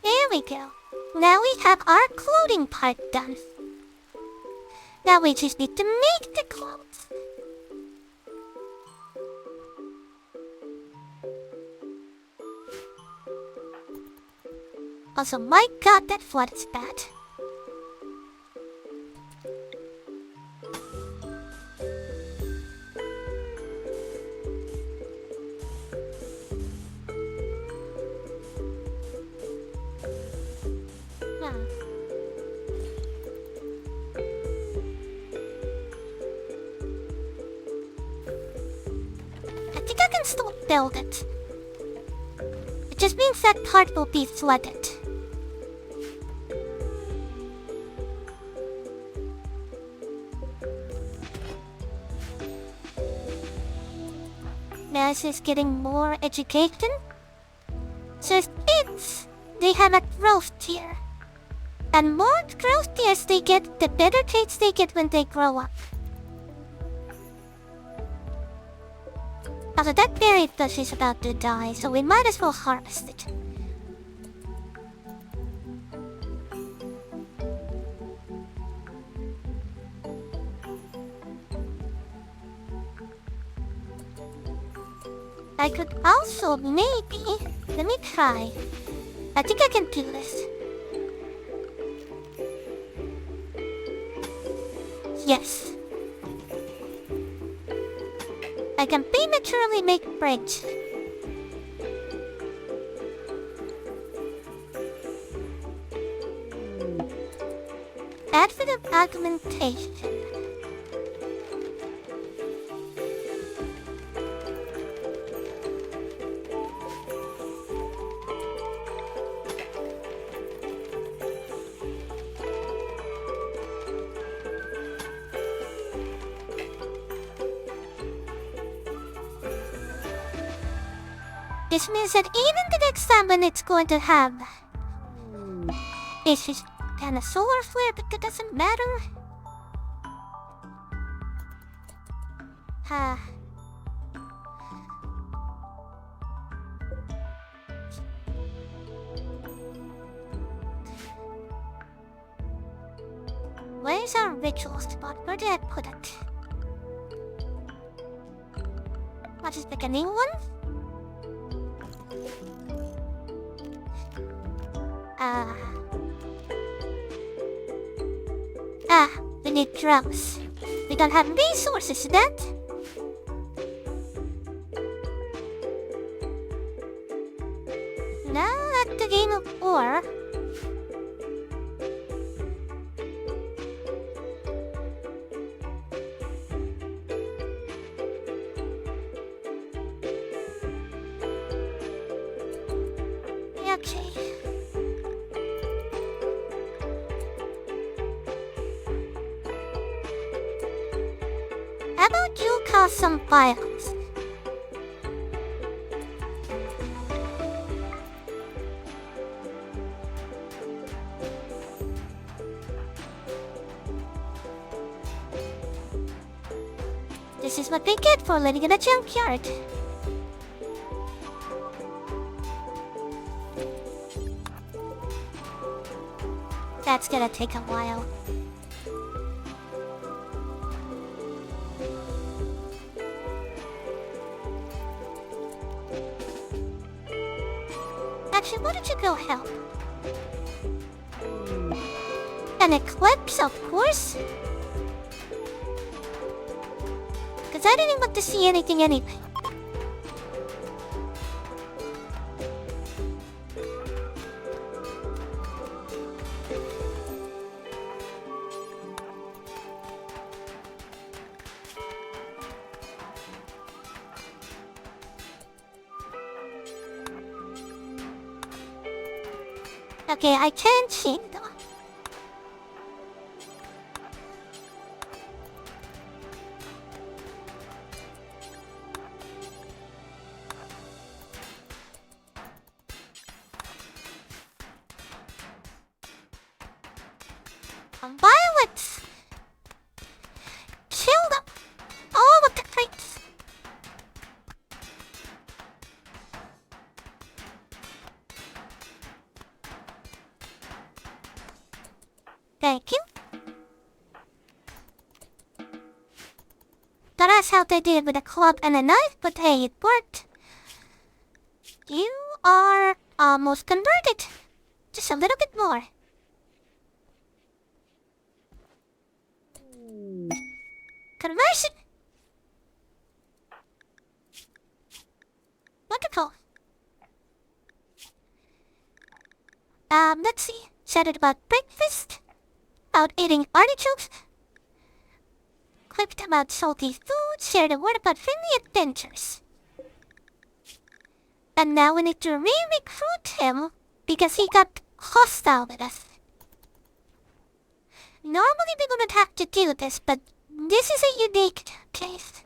There we go. Now we have our clothing part done. Now we just need to make the clothes. Also, my god, that flood is bad. think I can still build it. It just means that part will be flooded. Naz is getting more education. So as kids, they have a growth tier. And more growth tiers they get, the better traits they get when they grow up. Also, that berry bush is about to die, so we might as well harvest it. I could also maybe... Let me try. I think I can do this. Yes. I can prematurely make bridge. Add for the augmentation. This means that even the next time when it's going to have issues and a solar flare, but that doesn't matter. Where's our ritual spot? Where did I put it? I'll just pick a new one. We need drums. We don't have resources to that. Now at the game of war. Okay. How about you cast some files? This is what we get for living in a junkyard. That's gonna take a while. Actually, why don't you go help? An eclipse, of course. Because I didn't want to see anything anyway. Okay, I can cheat though. Violets! Kill them! All of the crates! Thank you. That's how they did it with a club and a knife, but hey, it worked. You are almost converted. Just a little bit more. Conversion! Wonderful. Let's see. Chatted about breakfast. About eating artichokes. Clipped about salty food. Shared a word about friendly adventures. And now we need to re-recruit him because he got hostile with us. Normally we wouldn't have to do this, but this is a unique case.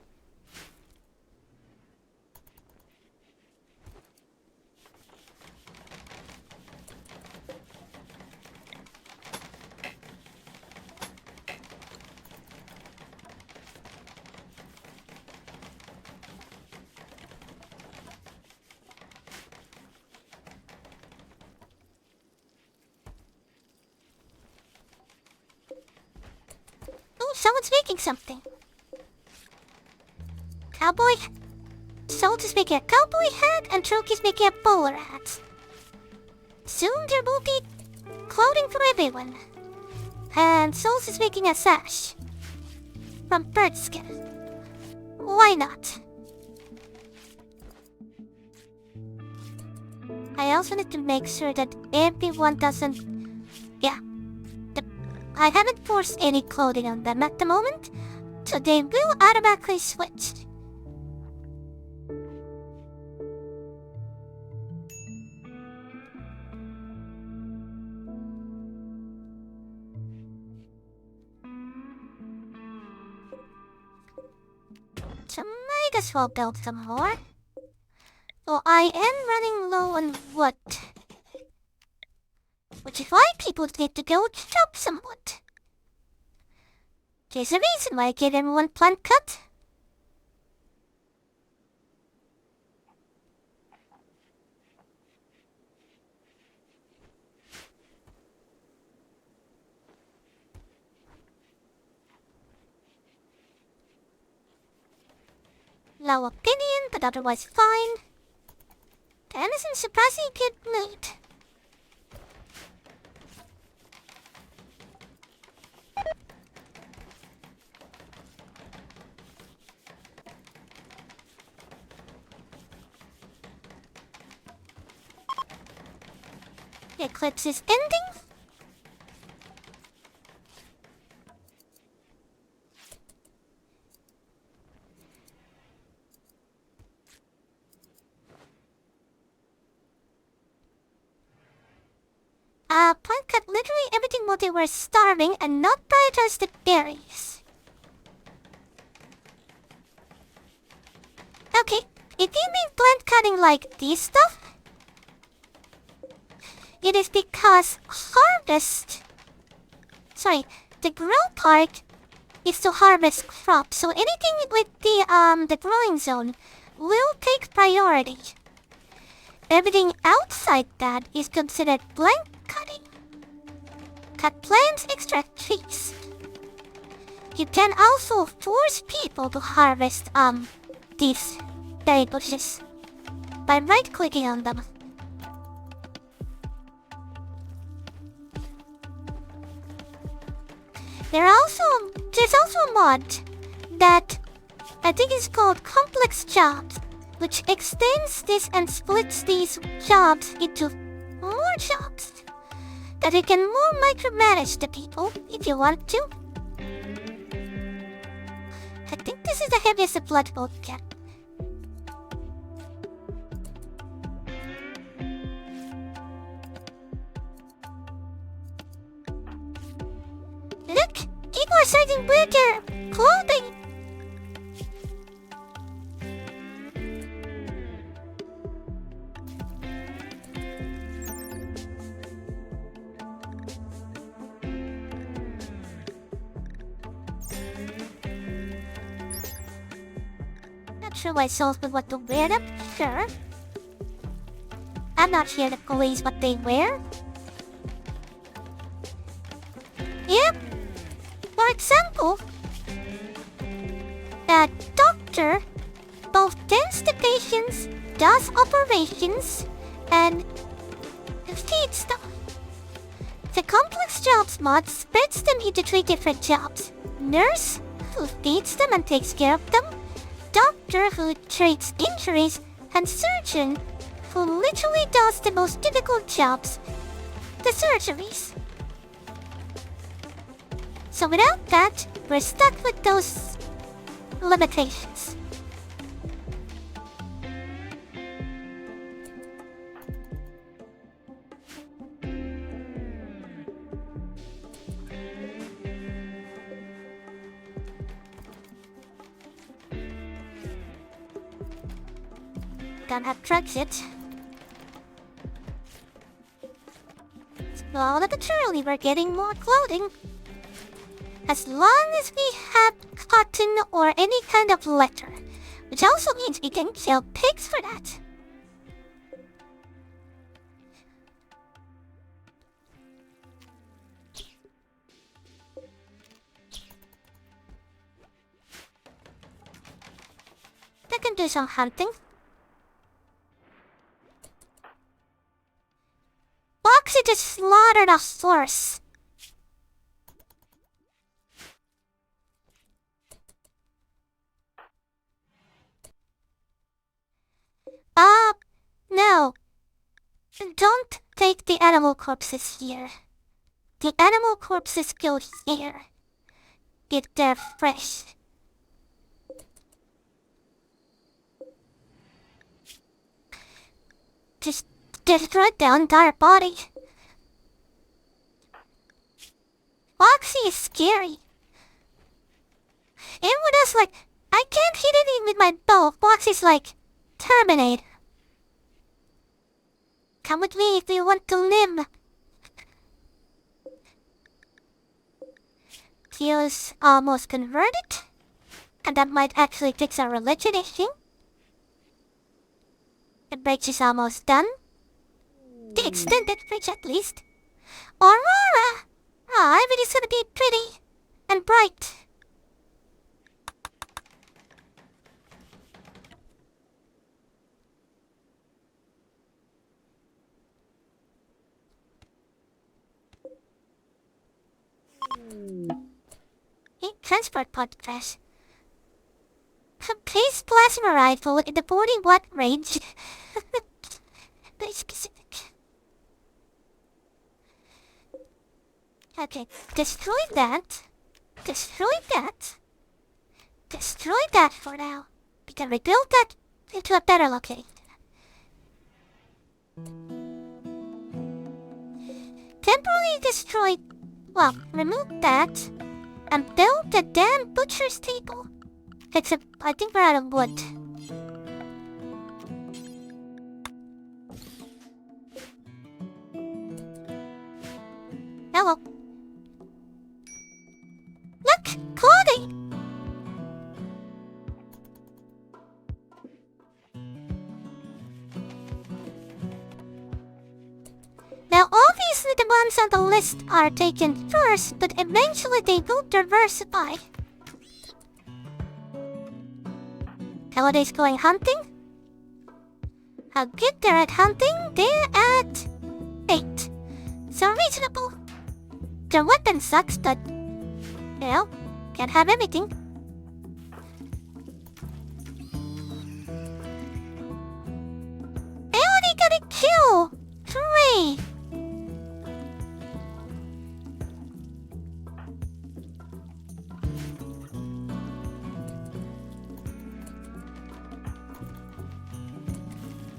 Oh, someone's making something. Cowboy. Salt is making a cowboy hat and Troke is making a bowler hat. Soon there will be clothing for everyone. And Salt is making a sash. From bird skin. Why not? I also need to make sure that everyone doesn't... Yeah. I haven't forced any clothing on them at the moment, so they will automatically switch. So might as well build some more. Well, I am running low on wood. Which is why people need to go chop some wood. There's a reason why I gave everyone plant cut. Low opinion, but otherwise fine. Dan is in surprisingly good mood. The eclipse is ending. Plant cut literally everything while they were starving and not prioritize the berries. Okay, if you mean plant cutting like this stuff, it is because the grow part is to harvest crops, so anything with the growing zone will take priority. Everything outside that is considered blank cutting. Cut plants, extract trees. You can also force people to harvest these berry bushes by right-clicking on them. There's also a mod that I think is called Complex Jobs, which extends this and splits these jobs into more jobs that you can more micromanage the people if you want to. I think this is the heaviest a blood boat can. Look! People are starting to wear their clothing! Not sure why souls would want to wear them, sure. I'm not here to police what they wear. Yep. For example, the doctor both tends the patients, does operations, and feeds them. The Complex Jobs mod spreads them into 3 different jobs. Nurse, who feeds them and takes care of them. Doctor, who treats injuries. And surgeon, who literally does the most difficult jobs, the surgeries. So without that, we're stuck with those limitations. don't have drugs yet. Slowly but surely we're getting more clothing. As long as we have cotton or any kind of leather. Which also means we can kill pigs for that. I can do some hunting. Foxy just slaughtered a horse. No. Don't take the animal corpses here. The animal corpses go here. If they're fresh. Just destroy the entire body. Foxy is scary. Everyone else like, I can't hit anything with my bow. Foxy's like, terminate. Come with me if you want to live. Theo's almost converted. And that might actually fix our religion issue. The bridge is almost done. The extended bridge at least. Aurora! Everything's gonna be pretty and bright. Hey, transport pod crash. Place plasma rifle in the 40-watt range. Very specific. Okay, destroy that. Destroy that. Destroy that for now. We can rebuild that into a better location. Temporarily destroy. Well, remove that. And build the damn butcher's table. Except, I think we're out of wood. Hello. Look! Clothing! Now obviously the ones on the list are taken first, but eventually they will diversify. Holidays going hunting? How good they're at hunting? They're at 8. So reasonable. Their weapon sucks, but you know, can't have everything. I only got a kill! Hooray!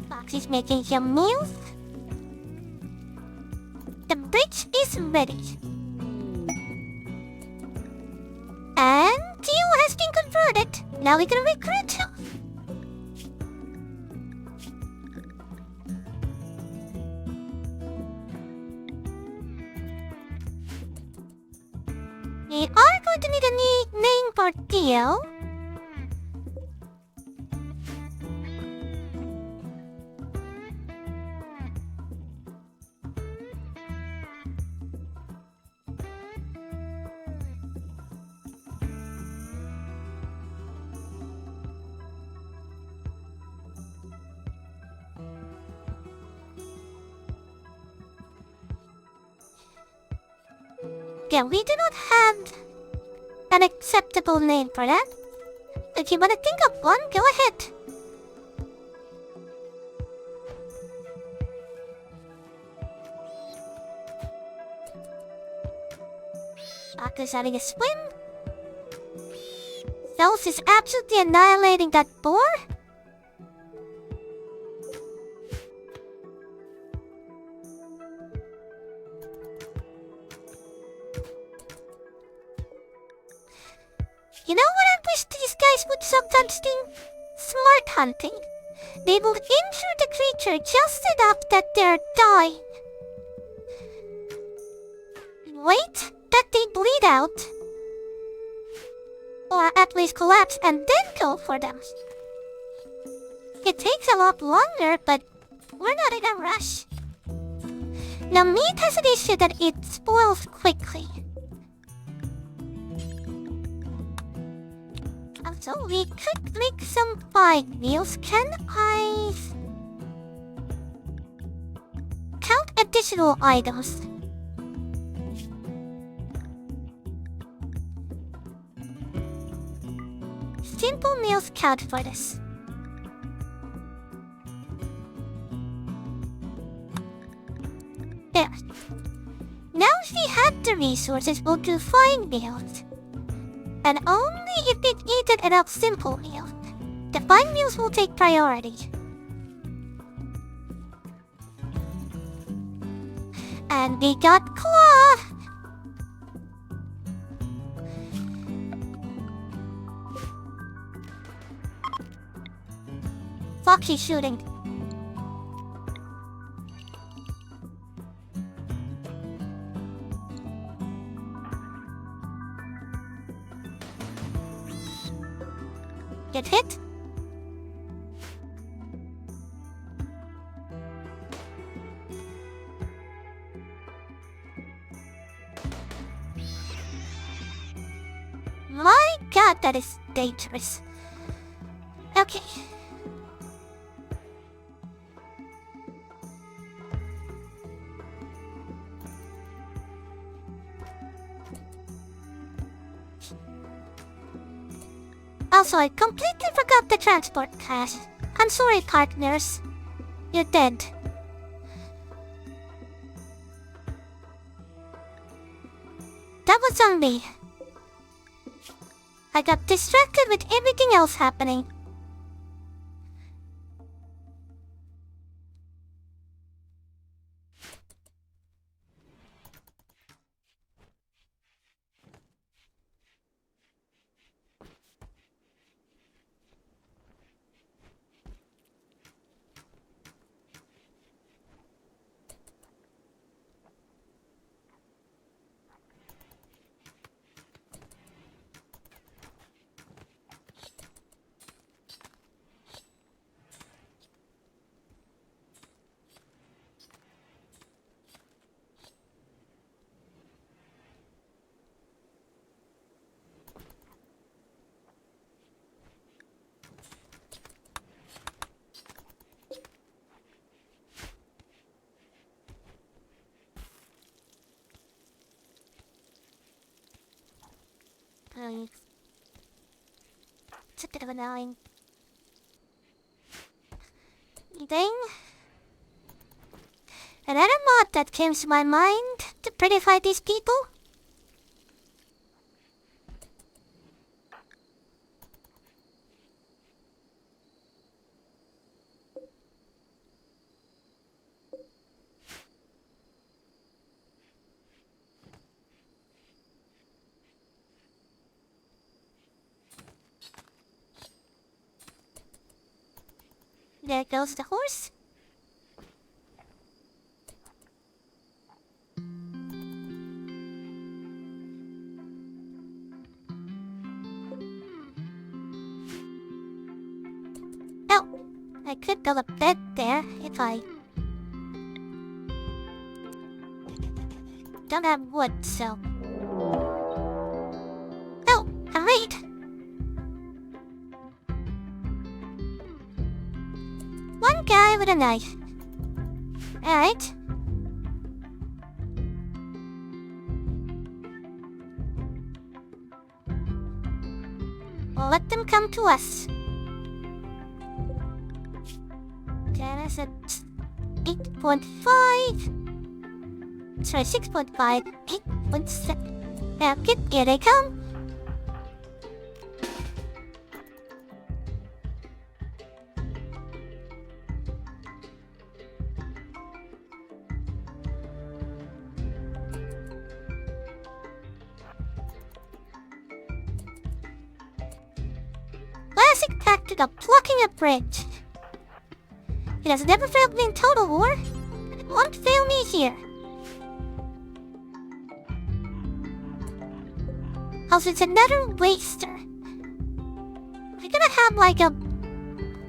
Foxy's making some meals. The bridge is ready. And Theo has been converted. Now we can recruit him. We are going to need a name for Theo. Yeah, we do not have an acceptable name for that. If you want to think of one, go ahead. Aqua's having a swim. Zeus is absolutely annihilating that boar. You know what I wish these guys would sometimes do? Smart hunting. They will injure the creature just enough that they're dying. Wait that they bleed out. Or at least collapse and then go for them. It takes a lot longer, but we're not in a rush. Now meat has an issue that it spoils quickly. So we could make some fine meals. Can I count additional items? Simple meals count for this. There. Now if we have the resources, we'll do fine meals. And only if we've eaten enough simple meals. The fine meals will take priority. And we got claw! Foxy shooting. Get hit? My god, that is dangerous. Okay. Also, I completely forgot the transport cache. I'm sorry, partners. You're dead. That was on me. I got distracted with everything else happening. It's a bit of annoying. Ding. Another mod that came to my mind to prettify these people. There goes the horse. Oh, I could build a bed there if I don't have wood, so. Oh, a raid! One guy with a knife. Alright. We'll let them come to us. Then I said 8.5. Sorry, 6.5. 8.7. Now, here they come. Classic tactic of blocking a bridge. It has never failed me in Total War, and it won't fail me here. Also, it's another waster. We're gonna have like a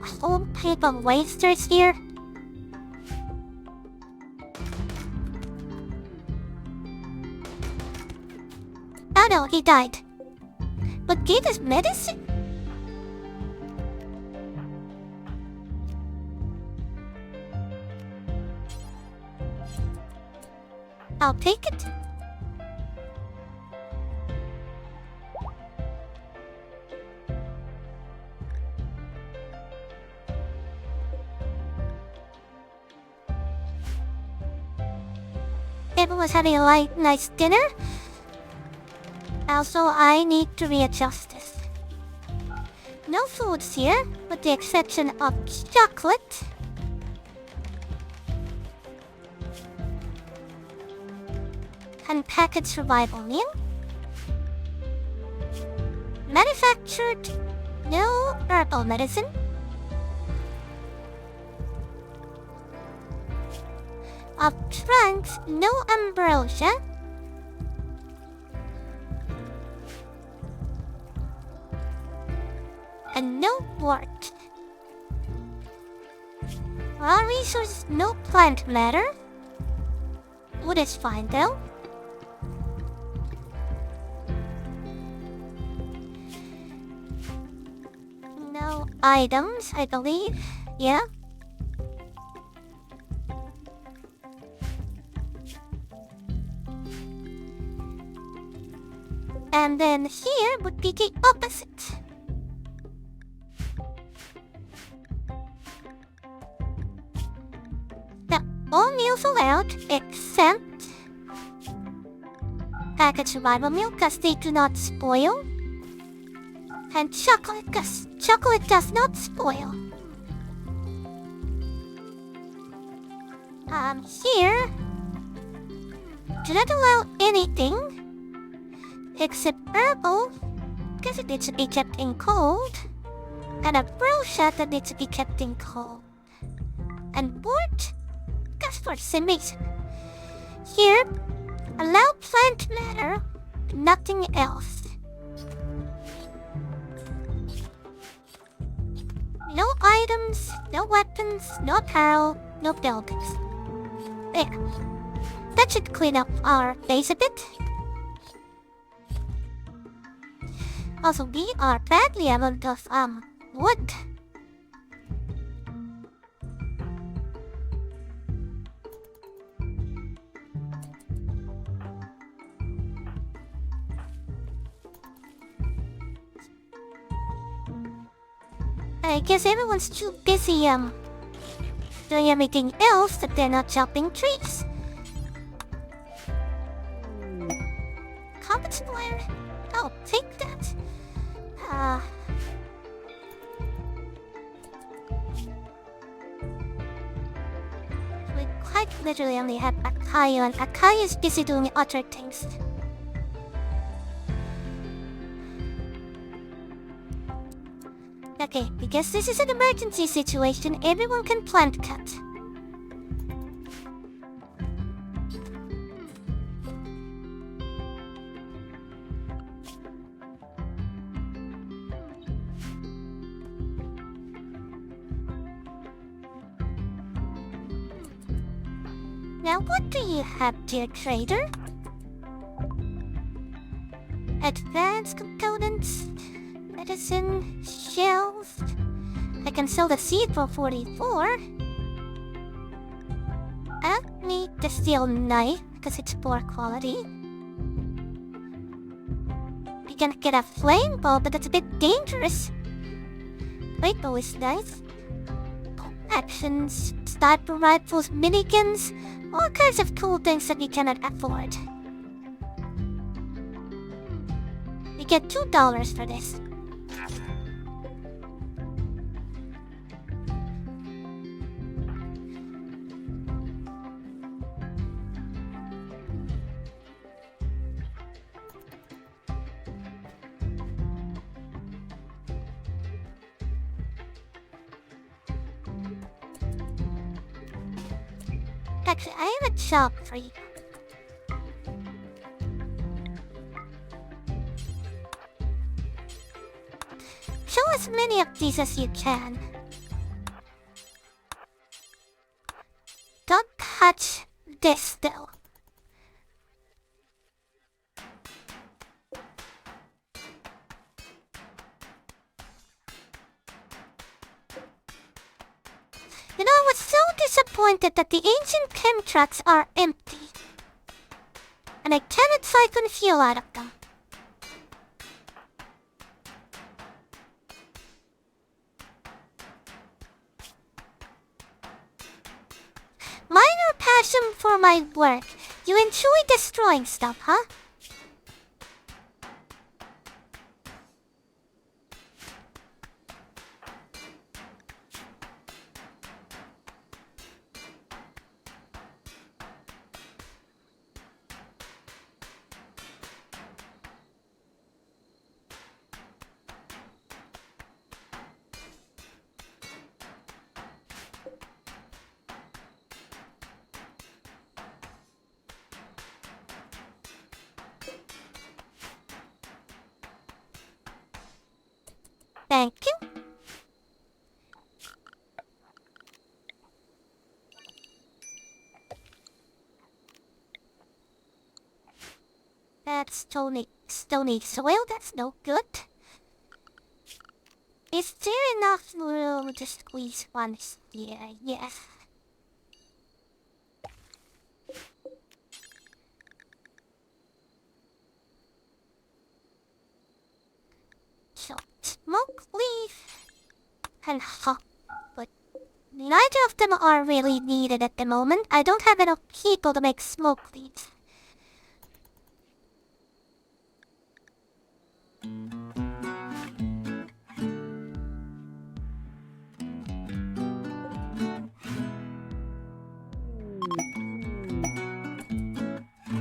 whole heap of wasters here. Oh no, he died. But gave us medicine? I'll take it. Everyone's having a nice dinner. Also, I need to readjust this. No foods here, with the exception of chocolate. And packaged survival meal. Manufactured, no herbal medicine. Of trunks, no ambrosia. And no wart. Raw resources, no plant matter. Wood is fine though. No items, I believe. Yeah. And then here would be the opposite. Now, all meals allowed except packaged survival meal because they do not spoil. And chocolate because chocolate does not spoil. Here, do not allow anything except herbal, because it needs to be kept in cold, and a brochure that needs to be kept in cold, and wort, because for some reason. Here, allow plant matter, nothing else. No items, no weapons, no apparel, no buildings. There. That should clean up our base a bit. Also, we are badly out of, wood. I guess everyone's too busy, doing everything else that they're not chopping trees. Combat supplier? I'll take that. We quite literally only have Akayu, and Akayu is busy doing other things. Okay, because this is an emergency situation, everyone can plant cut. Now what do you have, dear trader? Advanced components, medicine, shells. I can sell the seed for 44. I need the steel knife because it's poor quality. We can get a flame bow, but that's a bit dangerous. Flame bow is nice. Actions, sniper rifles, miniguns, all kinds of cool things that we cannot afford. We get $2 for this. Actually, I have a job for you. Show as many of these as you can. Don't touch this though. You know, I was so disappointed that the ancient chem trucks are empty. And I cannot siphon fuel out of them. Minor passion for my work. You enjoy destroying stuff, huh? Thank you. That's stony soil, that's no good. Is there enough room to squeeze one here? Yes. So, smoke leaf and hop, but neither of them are really needed at the moment. I don't have enough people to make smoke leaves.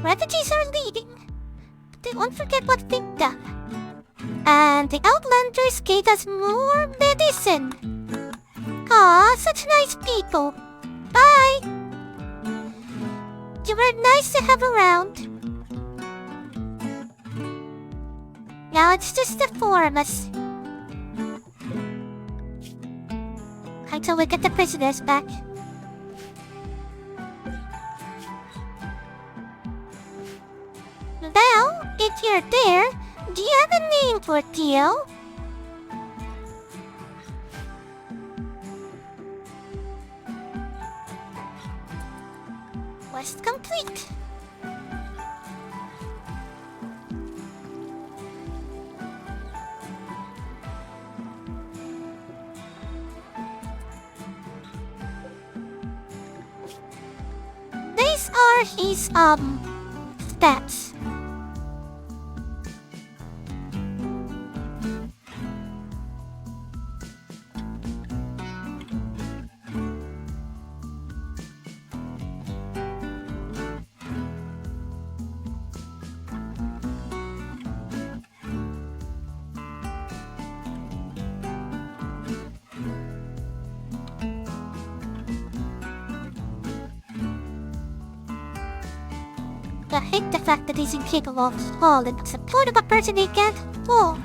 Refugees are leaving. They won't forget what they've done. And the Outlanders gave us more medicine. Aw, such nice people. Bye. You were nice to have around. Now it's just the four of us. Until we get the prisoners back. Well, if you're there, do you have a name for Theo? Quest complete. These are his, stats. I hate the fact that he's incapable of all and support of a person he can't fool.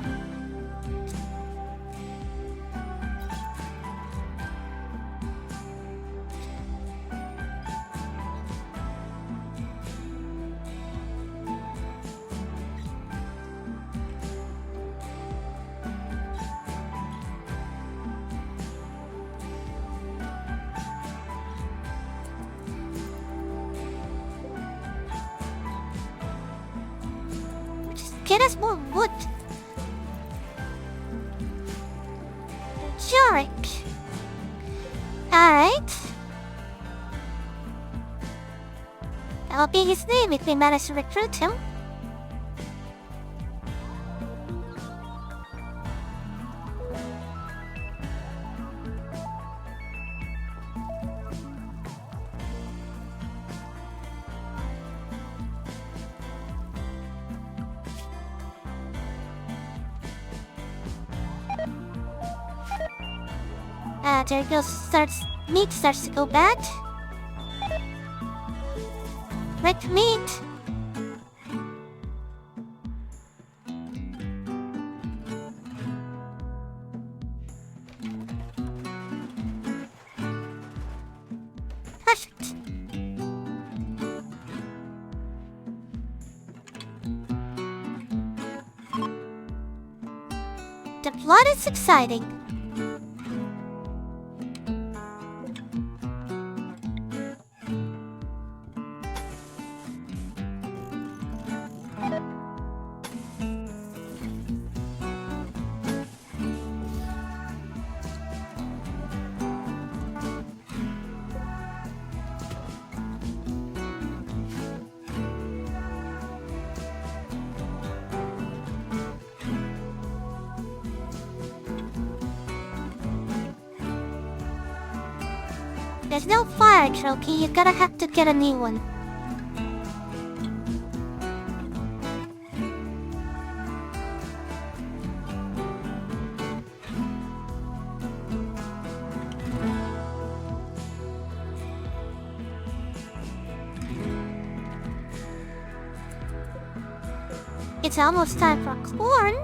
Get us more wood. Jarek. Alright. That'll be his name if we manage to recruit him. There goes meat starts to go bad. Red meat. Perfect. The plot is exciting. There's no fire trophy, you gotta have to get a new one. It's almost time for corn.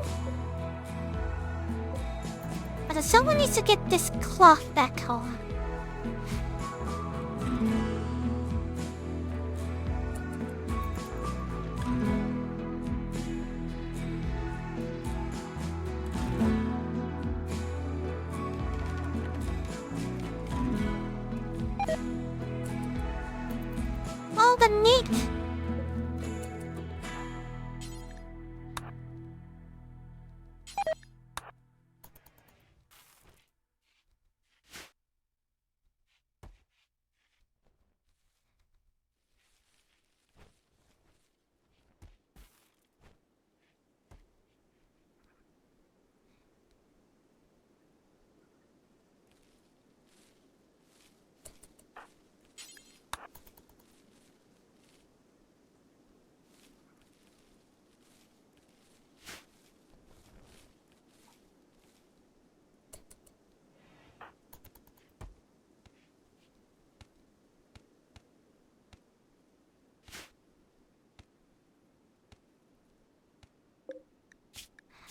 But someone needs to get this cloth back home. All the meat.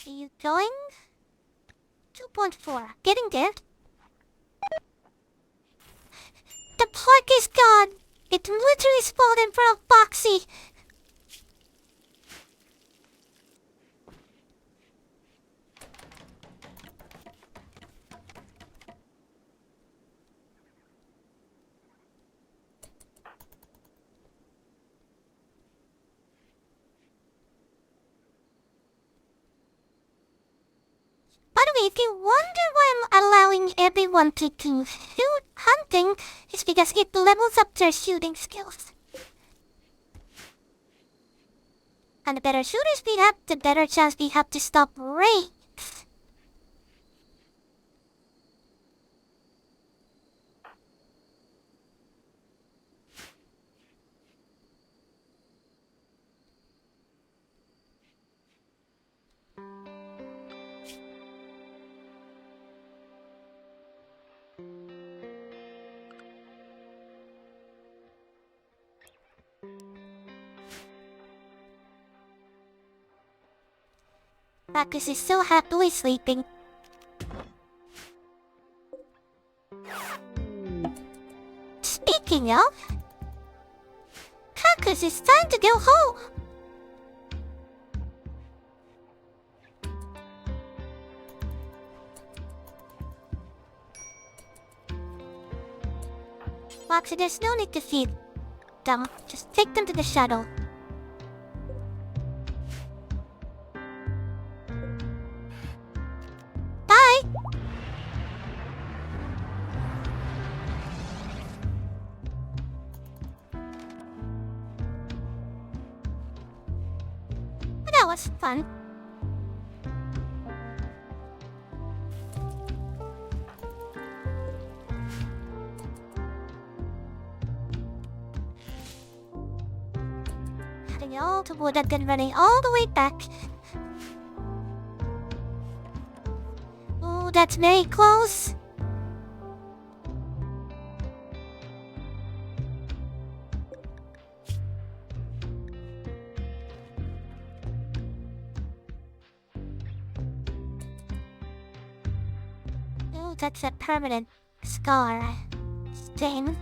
Are you going? 2.4. Getting there. The park is gone. It literally spawned in front of Foxy. By the way, if you wonder why I'm allowing everyone to do shoot hunting, it's because it levels up their shooting skills. And the better shooters we have, the better chance we have to stop raids. Bacchus is so happily sleeping. Speaking of, Bacchus, it's time to go home. Foxy, there's no need to feed them. Just take them to the shuttle. Bye! That was fun. Heading all to wood and then running all the way back. Oh, that's very close. Oh, that's a permanent scar. Stain.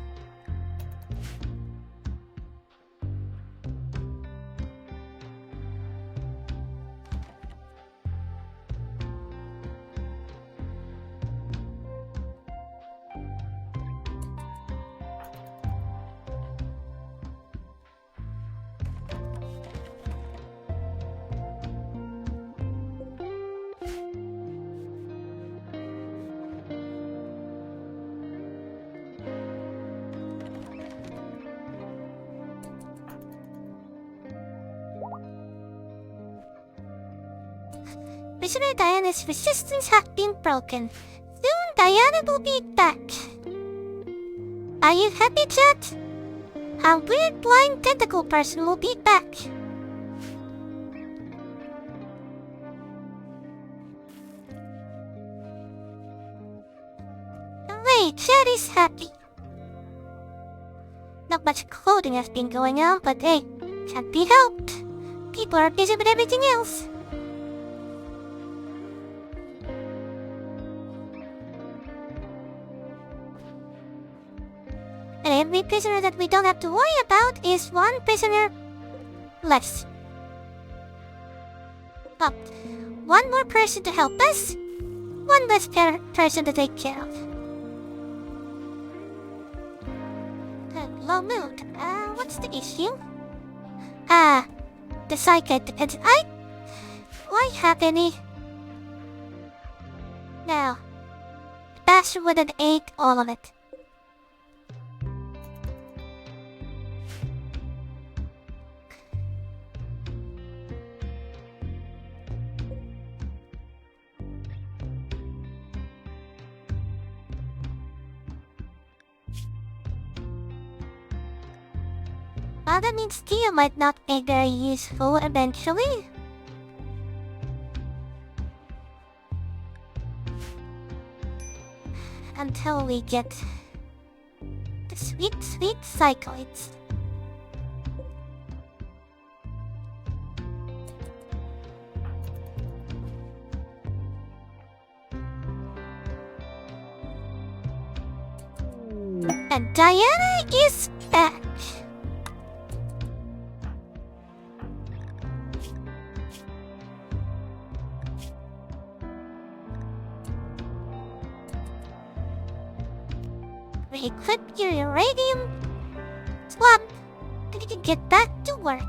Prisoner Diana's resistance has been broken. Soon Diana will be back. Are you happy, chat? A weird blind tentacle person will be back. Hooray, chat is happy. Not much clothing has been going on, but hey, can't be helped. People are busy with everything else. And every prisoner that we don't have to worry about is one prisoner less. Oh, one more person to help us, one less person to take care of. Low mood. What's the issue? The psychiatrist. Why have any? No. Bastard would have ate all of it. That means Tia might not be very useful eventually. Until we get the sweet, sweet cycloids. And Diana is back. Equip your uranium swab and you can get back to work.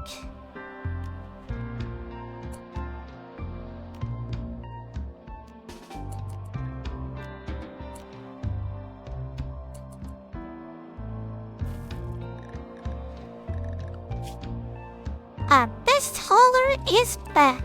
Our best hauler is back.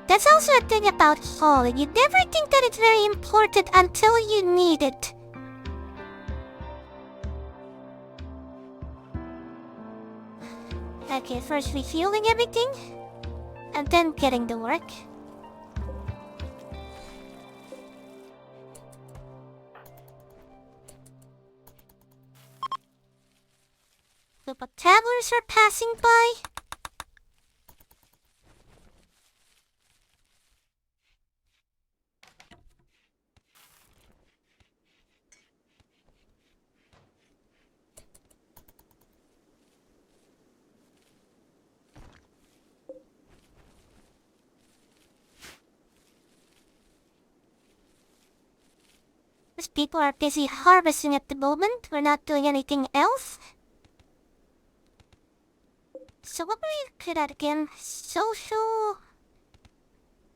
That's also a thing about hauling. You never think that it's very important until you need it. Okay, first refueling everything, and then getting to work. Group of travelers are passing by. These people are busy harvesting at the moment. We're not doing anything else. So what were you good at again? Social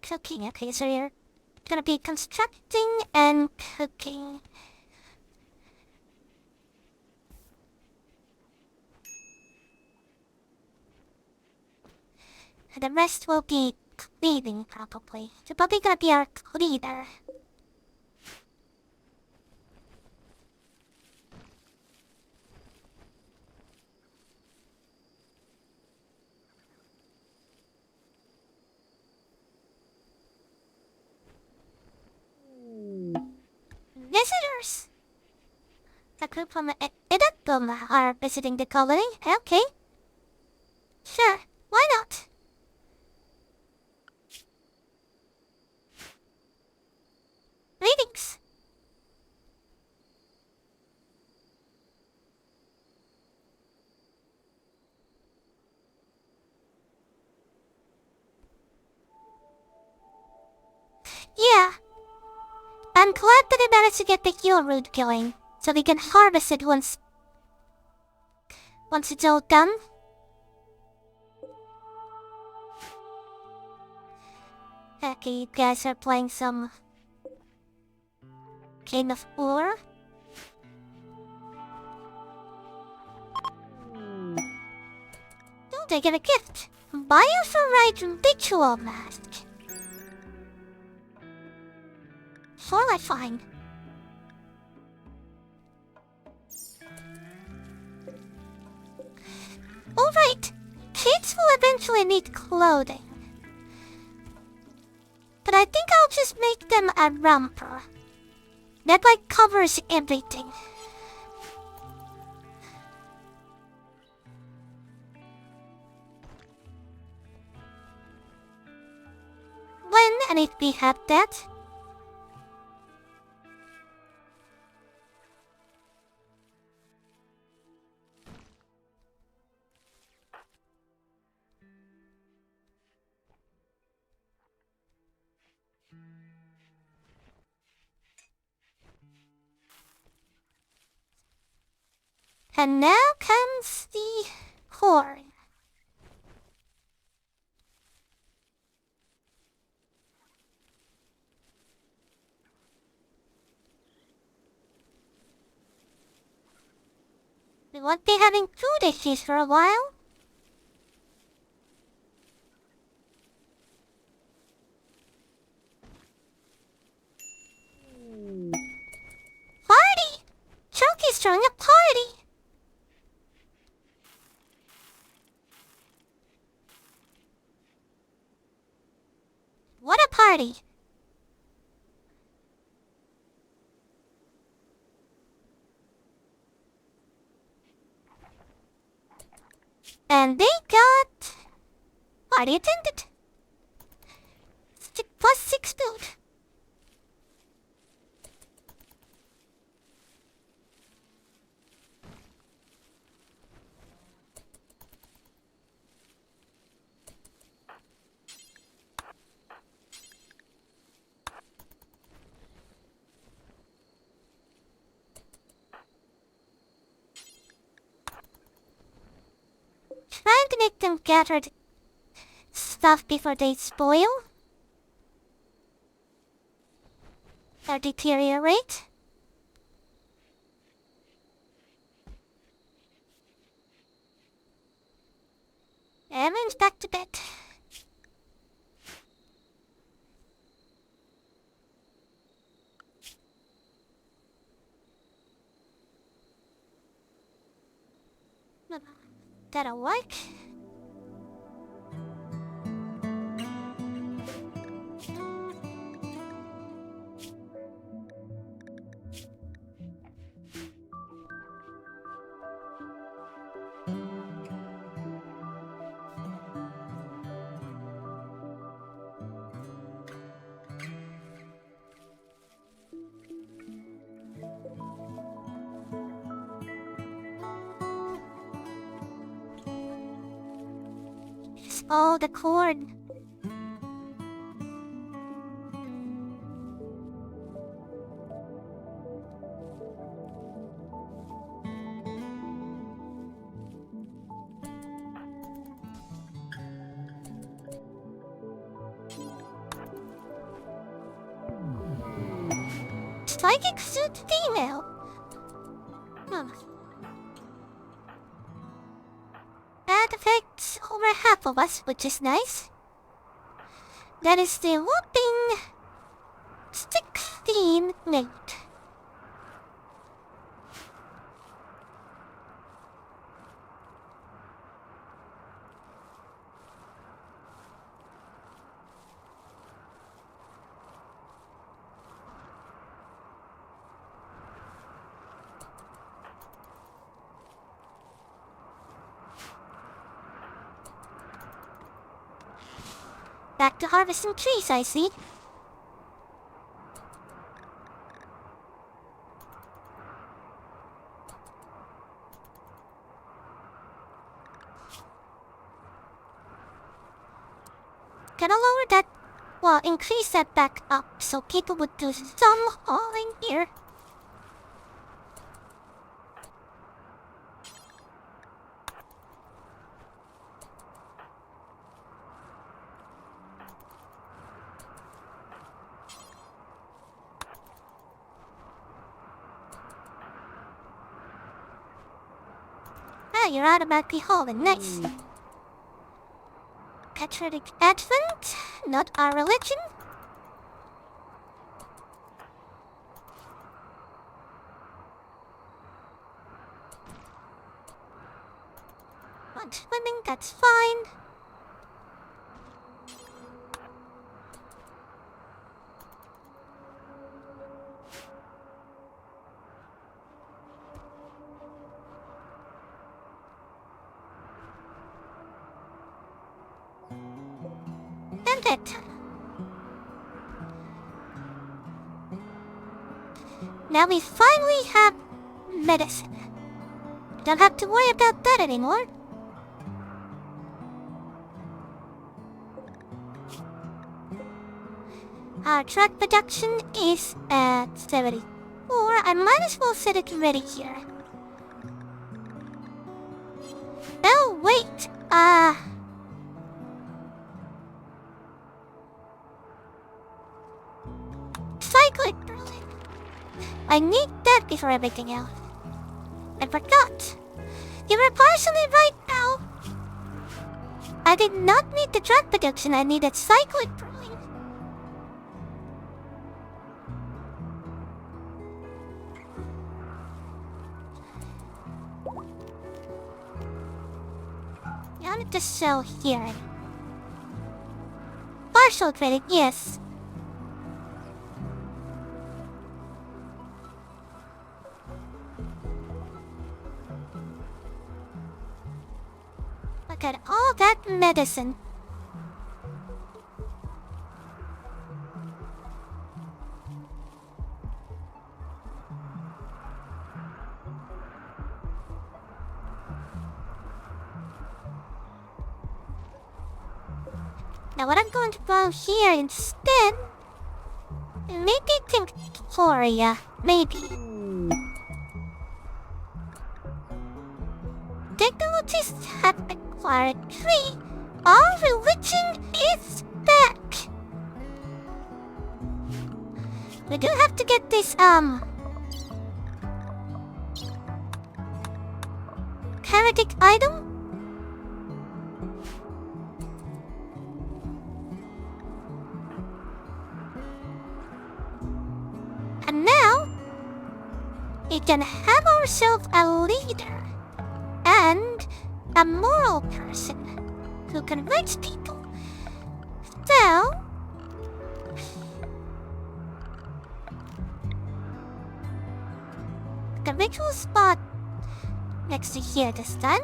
cooking. Okay, so you're gonna be constructing and cooking. And the rest will be cleaning, probably. You're probably gonna be our cleaner. Visitors! A group from Idatum are visiting the colony. Okay. Sure, why not? Greetings. Yeah, I'm glad that I managed to get the heal root going, so we can harvest it once it's all done. Okay, you guys are playing some Game of War. Oh, they get a gift. Bioferrite ritual mask. Sure, that's fine. Alright, kids will eventually need clothing. But I think I'll just make them a romper. That like covers everything. When and if we have that. And now comes the horn. We won't be having food issues for a while. Party! Chunky's throwing a party! What a party! And they got... party attended. +6 food. Trying to make them gather stuff before they spoil or deteriorate. Everyone's back to bed. That'll work. It's all the corn. Psychic suit female. Hmm. That affects over half of us, which is nice. That is the whopping 16 note. Back to harvesting trees, I see. Gonna lower that, well, increase that back up so people would do some hauling here. Ah, you're automatically hauling, nice. Patriotic Advent, not our religion. Not swimming, that's fine. And it. Now we finally have medicine. Don't have to worry about that anymore. Our drug production is at 74. I might as well set it ready here. Oh, wait. Cyclic Berlin. I need that before everything else. I forgot. You were partially right, pal. I did not need the drug production, I needed cyclic Berlin. I wanted to sell here. Partial credit, yes. Look at all that medicine. Now what I'm going to go here instead, maybe Victoria, maybe. Technologies have acquired 3. Our religion is back. We do have to get this, heretic item. And now, we can have ourselves a leader and a moral person who converts people. So, the ritual spot next to here this time.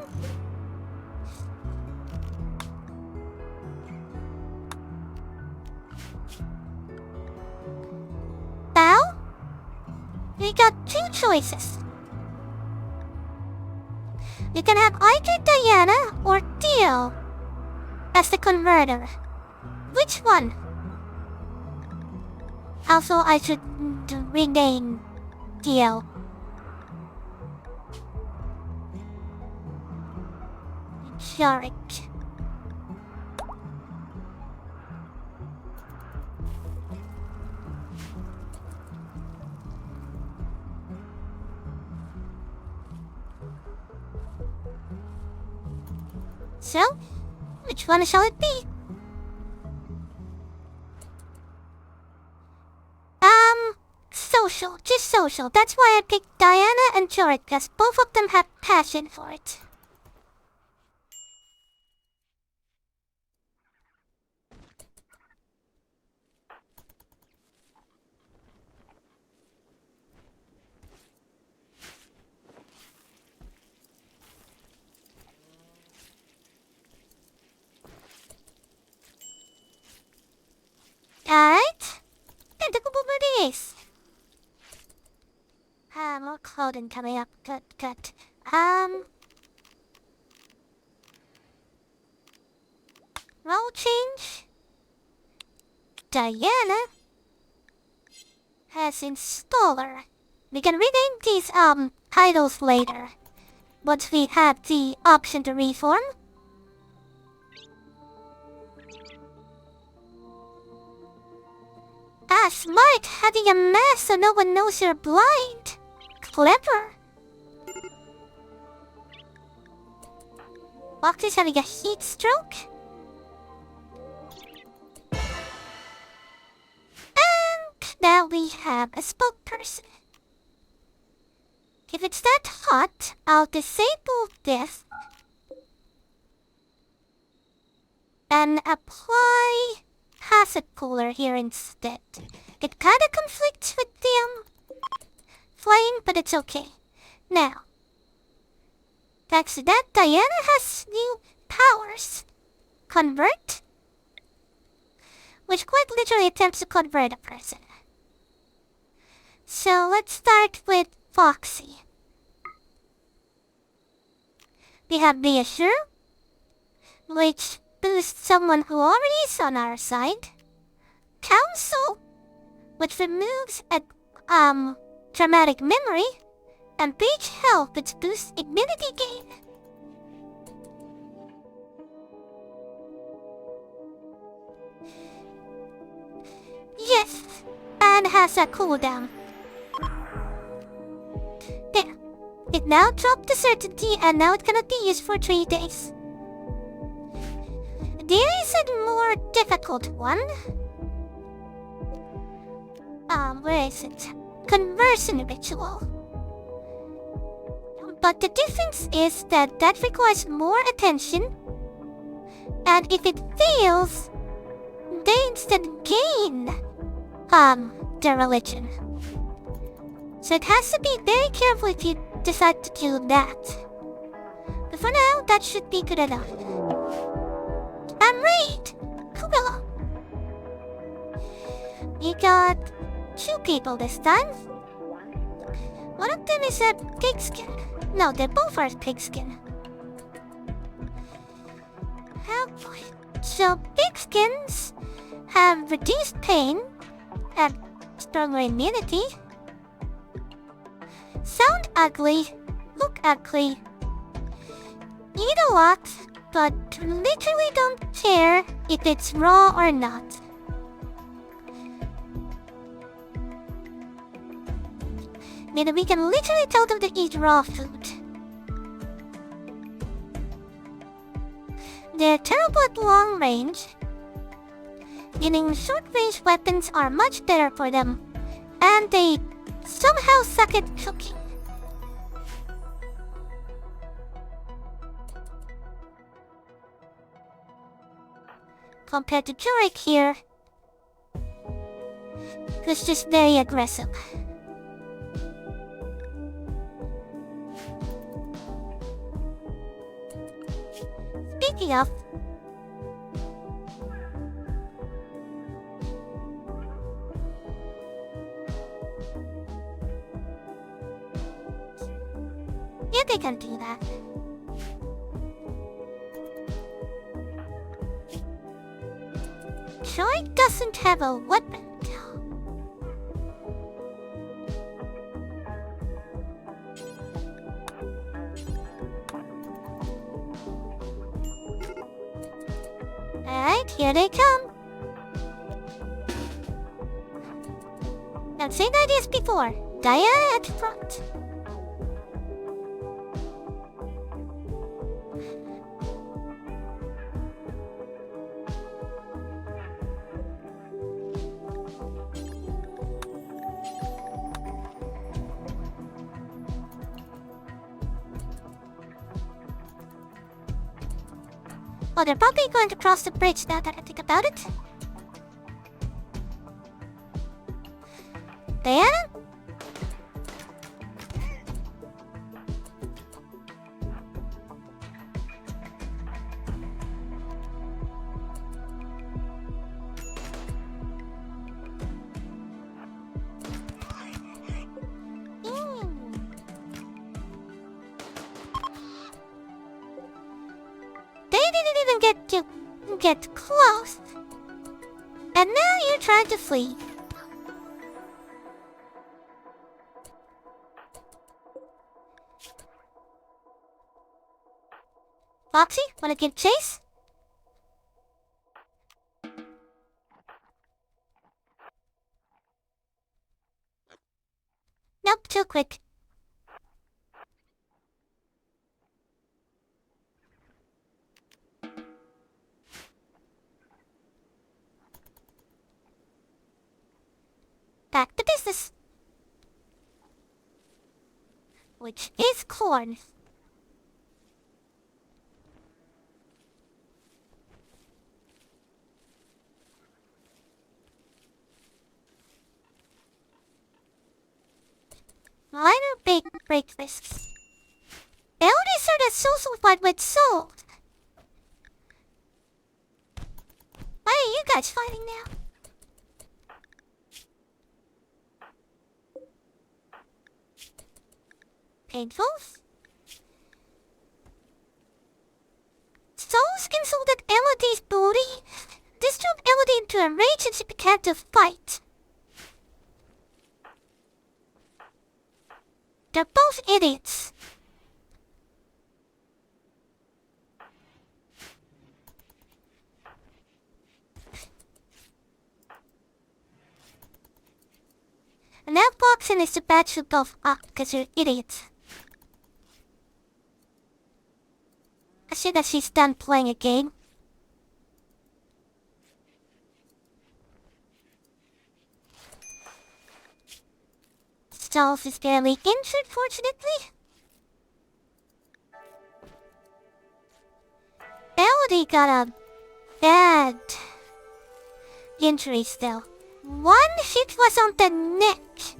Now, we got 2 choices. You can have either Diana or Theo as the converter. Which one? Also, I should rename Theo. Shark. So, which one shall it be? Social, just social. That's why I picked Diana and Jorik, because both of them have passion for it. loading coming up. Good. Role change. Diana has installer. We can rename these titles later, once we have the option to reform. Smart, having a mask so no one knows you're blind. Clever. Fox is having a heat stroke. And now we have a spokesperson. If it's that hot, I'll disable this and apply hazard cooler here instead. It kinda conflicts with the flying, but it's okay. Now, thanks to that, Diana has new powers. Convert, which quite literally attempts to convert a person. So let's start with Foxy. We have Reassure, which boosts someone who already is on our side. Counsel, which removes a traumatic memory. And Beach Health, which boosts immunity gain. Yes, and has a cooldown. There. It now dropped the certainty and now it cannot be used for 3 days. There is a more difficult one. Where is it? Conversion ritual. But the difference is that that requires more attention. And if it fails, they instead gain their religion. So it has to be very careful if you decide to do that. But for now, that should be good enough. And raid! Cool. We got 2 people this time. One of them is a pigskin. No, they both are pigskin. So pigskins have reduced pain and stronger immunity. Sound ugly, look ugly. Eat a lot, but literally don't care if it's raw or not. Meaning we can literally tell them to eat raw food. They're terrible at long range, meaning short-range weapons are much better for them, and they somehow suck at cooking. Compared to Jurek here, who's just very aggressive. Speaking of, yeah, they can do that. Troy doesn't have a weapon. Alright, here they come. Now same ideas before. Diana at front. Oh, they're probably going to cross the bridge now that I think about it. Diana? to get close. And now you're trying to flee. Foxy, wanna give chase? Nope, too quick. Back to business. Which is corn. Minor big breakfasts. Elders are the social fight with salt. Why are you guys fighting now? Painfuls? Souls consulted Elodie's booty. This drove Elodie into a rage and she began to fight. They're both idiots. And now Boxing is the batch you both up because you're idiots. As soon as she's done playing a game. Stalls is barely injured, fortunately. Elodie got a bad injury still. One hit was on the neck.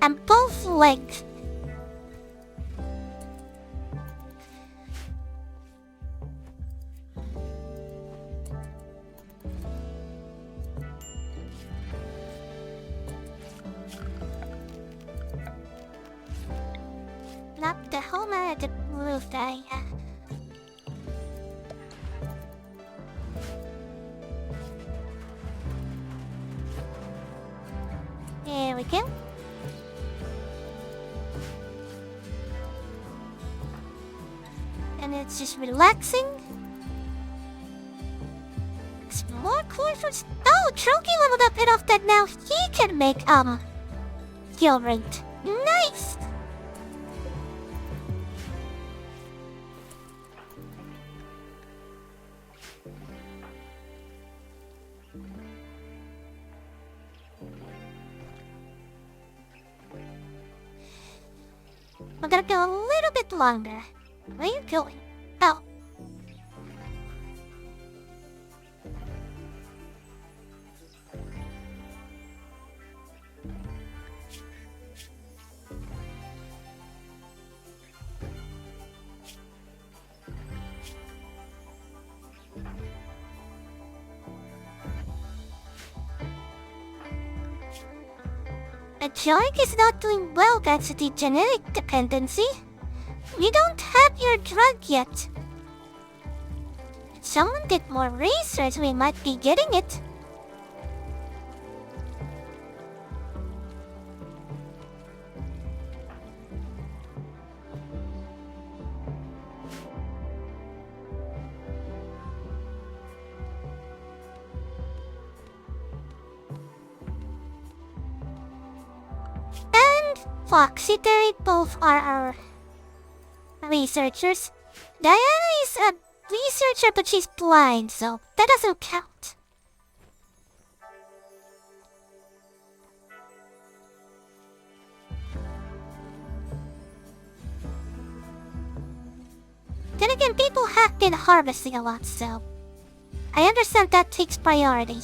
And both legs. Not the home of the roof area. There we go. And it's just relaxing. More quarters. Oh, Trophy leveled up enough that now he can make kill rate. Nice. We're gonna go a little bit longer. Where are you going? Oh. A Joik is not doing well thanks to the genetic dependency. We don't have your drug yet. If someone did more research, we might be getting it. And Foxy Terry both are our researchers. Diana is a researcher, but she's blind, so that doesn't count. Then again, people have been harvesting a lot, so I understand that takes priority.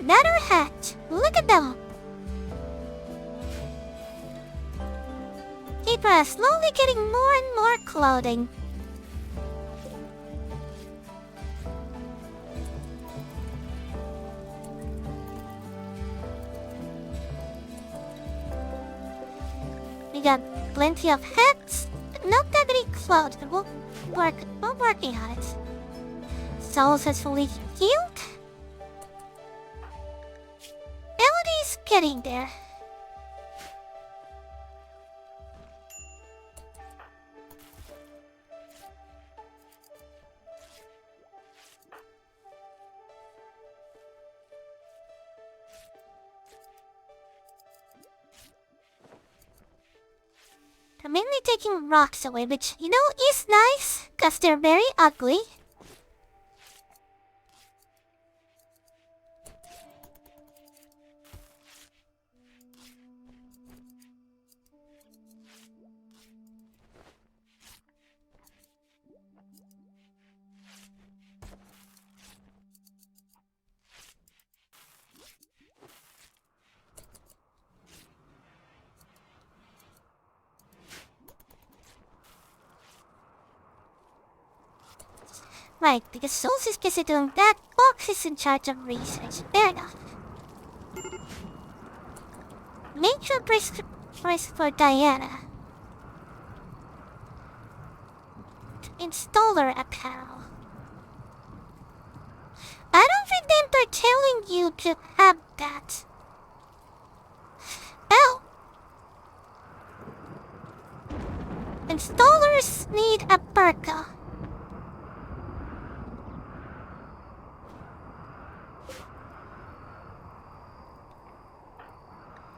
Another hat. Look at them. People are slowly getting more and more clothing. We got plenty of hats, but not that many clothes, but we're working on it. Soul has fully healed. Elodie's getting there. I'm mainly taking rocks away, which, you know, is nice, cause they're very ugly. Right, because Souls is busy doing that, Fox is in charge of research. Fair enough. Major risk for Diana. Installer apparel. I don't remember telling you to have that. Oh! Installers need a burqa.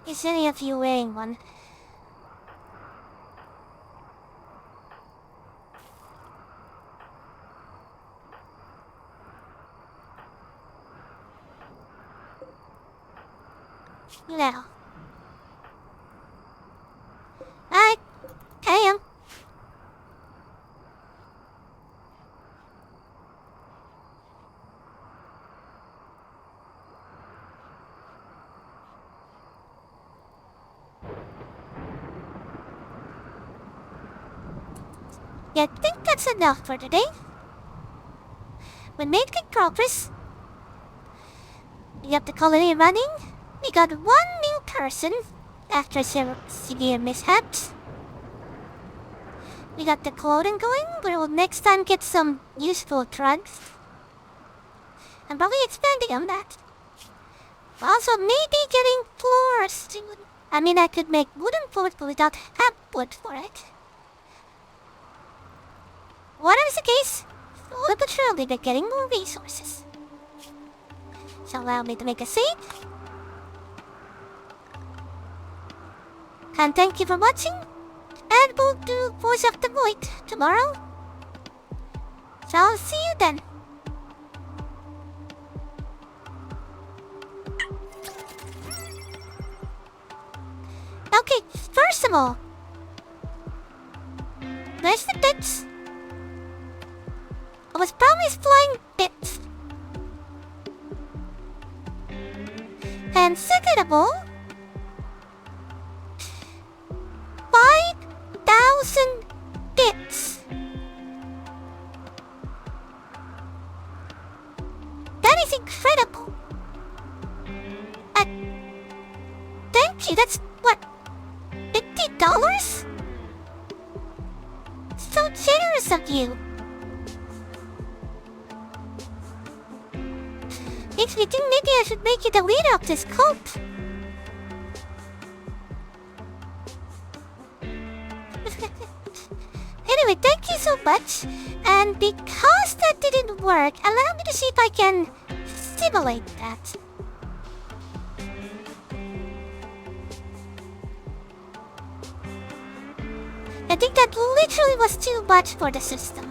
Is any of you wearing one? No. I am. Yeah, I think that's enough for today. We made good progress. We have the colony running. We got one new person after several severe mishaps. We got the clothing going. We'll next time get some useful drugs. I'm probably expanding on that. Also, maybe getting floors soon. I mean, I could make wooden floors but without hapwood for it. Whatever is the case, slowly but surely we're getting more resources. So allow me to make a scene. And thank you for watching. And we'll do Voice of the Void tomorrow. So I'll see you then. Okay, first of all, where's the bits? I was promised flying bits. And second of all, 5,000 bits. That is incredible. Thank you, that's what, $50? So generous of you. Makes me think maybe I should make you the leader of this cult. Anyway, thank you so much. And because that didn't work, allow me to see if I can simulate that. I think that literally was too much for the system.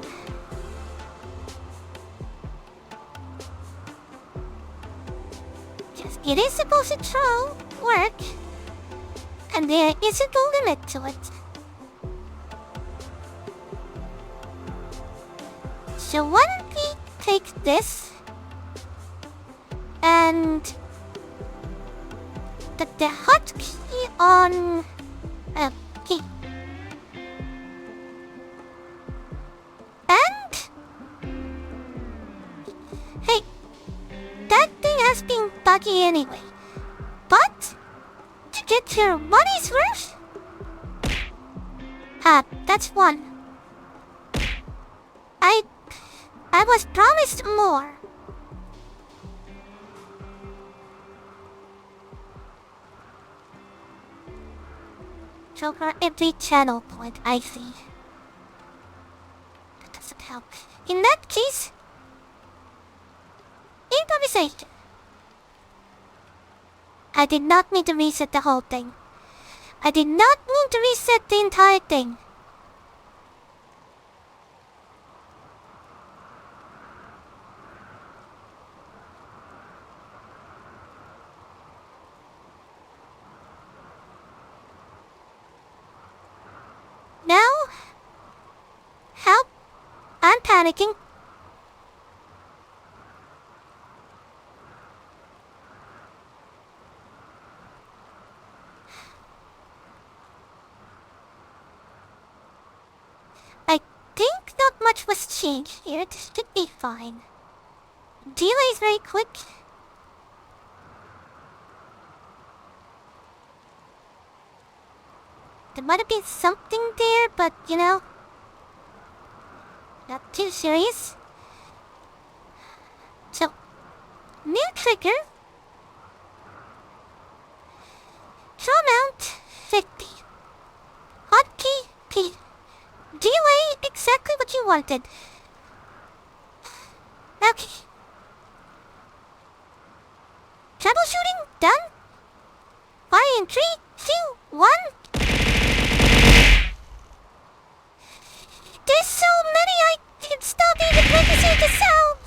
Yes, it is supposed to work. And there isn't a limit to it. So why don't we take this and the hotkey on a key. And hey, that thing has been buggy anyway. But to get your money's worth, that's one. I was promised more. Joker empty channel point, I see. That doesn't help. In that case, improvisation. I did not mean to reset the whole thing. I did not mean to reset the entire thing. Now, help. I'm panicking. I think not much was changed here. This should be fine. Delay's very quick. There might have been something there, but you know, not too serious. So, new trigger. Show amount 50. Hotkey P. Delay exactly what you wanted. Okay. Troubleshooting done. Fire in 3, 2, 1. There's so many I can stop even practicing the sound.